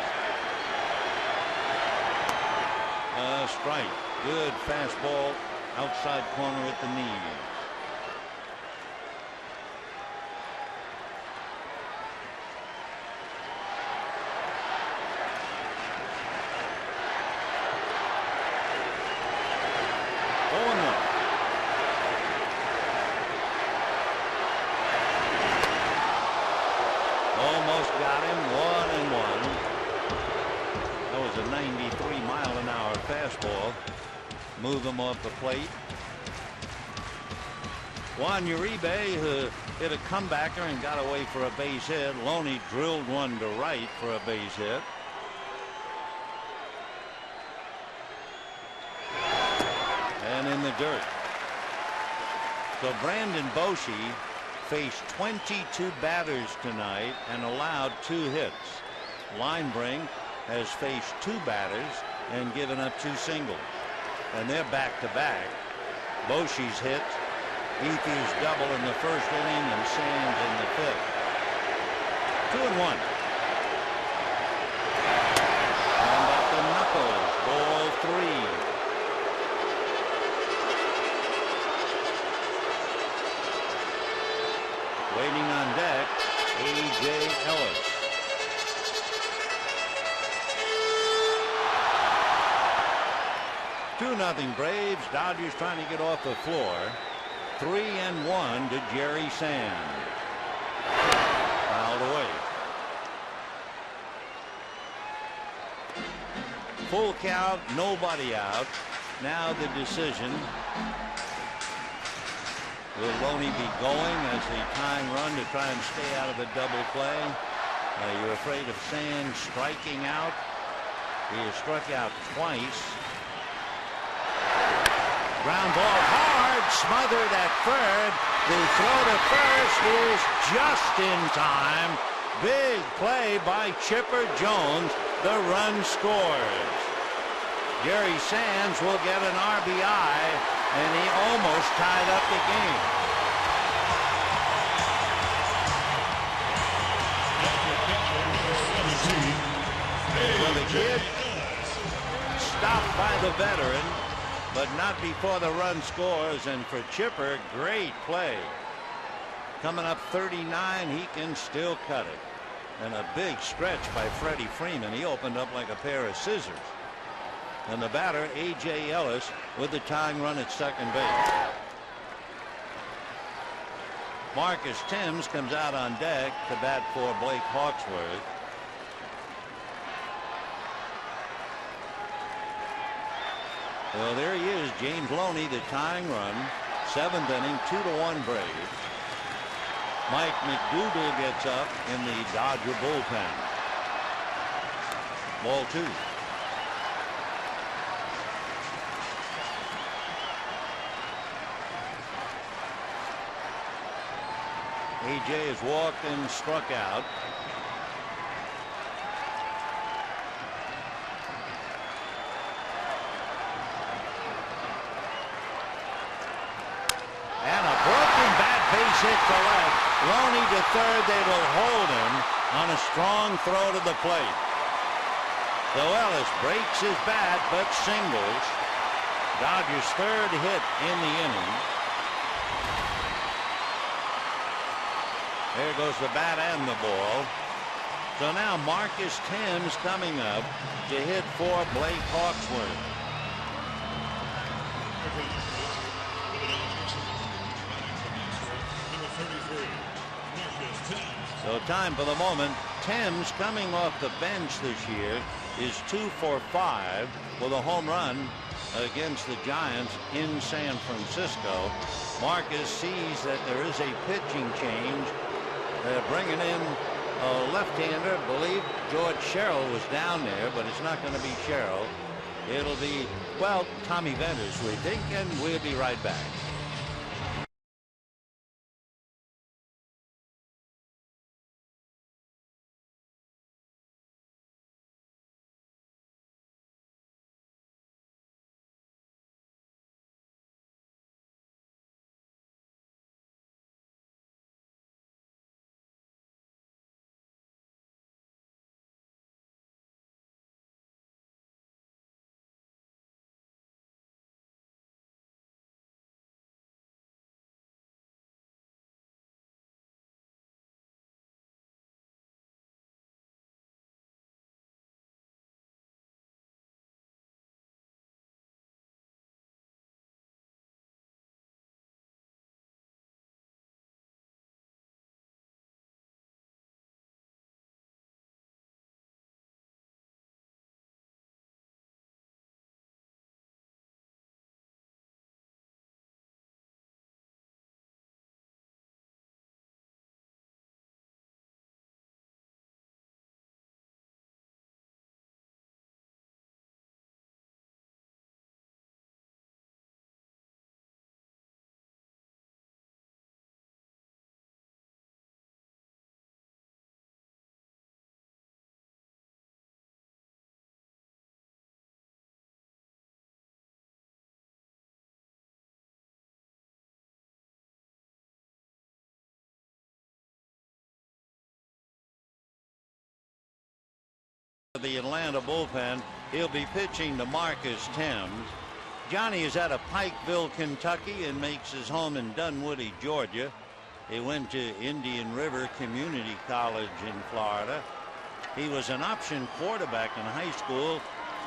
Strike, good fastball, outside corner at the knees. Almost got him, 1-1. That was a 93-mile-an-hour fastball. Move him off the plate. Juan Uribe, who hit a comebacker and got away for a base hit. Loney drilled one to right for a base hit. And in the dirt. So Brandon Boschee faced 22 batters tonight and allowed 2 hits. Linebrink has faced 2 batters and given up 2 singles. And they're back-to-back. Boschee's hit, Ethies double in the first inning, and Sands in the 5th. 2-1. And at the knuckles, ball 3. Waiting on deck, A.J. Ellis. Two-nothing Braves. Dodgers trying to get off the floor. 3-1 to Jerry Sands. Fouled away. Full count, nobody out. Now the decision. Will Loney be going as the tying run to try and stay out of a double play? Are you afraid of Sands striking out? He has struck out twice. Ground ball hard, smothered at third. The throw to first is just in time. Big play by Chipper Jones. The run scores. Jerry Sands will get an RBI, and he almost tied up the game. For the kid, stopped by the veteran, but not before the run scores. And for Chipper, great play. Coming up 39, he can still cut it. And a big stretch by Freddie Freeman. He opened up like a pair of scissors. And the batter, A.J. Ellis, with the tying run at second base. Marcus Thames comes out on deck to bat for Blake Hawksworth. Well, there he is, James Loney, the tying run. 7th inning, 2-1 Braves. Mike McDougal gets up in the Dodger bullpen. Ball 2. A.J. has walked and struck out. And a broken bat base hit to left. Loney to third. They will hold him on a strong throw to the plate. So Ellis breaks his bat but singles. Dodgers' third hit in the inning. There goes the bat and the ball. So now Marcus Thames coming up to hit for Blake Hawksworth. So time for the moment. Thames, coming off the bench this year, is 2 for 5 with a home run against the Giants in San Francisco. Marcus sees that there is a pitching change. They're bringing in a left-hander. I believe George Sherrill was down there, but it's not going to be Sherrill. It'll be, well, Tommy Venters, we think, and we'll be right back. the Atlanta bullpen. He'll be pitching to Marcus Thames. Johnny is out of Pikeville, Kentucky, and makes his home in Dunwoody, Georgia. He went to Indian River Community College in Florida. He was an option quarterback in high school,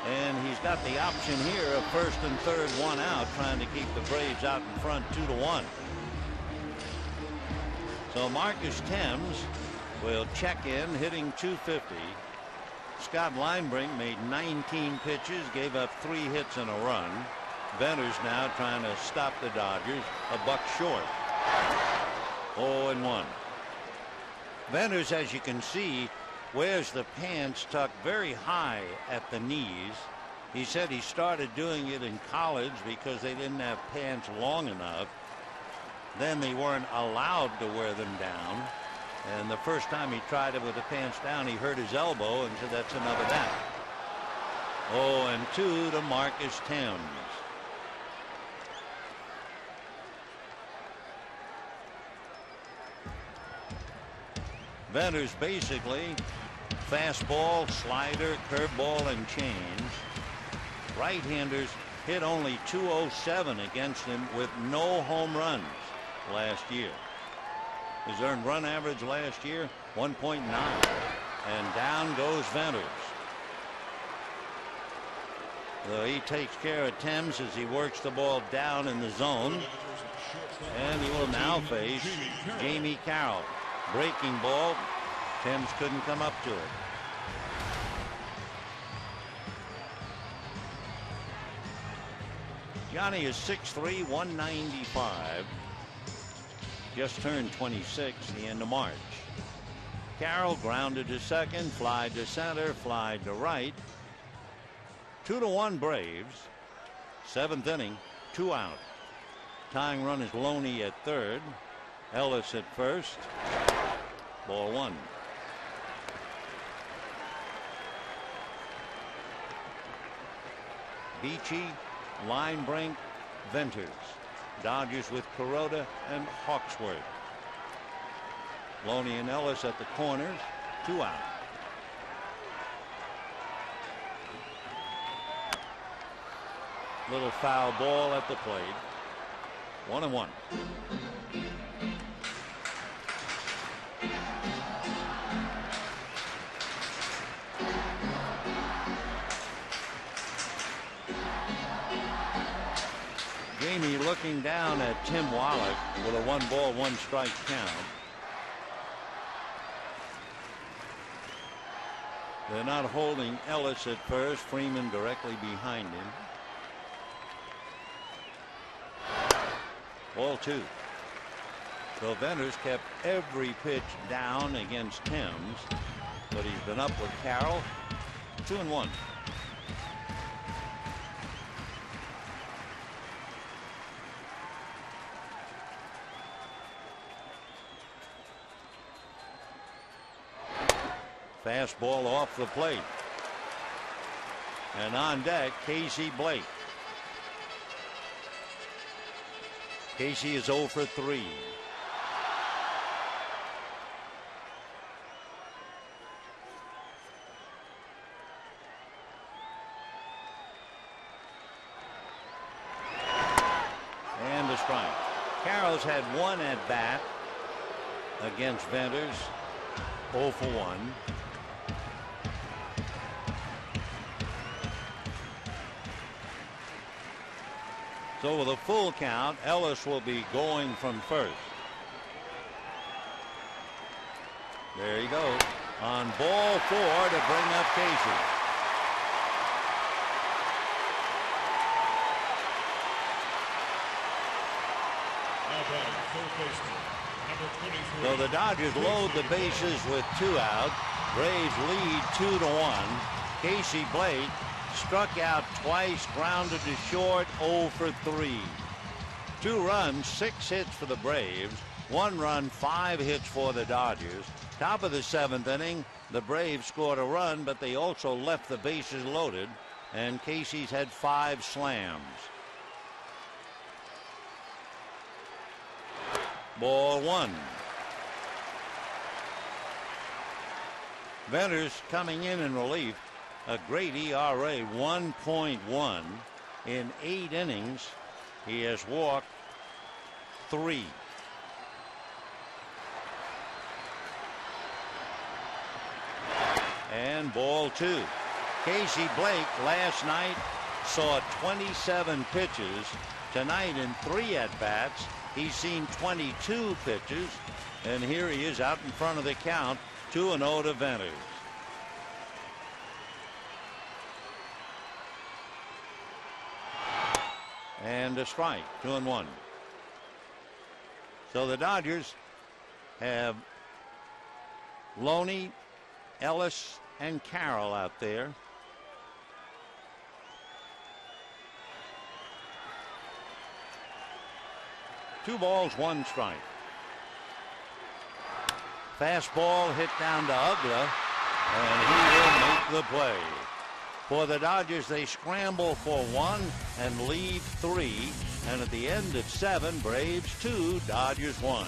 and he's got the option here of first and third, one out, trying to keep the Braves out in front 2-1. So Marcus Thames will check in, hitting .250. Scott Linebrink made 19 pitches, gave up 3 hits and a run. Venters now trying to stop the Dodgers, a buck short. 0-1. Venters, as you can see, wears the pants tucked very high at the knees. He said he started doing it in college because they didn't have pants long enough. Then they weren't allowed to wear them down. And the first time he tried it with the pants down, he hurt his elbow and said that's enough of that. 0-2 to Marcus Thames. Venters basically fastball, slider, curveball, and change. Right-handers hit only .207 against him with no home runs last year. His earned run average last year 1.9. And down goes Venters. So he takes care of Thames as he works the ball down in the zone. And he will now face Jamie Carroll. Breaking ball. Thames couldn't come up to it. Johnny is 6'3", 195. Just turned 26 the end of March. Carroll grounded to second, fly to center, fly to right. 2-1 Braves. 7th inning, 2 out. Tying run is Loney at third. Ellis at first. Ball 1. Beachy, Linebrink, Venters. Dodgers with Kuroda and Hawksworth. Loney and Ellis at the corners. 2 out. Little foul ball at the plate. 1-1. Jamie looking down at Tim Wallach with a 1-ball, 1-strike count. They're not holding Ellis at first. Freeman directly behind him. Ball 2. So Venters kept every pitch down against Thames, but he's been up with Carroll. 2-1. Fastball off the plate. And on deck, Casey Blake. Casey is 0 for 3. And a strike. Carroll's had 1 at bat against Venters. 0 for 1. So with a full count, Ellis will be going from first. There you go. On ball 4 to bring up Casey. So the Dodgers load the bases with 2 out. Braves lead 2-1. Casey Blake struck out twice, grounded to short, 0 for 3. 2 runs, 6 hits for the Braves. 1 run, 5 hits for the Dodgers. Top of the 7th inning, the Braves scored a run, but they also left the bases loaded, and Casey's had 5 slams. Ball 1. Venters coming in relief. a great ERA, 1.1. In 8 innings, he has walked 3. And ball 2. Casey Blake last night saw 27 pitches. Tonight in 3 at-bats, he's seen 22 pitches. And here he is out in front of the count, 2-0 to Venters. And a strike, 2-1. So the Dodgers have Loney, Ellis, and Carroll out there. Two balls, 1 strike. Fastball hit down to Ugla, and he will make the play. For the Dodgers, they scramble for 1 and leave 3. And at the end of 7, Braves 2, Dodgers 1.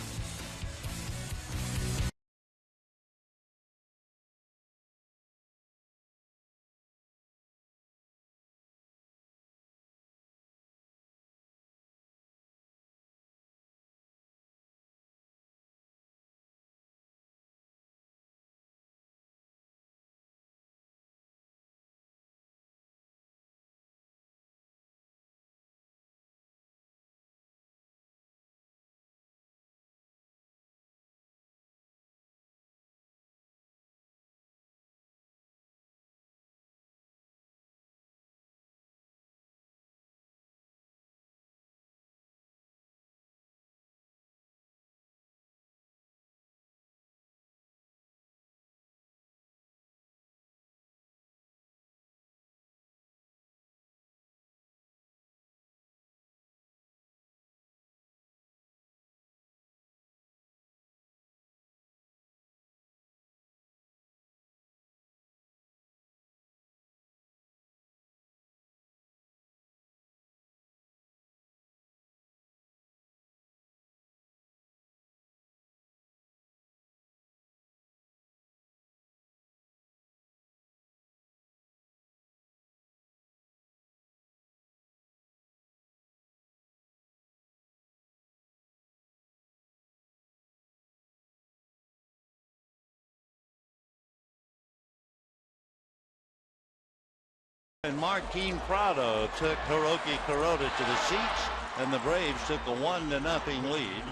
And Martin Prado took Hiroki Kuroda to the seats, and the Braves took a 1-0 lead.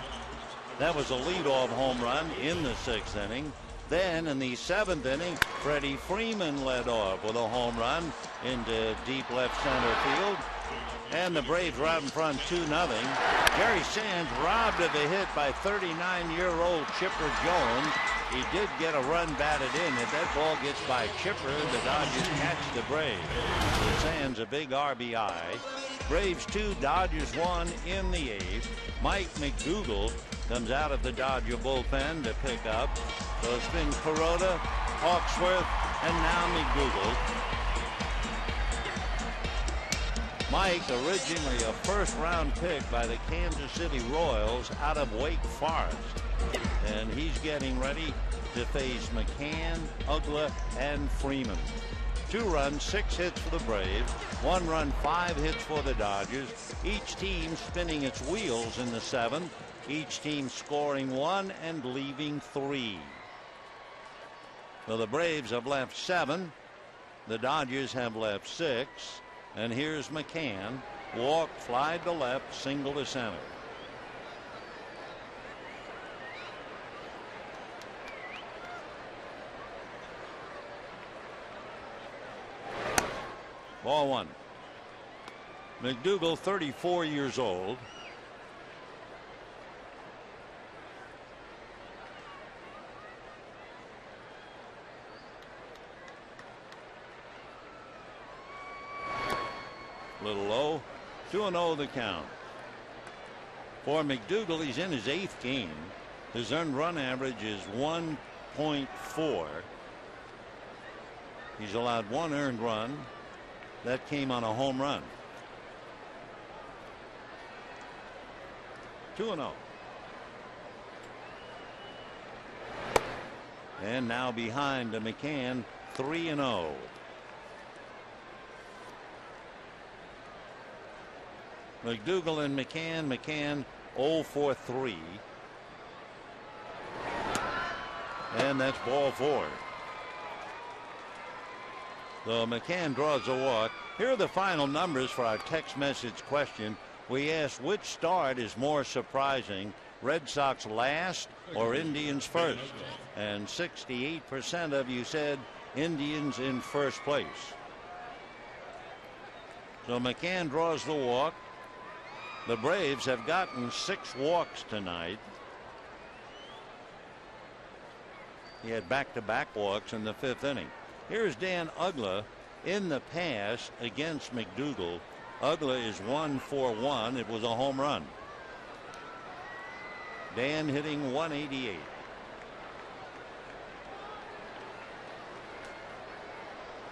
That was a leadoff home run in the 6th inning. Then in the 7th inning, Freddie Freeman led off with a home run into deep left center field. And the Braves were out in front 2-0. Jerry Sands robbed of a hit by 39-year-old Chipper Jones. He did get a run batted in. If that ball gets by Chipper, the Dodgers catch the Braves. So Sands a big RBI. Braves 2, Dodgers 1 in the 8th. Mike McDougal comes out of the Dodger bullpen to pick up. So it's been Kuroda, Hawksworth, and now McDougal. Mike, originally a first-round pick by the Kansas City Royals out of Wake Forest. And he's getting ready to face McCann, Ugla, and Freeman. 2 runs, 6 hits for the Braves. 1 run, 5 hits for the Dodgers. Each team spinning its wheels in the 7th. Each team scoring 1 and leaving 3. So the Braves have left 7. The Dodgers have left 6. And here's McCann. Walk, fly to left, single to center. Ball 1. McDougal, 34 years old. Little low. 2-0 the count. For McDougal, he's in his 8th game. His earned run average is 1.4. He's allowed 1 earned run. That came on a home run. 2-0. And now behind to McCann, 3-0. McDougal and McCann. McCann 0 for 3. And that's ball 4. So McCann draws a walk. Here are the final numbers for our text message question. We asked which start is more surprising, Red Sox last or Indians first? And 68% of you said Indians in first place. So McCann draws the walk. The Braves have gotten 6 walks tonight. He had back-to-back walks in the 5th inning. Here's Dan Uggla in the pass against McDougal. Uggla is 1 for 1. It was a home run. Dan hitting 188.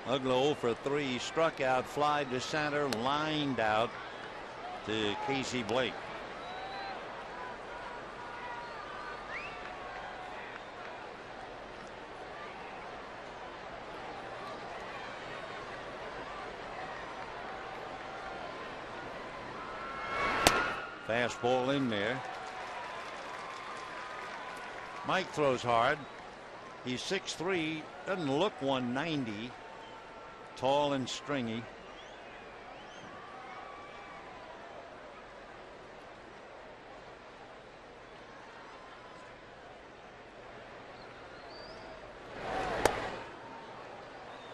Uggla 0 for 3, struck out, fly to center, lined out to Casey Blake. Fastball in there. Mike throws hard. He's 6'3", doesn't look 190. Tall and stringy.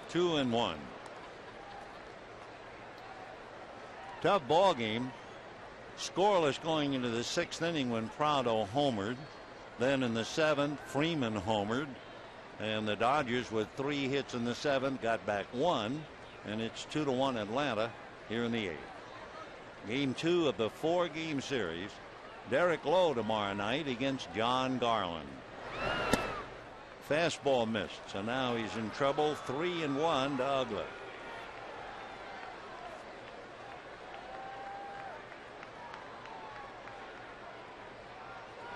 Two and one. Tough ball game. Scoreless going into the 6th inning when Prado homered. Then in the 7th, Freeman homered. And the Dodgers, with 3 hits in the 7th, got back 1. And it's 2-1 Atlanta here in the 8th. Game 2 of the 4-game series. Derek Lowe tomorrow night against John Garland. Fastball missed, so now he's in trouble. 3-1 to Uggla.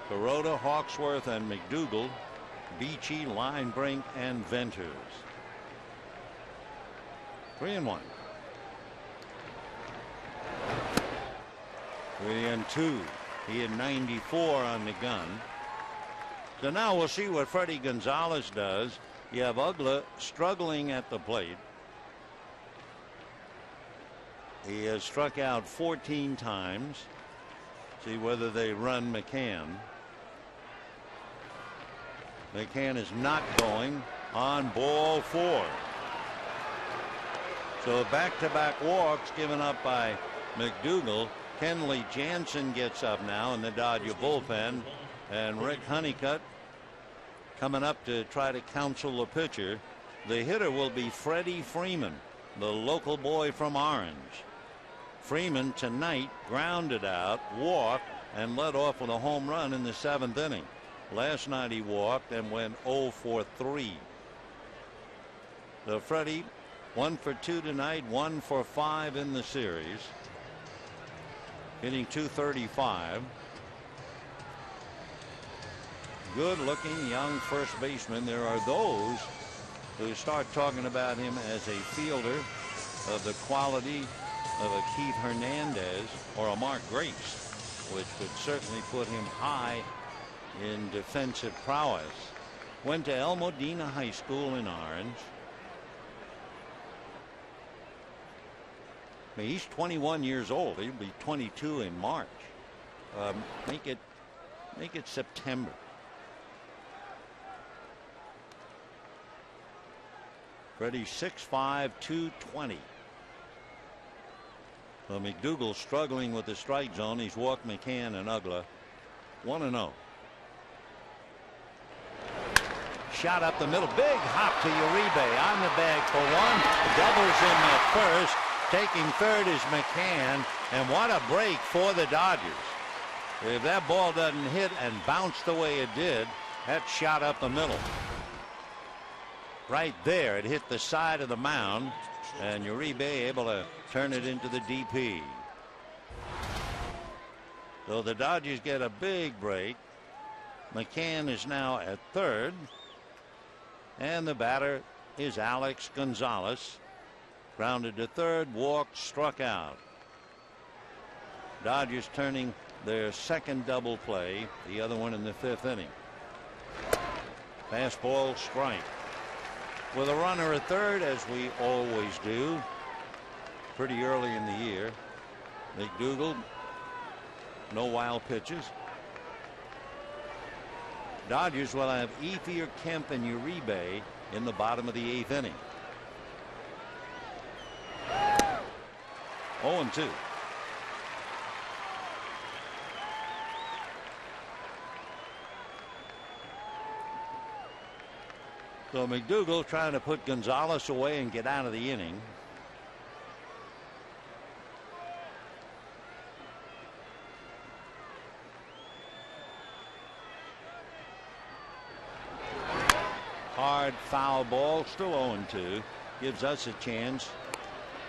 Kuroda, Hawksworth, and McDougal. Beachy, Linebrink, and Venters. 3-1. 3-2. He had 94 on the gun. So now we'll see what Freddie Gonzalez does. You have Uggla struggling at the plate. He has struck out 14 times. See whether they run McCann. McCann is not going on ball 4. So back-to-back walks given up by McDougal. Kenley Jansen gets up now in the Dodger bullpen, and Rick Honeycutt coming up to try to counsel the pitcher. The hitter will be Freddie Freeman, the local boy from Orange. Freeman tonight grounded out, walked, and led off with a home run in the 7th inning. Last night he walked and went 0 for 3. So Freddie 1 for 2 tonight, 1 for 5 in the series. Hitting .235. Good looking young first baseman. There are those who start talking about him as a fielder of the quality of a Keith Hernandez or a Mark Grace, which would certainly put him high in defensive prowess. Went to El Modena High School in Orange. I mean, he's 21 years old. He'll be 22 in March. Make it September. Freddie's 6'5", 220. So McDougal struggling with the strike zone. He's walked McCann and Uggla. 1-0. Shot up the middle. Big hop to Uribe on the bag for 1. Doubles in the first. Taking third is McCann. And what a break for the Dodgers. If that ball doesn't hit and bounce the way it did, that shot up the middle. Right there, it hit the side of the mound, and Uribe able to turn it into the DP. So the Dodgers get a big break. McCann is now at third, and the batter is Alex Gonzalez. Grounded to third, walked, struck out. Dodgers turning their second double play, the other one in the 5th inning. Fastball strike. With a runner at third, as we always do, pretty early in the year. McDougal, no wild pitches. Dodgers will have Ethier, Kemp, and Uribe in the bottom of the 8th inning. 0-2. So McDougal trying to put Gonzalez away and get out of the inning. Hard foul ball, still 0-2. Gives us a chance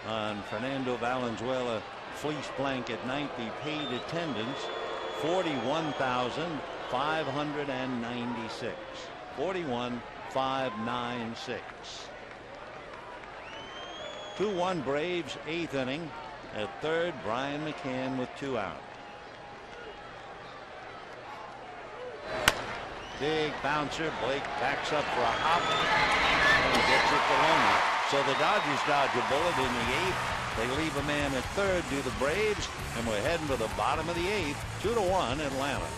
on Fernando Valenzuela fleece blanket night. The paid attendance 41,596. 41,596. 2-1 Braves, 8th inning. At third, Brian McCann with 2 out. Big bouncer. Blake backs up for a hop and gets it to Loney. So the Dodgers dodge a bullet in the 8th. They leave a man at third to the Braves, and we're heading to the bottom of the 8th. 2-1 Atlanta.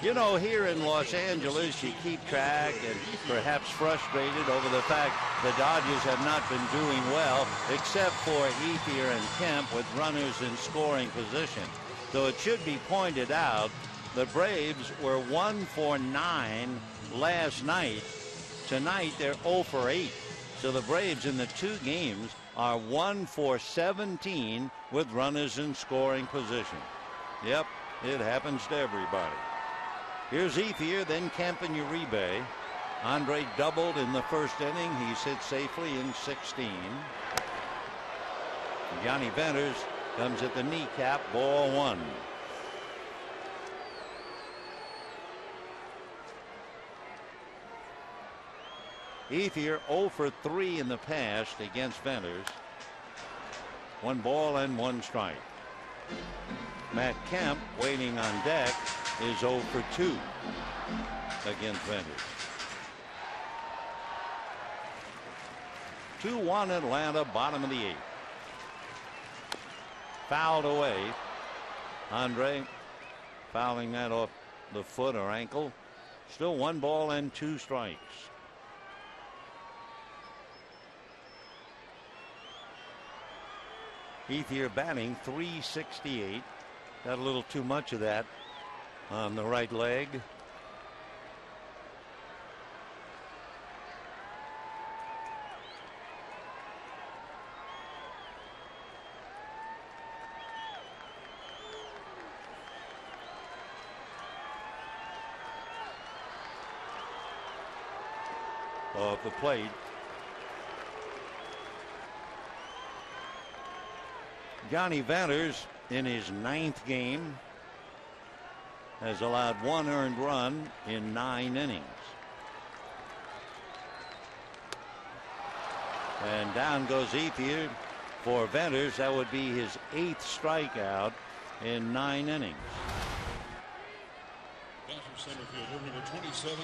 You know, here in Los Angeles, you keep track and perhaps frustrated over the fact the Dodgers have not been doing well, except for Ethier and Kemp with runners in scoring position. So it should be pointed out the Braves were 1 for 9 last night. Tonight, they're 0 for 8. So the Braves in the 2 games are 1 for 17 with runners in scoring position. Yep. It happens to everybody. Here's Ethier, then Kemp and Uribe. Andre doubled in the 1st inning. He's hit safely in 16. Johnny Venters comes at the kneecap, ball 1. Ethier 0 for 3 in the past against Venters. 1 ball and 1 strike. Matt Kemp, waiting on deck, is 0 for 2 against Venters. 2-1 Atlanta, bottom of the 8th. Fouled away. Andre fouling that off the foot or ankle. Still 1 ball and 2 strikes. Ethier batting .368. Got a little too much of that on the right leg. of the plate. Johnny Venters, in his 9th game, has allowed 1 earned run in 9 innings. And down goes Ethier for Venters. That would be his 8th strikeout in 9 innings. Dodger center fielder number 27,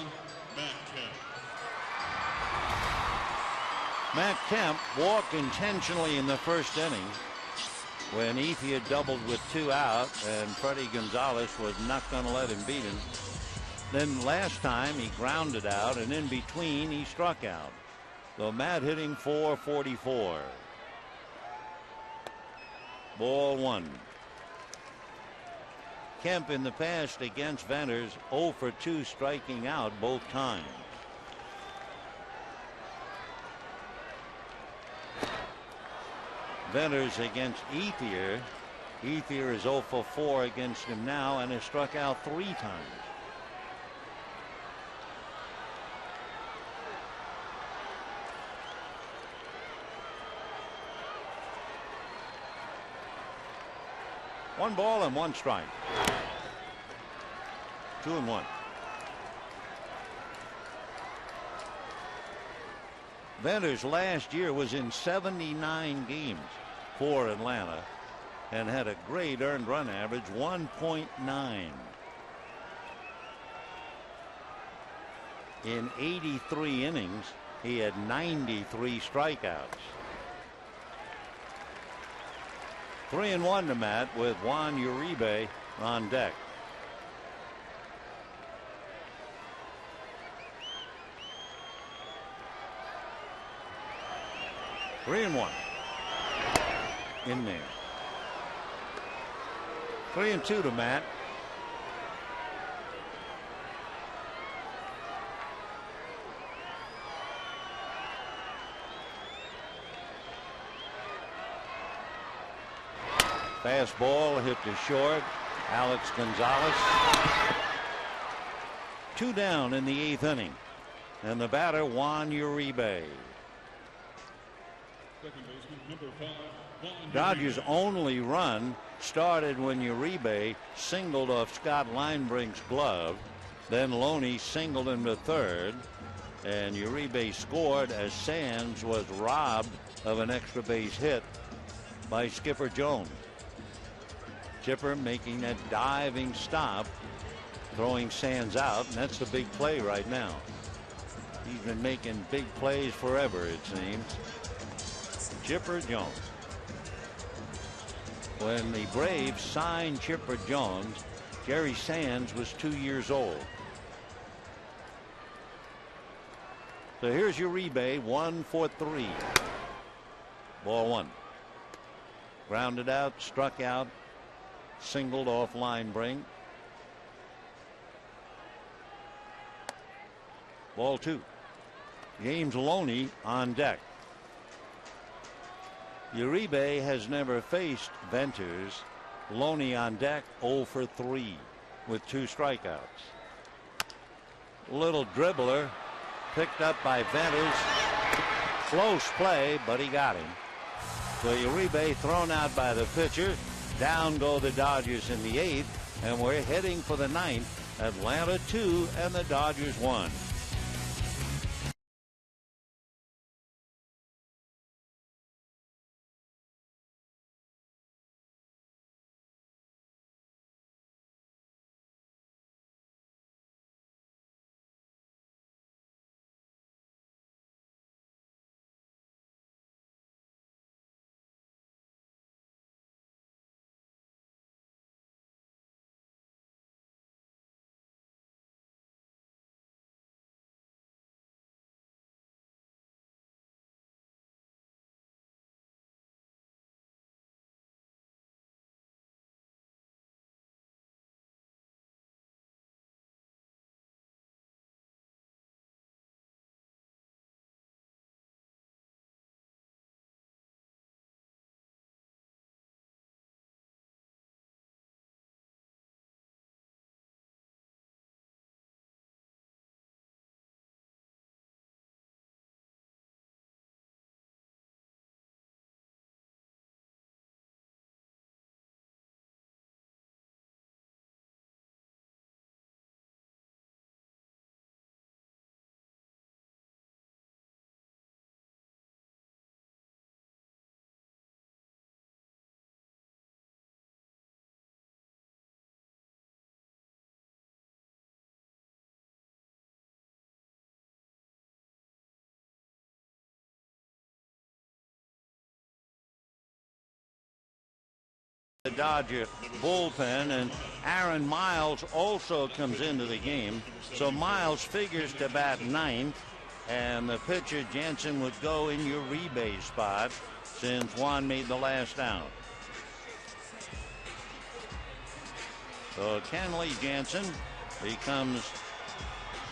Matt Kemp. Matt Kemp walked intentionally in the first inning when Ethier doubled with 2 out, and Freddie Gonzalez was not going to let him beat him. Then last time he grounded out, and in between he struck out. So Matt hitting .444. Ball 1. Kemp in the past against Venters 0 for 2, striking out both times. Venters against Ethier. Ethier is 0 for 4 against him now and has struck out 3 times. One ball and 1 strike. 2-1. Venters last year was in 79 games for Atlanta and had a great earned run average, 1.9. In 83 innings, he had 93 strikeouts. 3-1 to Matt with Juan Uribe on deck. Three and 1 in there. 3-2 to Matt. Fastball hit to short. Alex Gonzalez. 2 down in the 8th inning, and the batter Juan Uribe. Dodgers' only run started when Uribe singled off Scott Linebrink's glove. Then Loney singled him to third, and Uribe scored as Sands was robbed of an extra base hit by Skipper Jones. Chipper making that diving stop, throwing Sands out, and that's the big play right now. He's been making big plays forever, it seems. Chipper Jones. When the Braves signed Chipper Jones, Jerry Sands was 2 years old. So here's Uribe, 1 for 3. Ball 1. Grounded out, struck out, singled off Linebrink. Ball 2. James Loney on deck. Uribe has never faced Venters. Loney on deck, 0 for 3 with 2 strikeouts. Little dribbler picked up by Venters. Close play, but he got him. So Uribe thrown out by the pitcher. Down go the Dodgers in the 8th, and we're heading for the 9th. Atlanta 2 and the Dodgers 1. Dodger bullpen, and Aaron Miles also comes into the game. So Miles figures to bat ninth, and the pitcher Jansen would go in your rebase spot since Juan made the last out. So Kenley Jansen becomes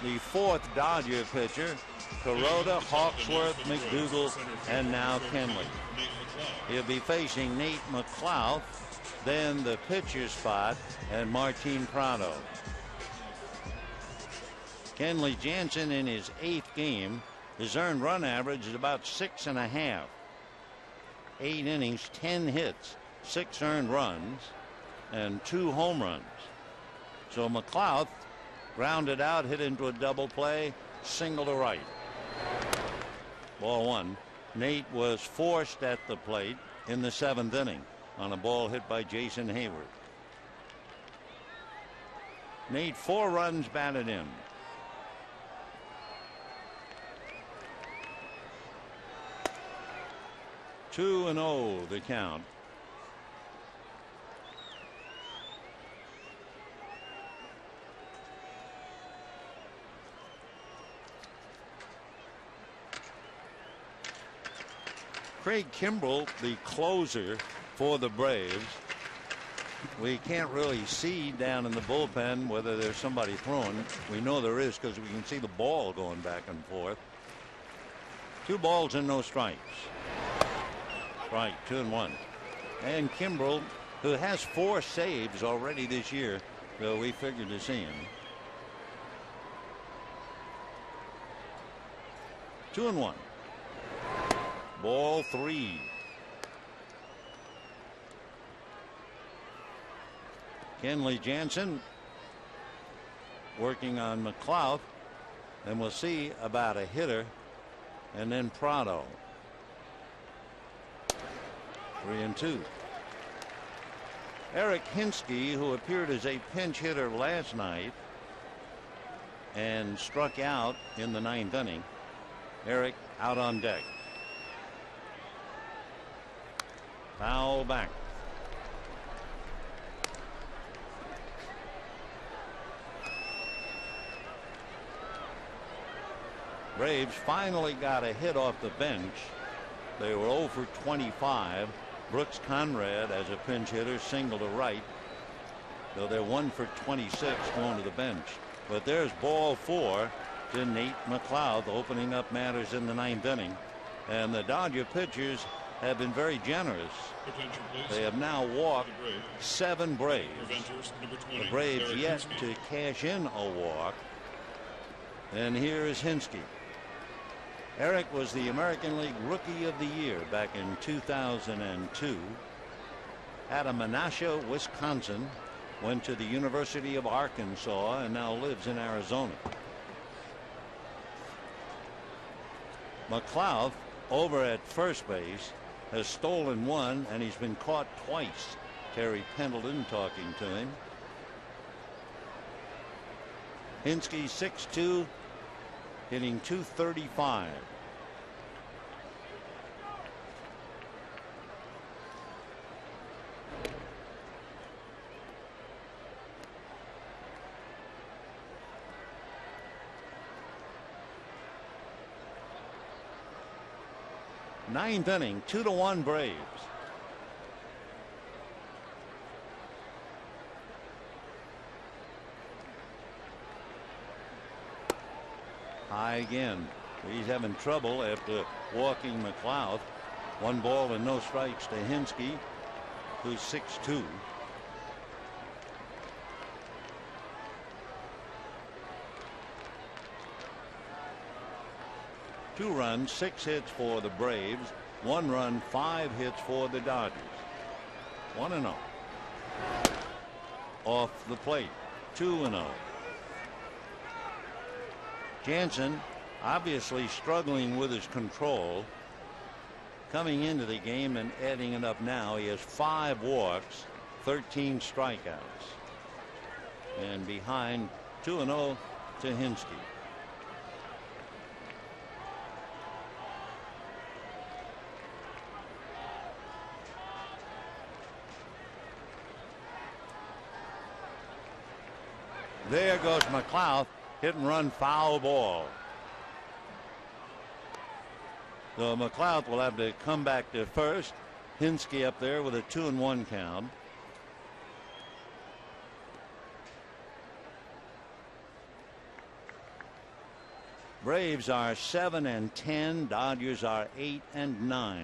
the fourth Dodger pitcher. Kuroda, Hawksworth, McDougal, and now Kenley. He'll be facing Nate McLeod, then the pitcher spot, and Martin Prado. Kenley Jansen in his 8th game. His earned run average is about 6.5. 8 innings, 10 hits, 6 earned runs, and 2 home runs. So McLeod grounded out, hit into a double play, single to right. Ball 1. Nate was forced at the plate in the 7th inning on a ball hit by Jason Hayward. Nate 4 runs batted in. Two and 0 the count. Craig Kimbrell, the closer for the Braves. We can't really see down in the bullpen whether there's somebody throwing. We know there is because we can see the ball going back and forth. 2 balls and no strikes. Strike 2 and 1. And Kimbrell, who has 4 saves already this year, so we figured to see him. 2 and 1. Ball 3. Kenley Jansen working on McLeod, and we'll see about a hitter, and then Prado. 3 and 2. Eric Hinsky, who appeared as a pinch hitter last night and struck out in the 9th inning. Eric out on deck. Foul back. Braves finally got a hit off the bench. They were 0 for 25. Brooks Conrad as a pinch hitter, single to right. So they're 1 for 26 going to the bench. But there's ball 4 to Nate McLeod, opening up matters in the 9th inning. And the Dodger pitchers have been very generous. They have now walked 7 Braves. The Braves yet to cash in a walk. And here is Hinsky. Eric was the American League Rookie of the Year back in 2002. Out of Menasha, Wisconsin. Went to the University of Arkansas and now lives in Arizona. McLeod over at first base has stolen 1, and he's been caught twice. Terry Pendleton talking to him. Hinsky 6'2", hitting .235. Ninth inning, 2-1 Braves. High again. He's having trouble after walking McLeod. 1 ball and no strikes to Hinsky, who's 6'2". Two runs, 6 hits for the Braves. 1 run, 5 hits for the Dodgers. 1-0. Off the plate, 2-0. Jansen obviously struggling with his control. Coming into the game and adding it up now, he has 5 walks, 13 strikeouts. And behind 2-0 to Hinsky. There goes McLeod, hit and run foul ball. So McLeod will have to come back to first. Hinsky up there with a 2-1 count. Braves are 7-10. Dodgers are 8-9.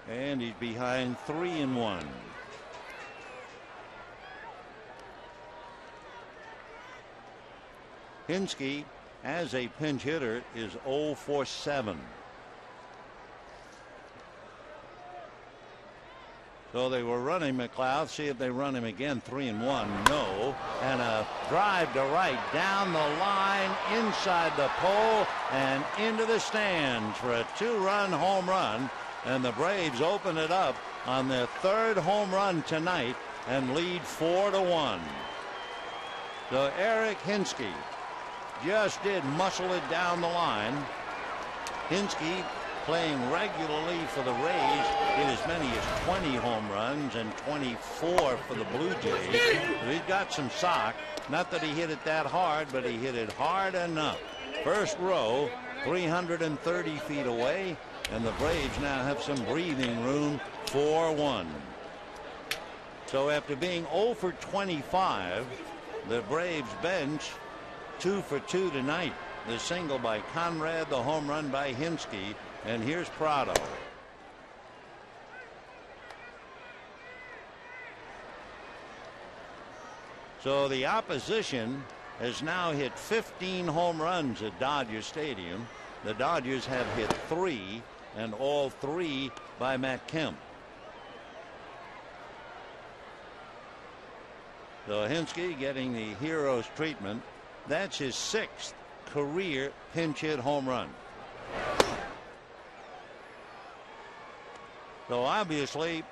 And he's behind 3-1. Hinsky, as a pinch hitter, is 0 for 7. So they were running McLeod. See if they run him again. 3-1. No. And a drive to right down the line, inside the pole, and into the stands for a 2-run home run. And the Braves open it up on their 3rd home run tonight and lead 4-1. So Eric Hinsky just did muscle it down the line. Hinsky, playing regularly for the Rays, hit as many as 20 home runs and 24 for the Blue Jays. But he's got some sock. Not that he hit it that hard, but he hit it hard enough. First row, 330 feet away, and the Braves now have some breathing room. 4-1. So after being 0 for 25, the Braves bench 2 for 2 tonight. The single by Conrad, the home run by Hinsky, and here's Prado. So the opposition has now hit 15 home runs at Dodger Stadium. The Dodgers have hit 3, and all 3 by Matt Kemp. So Hinsky getting the hero's treatment. That's his 6th career pinch hit home run. So obviously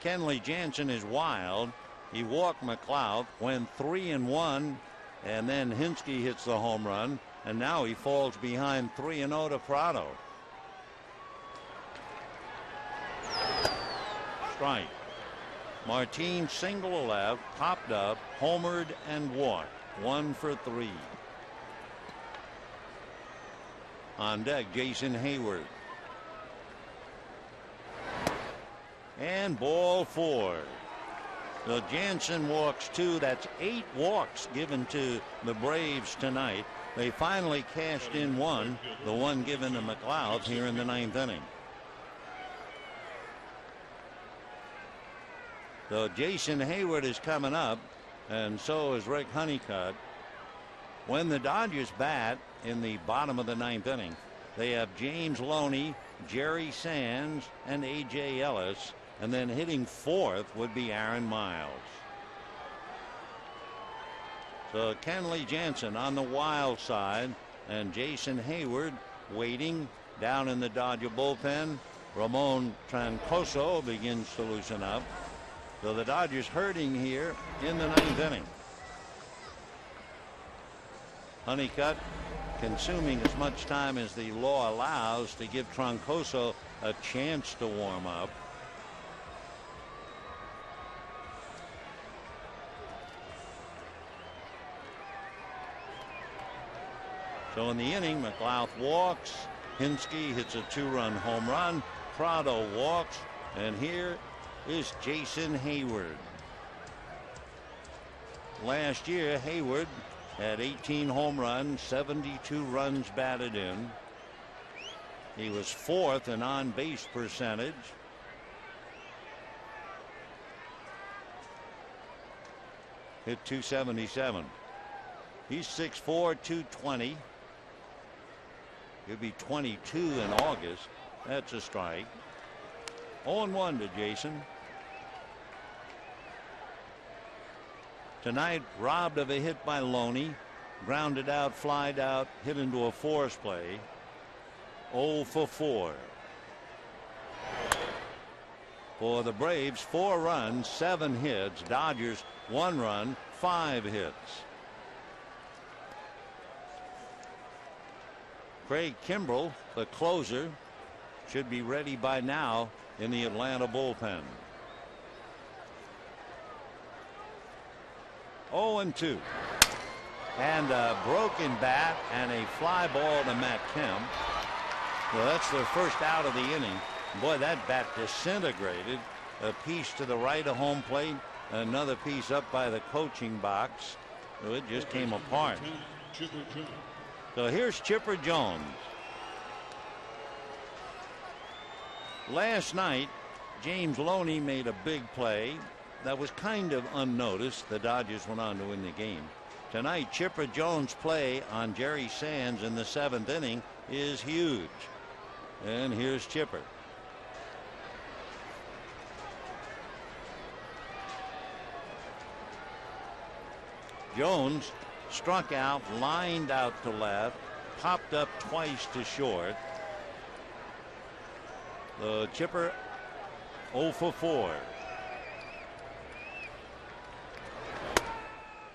Kenley Jansen is wild. He walked McLeod, went 3-1, and then Hinsky hits the home run, and now he falls behind 3-0 to Prado. Strike. Martin single left, popped up, homered, and walked. 1 for 3. On deck, Jason Hayward. And ball 4. So Jansen walks 2. That's 8 walks given to the Braves tonight. They finally cashed in 1, the one given to McLeod here in the 9th inning. So Jason Hayward is coming up, and so is Rick Honeycutt. When the Dodgers bat in the bottom of the 9th inning, they have James Loney, Jerry Sands, and A.J. Ellis, and then hitting 4th would be Aaron Miles. So Kenley Jansen on the wild side, and Jason Hayward waiting down in the Dodger bullpen. Ramon Troncoso begins to loosen up. So the Dodgers hurting here in the 9th inning. Honeycutt consuming as much time as the law allows to give Troncoso a chance to warm up. So in the inning, McLeod walks. Hinsky hits a 2-run home run. Prado walks. And here is Jason Hayward. Last year, Hayward had 18 home runs, 72 runs batted in. He was 4th in on-base percentage. Hit .277. He's 6'4", 220. He'll be 22 in August. That's a strike. 0-1 to Jason. Tonight, robbed of a hit by Loney. Grounded out, flied out, hit into a force play. 0 for 4. For the Braves, 4 runs, 7 hits. Dodgers, 1 run, 5 hits. Craig Kimbrell, the closer, should be ready by now in the Atlanta bullpen. 0-2. And a broken bat and a fly ball to Matt Kemp. Well, that's their first out of the inning. Boy, that bat disintegrated. A piece to the right of home plate, another piece up by the coaching box. So it just came apart. So here's Chipper Jones. Last night, James Loney made a big play that was kind of unnoticed. The Dodgers went on to win the game. Tonight, Chipper Jones' play on Jerry Sands in the 7th inning is huge. And here's Chipper. Jones struck out, lined out to left, popped up twice to short. The Chipper 0 for 4.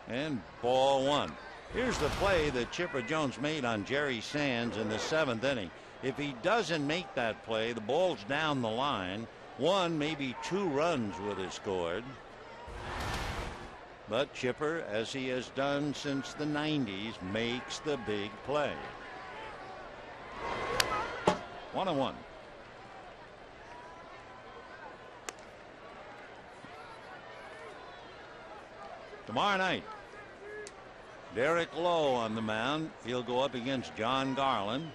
And ball 1. Here's the play that Chipper Jones made on Jerry Sands in the 7th inning. If he doesn't make that play, the ball's down the line. 1, maybe 2 runs would have scored. But Chipper, as he has done since the 90s, makes the big play. 1-1. Tomorrow night, Derek Lowe on the mound. He'll go up against John Garland.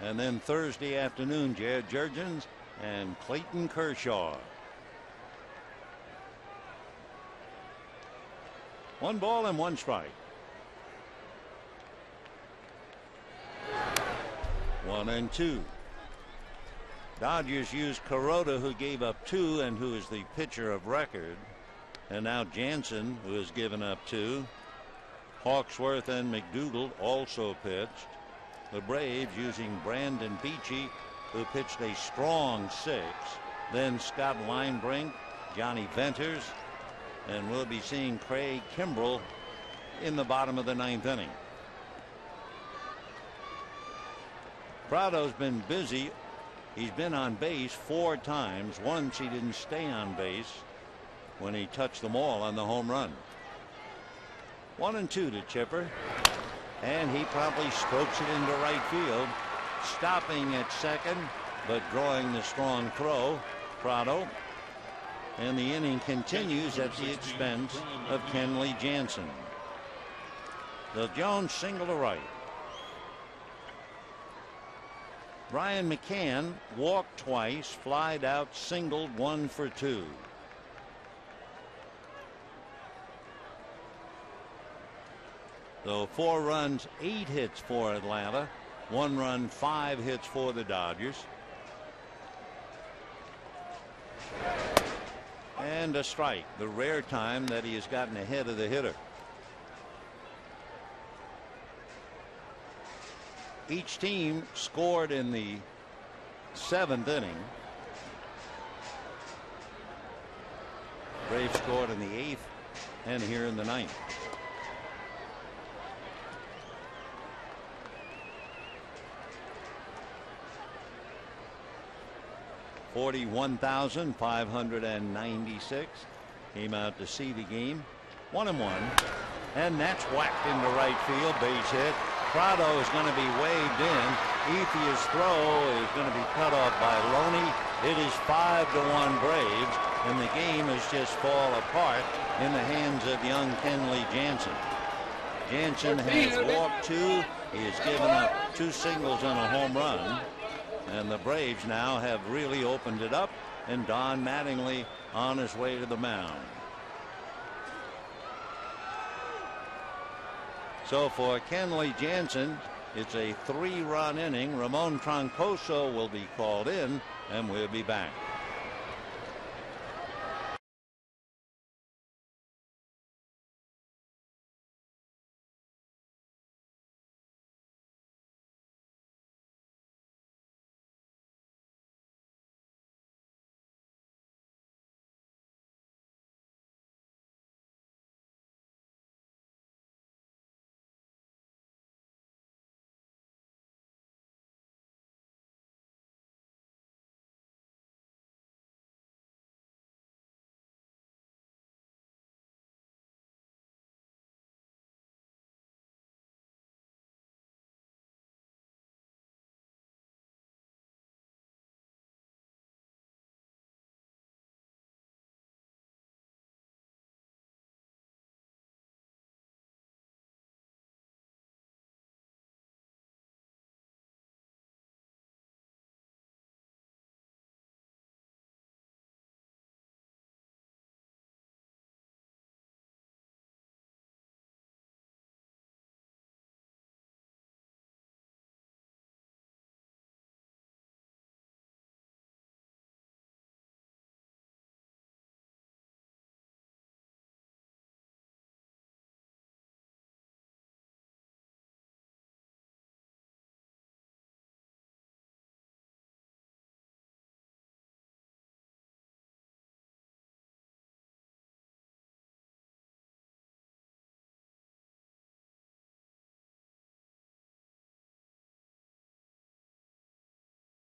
And then Thursday afternoon, Jared Jurgens and Clayton Kershaw. 1 ball and 1 strike. 1-2. Dodgers used Kuroda, who gave up 2 and who is the pitcher of record. And now Jansen, who has given up 2. Hawksworth and McDougal also pitched. The Braves using Brandon Beachy, who pitched a strong 6. Then Scott Linebrink, Johnny Venters, and we'll be seeing Craig Kimbrell in the bottom of the 9th inning. Prado's been busy. He's been on base 4 times. Once he didn't stay on base when he touched them all on the home run. 1-2 to Chipper. And he probably strokes it into right field. Stopping at second, but drawing the strong throw, Prado. And the inning continues at the expense of Kenley Jansen. The Jones single to right. Brian McCann walked twice, flied out, singled 1 for 2. So 4 runs, 8 hits for Atlanta. 1 run, 5 hits for the Dodgers. And a strike, the rare time that he has gotten ahead of the hitter. Each team scored in the 7th inning. Braves scored in the 8th and here in the 9th. 41,596 came out to see the game. 1-1, and that's whacked into right field. Base hit. Prado is going to be waved in. Ethia's throw is going to be cut off by Loney. It is 5-1 Braves, and the game has just fallen apart in the hands of young Kenley Jansen. Jansen has walked 2. He has given up 2 singles and a home run. And the Braves now have really opened it up, and Don Mattingly on his way to the mound. So for Kenley Jansen, it's a 3-run inning. Ramon Troncoso will be called in, and we'll be back.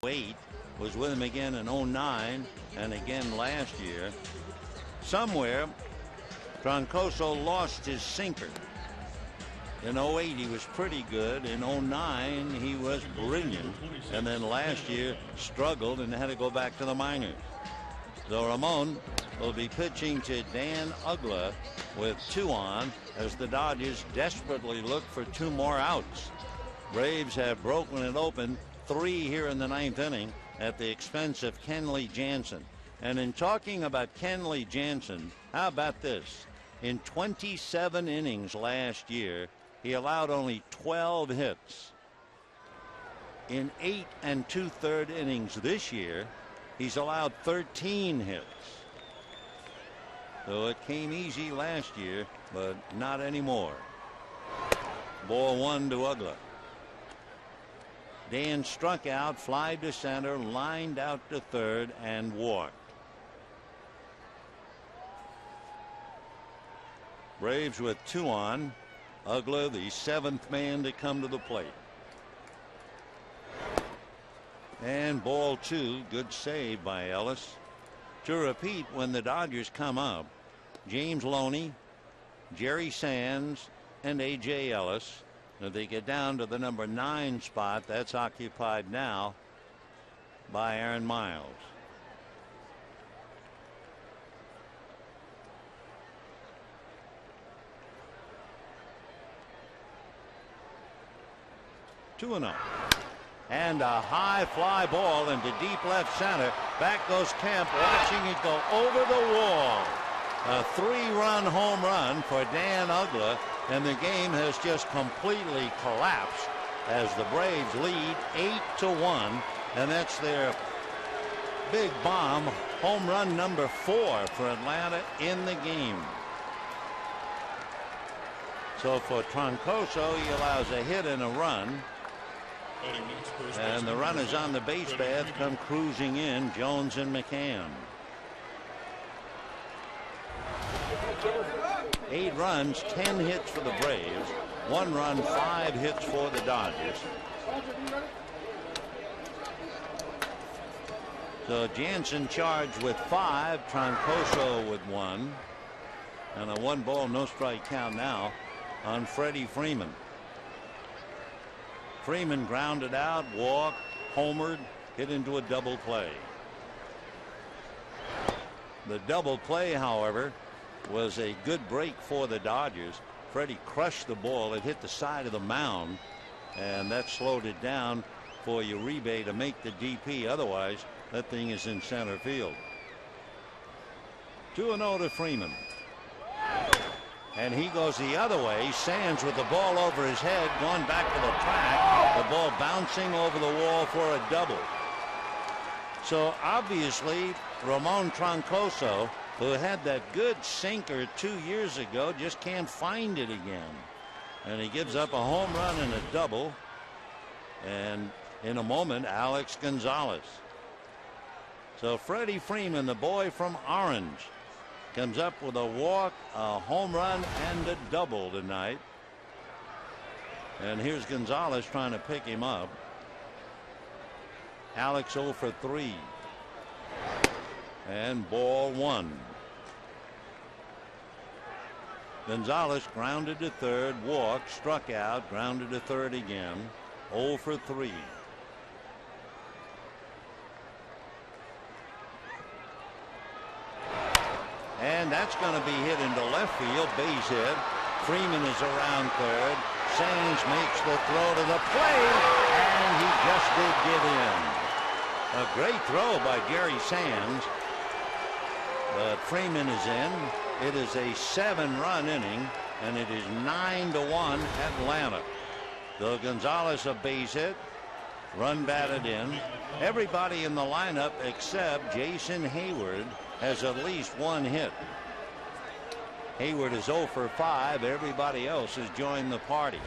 08, was with him again in 09 and again last year. Somewhere, Troncoso lost his sinker. In 08, he was pretty good. In 09, he was brilliant. And then last year, struggled and had to go back to the minors. So Ramon will be pitching to Dan Uggla with 2 on as the Dodgers desperately look for 2 more outs. Braves have broken it open 3 here in the 9th inning at the expense of Kenley Jansen. And in talking about Kenley Jansen, how about this? In 27 innings last year, he allowed only 12 hits. In 8 2/3 innings this year, he's allowed 13 hits. So it came easy last year, but not anymore. Ball 1 to Uggla. Dan struck out, fly to center, lined out to third, and walked. Braves with 2 on. Uggla, the 7th man to come to the plate. And ball 2, good save by Ellis. To repeat, when the Dodgers come up, James Loney, Jerry Sands, and A.J. Ellis. If they get down to the number 9 spot, that's occupied now by Aaron Miles. Two and 0. And a high fly ball into deep left center. Back goes Kemp, watching it go over the wall. A 3-run home run for Dan Uggla, and the game has just completely collapsed as the Braves lead 8-1, and that's their big bomb, home run number 4 for Atlanta in the game. So for Troncoso, he allows a hit and a run. And the runners on the base path come cruising in, Jones and McCann. 8 runs, 10 hits for the Braves. 1 run, 5 hits for the Dodgers. So Jansen charged with 5, Troncoso with 1. And a 1-ball, no-strike count now on Freddie Freeman. Freeman grounded out, walked, homered, hit into a double play. The double play, however, was a good break for the Dodgers. Freddie crushed the ball. It hit the side of the mound, and that slowed it down for Uribe to make the DP. Otherwise, that thing is in center field. 2-0 to Freeman. And he goes the other way. Sands with the ball over his head, going back to the track. The ball bouncing over the wall for a double. So obviously, Ramon Troncoso, who had that good sinker 2 years ago, just can't find it again. And he gives up a home run and a double. And in a moment, Alex Gonzalez. So Freddie Freeman, the boy from Orange, comes up with a walk, a home run, and a double tonight. And here's Gonzalez trying to pick him up. Alex 0 for 3. And ball 1. Gonzalez grounded to third, walked, struck out, grounded to third again. 0 for 3. And that's going to be hit into left field, base hit. Freeman is around third. Sands makes the throw to the plate, and he just did get in. A great throw by Jerry Sands, but Freeman is in. It is a 7-run inning, and it is 9-1 Atlanta. Though Gonzalez a base hit, run batted in. Everybody in the lineup except Jason Hayward has at least 1 hit. Hayward is 0 for 5. Everybody else has joined the party.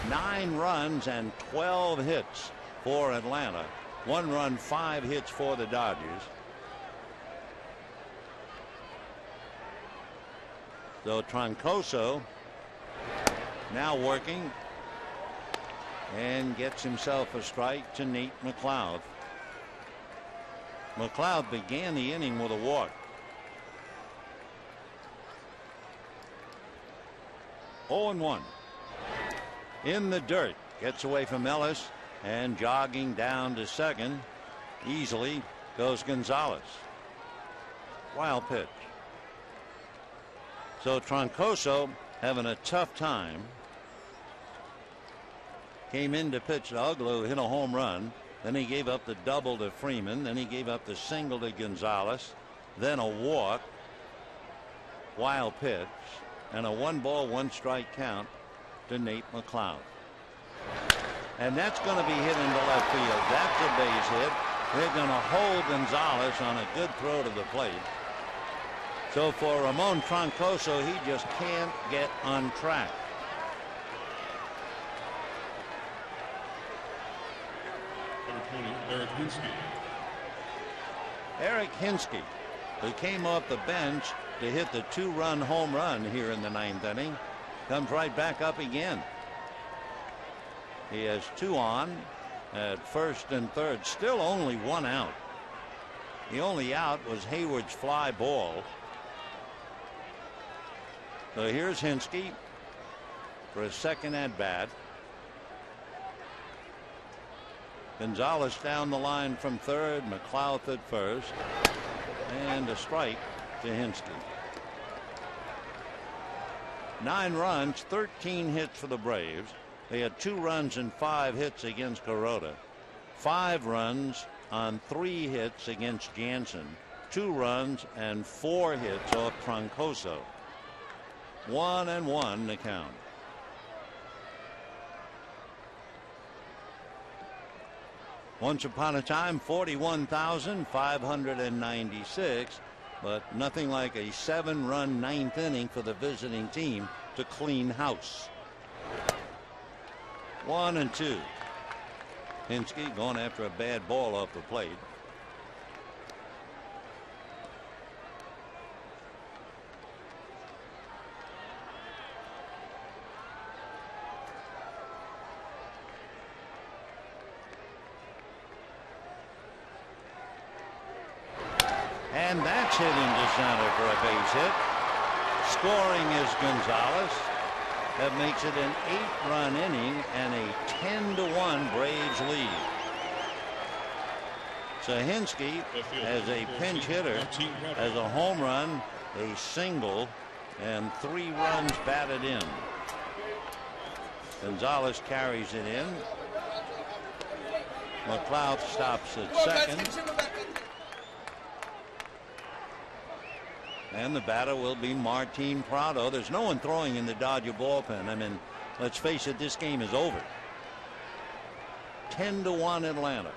9 runs and 12 hits for Atlanta. 1 run, 5 hits for the Dodgers. So Troncoso now working and gets himself a strike to Nate McLeod. McLeod began the inning with a walk. 0-1. In the dirt. Gets away from Ellis and jogging down to second easily goes Gonzalez. Wild pitch. So Troncoso having a tough time. Came in to pitch to Uglo, hit a home run. Then he gave up the double to Freeman. Then he gave up the single to Gonzalez. Then a walk. Wild pitch. And a 1-ball, 1-strike count to Nate McLeod. And that's going to be hit into left field. That's a base hit. They're going to hold Gonzalez on a good throw to the plate. So for Ramon Troncoso, he just can't get on track. Eric Hinsky. Eric Hinsky, who came off the bench to hit the 2-run home run here in the 9th inning, comes right back up again. He has 2 on at first and third. Still only 1 out. The only out was Hayward's fly ball. So here's Hinsky for a second at bat. Gonzalez down the line from third. McLeod at first. And a strike to Hinsky. 9 runs, 13 hits for the Braves. They had 2 runs and 5 hits against Kuroda. 5 runs on 3 hits against Jansen. 2 runs and 4 hits off Troncoso. 1-1 to count. Once upon a time, 41,596, but nothing like a 7-run 9th inning for the visiting team to clean house. 1-2. Hinsky going after a bad ball off the plate. And that's hit into center for a base hit. Scoring is Gonzalez. That makes it an 8-run inning and a 10-1 Braves lead. So Hinsky, as a pinch hitter, has a home run, a single, and 3 runs batted in. Gonzalez carries it in. McLeod stops at second. And the batter will be Martin Prado. There's no one throwing in the Dodger bullpen. I mean, let's face it, this game is over. 10-1 Atlanta.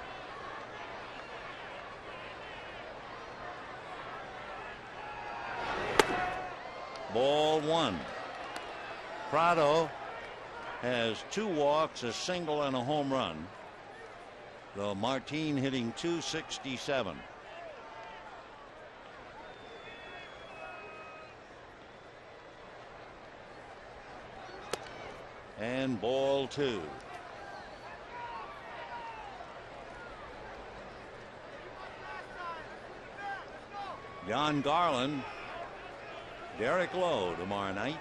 Ball 1. Prado has 2 walks, a single, and a home run. So Martin hitting .267. And ball 2. John Garland, Derek Lowe tomorrow night.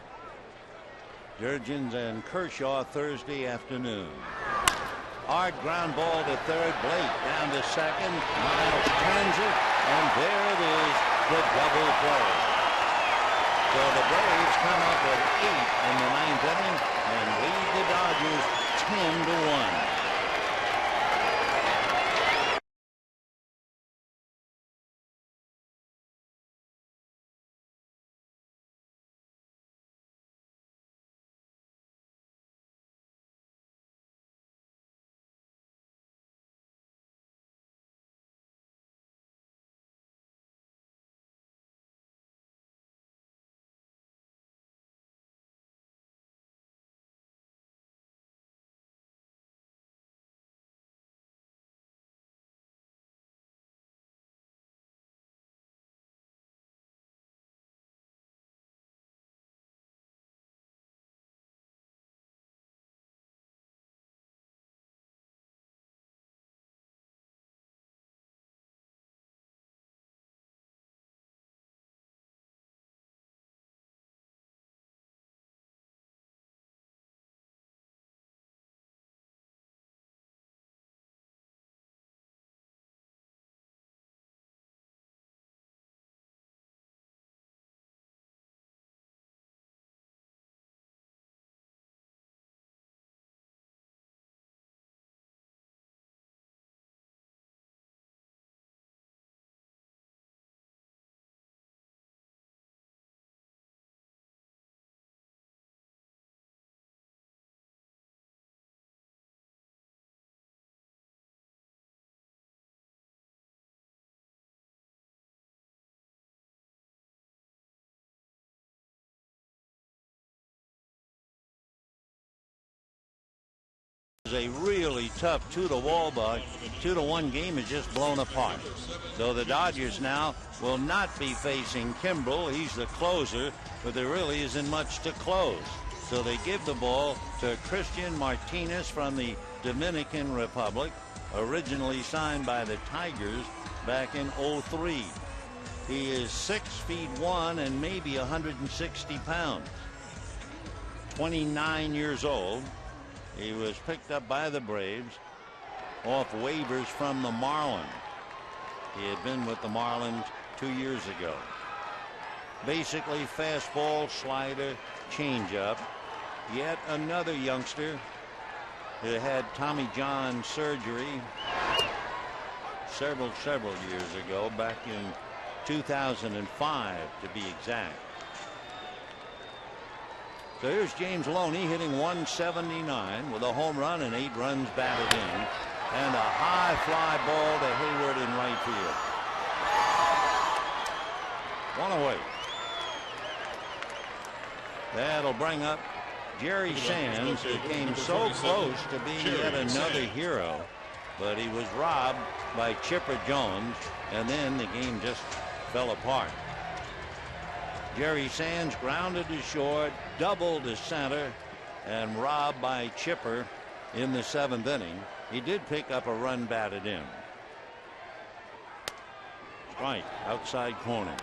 Jurgens and Kershaw Thursday afternoon. Hard ground ball to third. Blake down to second. Miles turns it, and there it is, the double play. So the Braves come up with 8 in the 9th inning and lead the Dodgers 10-1. a really tough 2-1 game is just blown apart. So the Dodgers now will not be facing Kimbrel. He's the closer, but there really isn't much to close. So they give the ball to Christian Martinez from the Dominican Republic, originally signed by the Tigers back in '03. He is 6'1" and maybe 160 pounds. 29 years old. He was picked up by the Braves off waivers from the Marlins. He had been with the Marlins 2 years ago. Basically fastball, slider, changeup. Yet another youngster who had Tommy John surgery several years ago, back in 2005 to be exact. So here's James Loney hitting 179 with a home run and 8 runs batted in, and a high fly ball to Hayward in right field. One away. That'll bring up Jerry Sands, who came so close to being yet another hero, but he was robbed by Chipper Jones, and then the game just fell apart. Jerry Sands grounded to short, doubled to center, and robbed by Chipper in the 7th inning. He did pick up a run batted in. Strike, outside corner.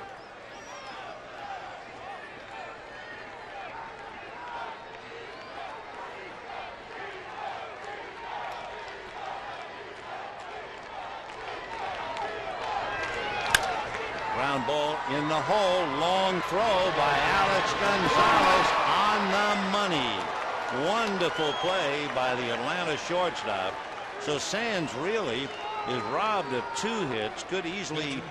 Ground ball in the hole. Long throw by Alex Gonzalez on the money. Wonderful play by the Atlanta shortstop. So Sands really is robbed of 2 hits. Could easily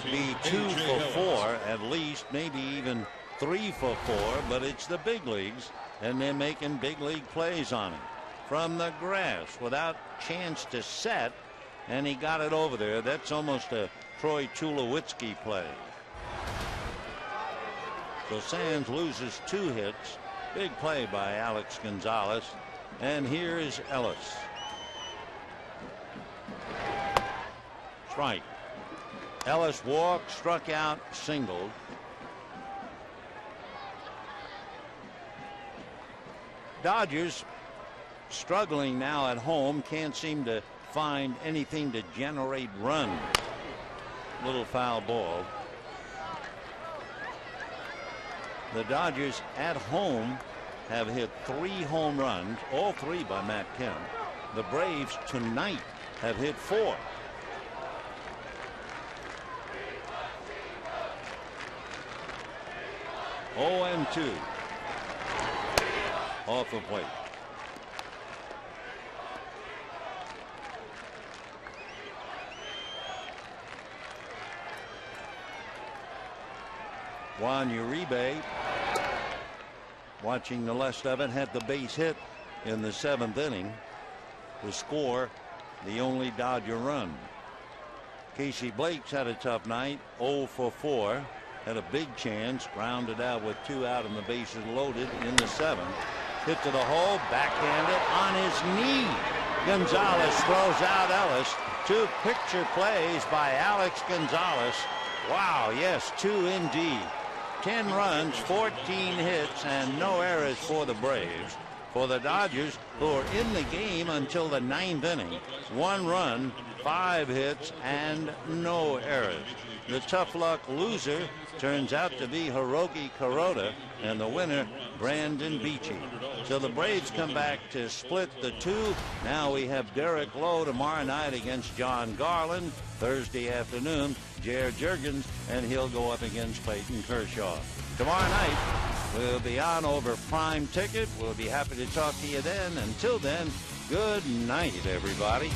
be 2 for 4 at least, maybe even 3 for 4. But it's the big leagues, and they're making big league plays on it. From the grass without chance to set, and he got it over there. That's almost a Troy Tulowitzki play. So Sands loses 2 hits. Big play by Alex Gonzalez. And here is Ellis. Strike. Ellis walked, struck out, singled. Dodgers struggling now at home, can't seem to find anything to generate runs. Little foul ball. The Dodgers at home have hit 3 home runs, all 3 by Matt Kemp. The Braves tonight have hit 4. Oh, 2 off the plate. Juan Uribe, watching the rest of it, had the base hit in the 7th inning to score the only Dodger run. Casey Blake's had a tough night, 0 for 4. Had a big chance, grounded out with 2 out and the bases loaded in the 7th. Hit to the hole, backhanded on his knee. Gonzalez throws out Ellis. 2 picture plays by Alex Gonzalez. Wow, yes, 2 indeed. 10 runs, 14 hits, and no errors for the Braves. For the Dodgers, who are in the game until the 9th inning, 1 run, 5 hits, and no errors. The tough luck loser turns out to be Hiroki Kuroda, and the winner, Brandon Beachy. So the Braves come back to split the 2. Now we have Derek Lowe tomorrow night against John Garland. Thursday afternoon, Jared Jurgens, and he'll go up against Clayton Kershaw. Tomorrow night, we'll be on over Prime Ticket. We'll be happy to talk to you then. Until then, good night, everybody.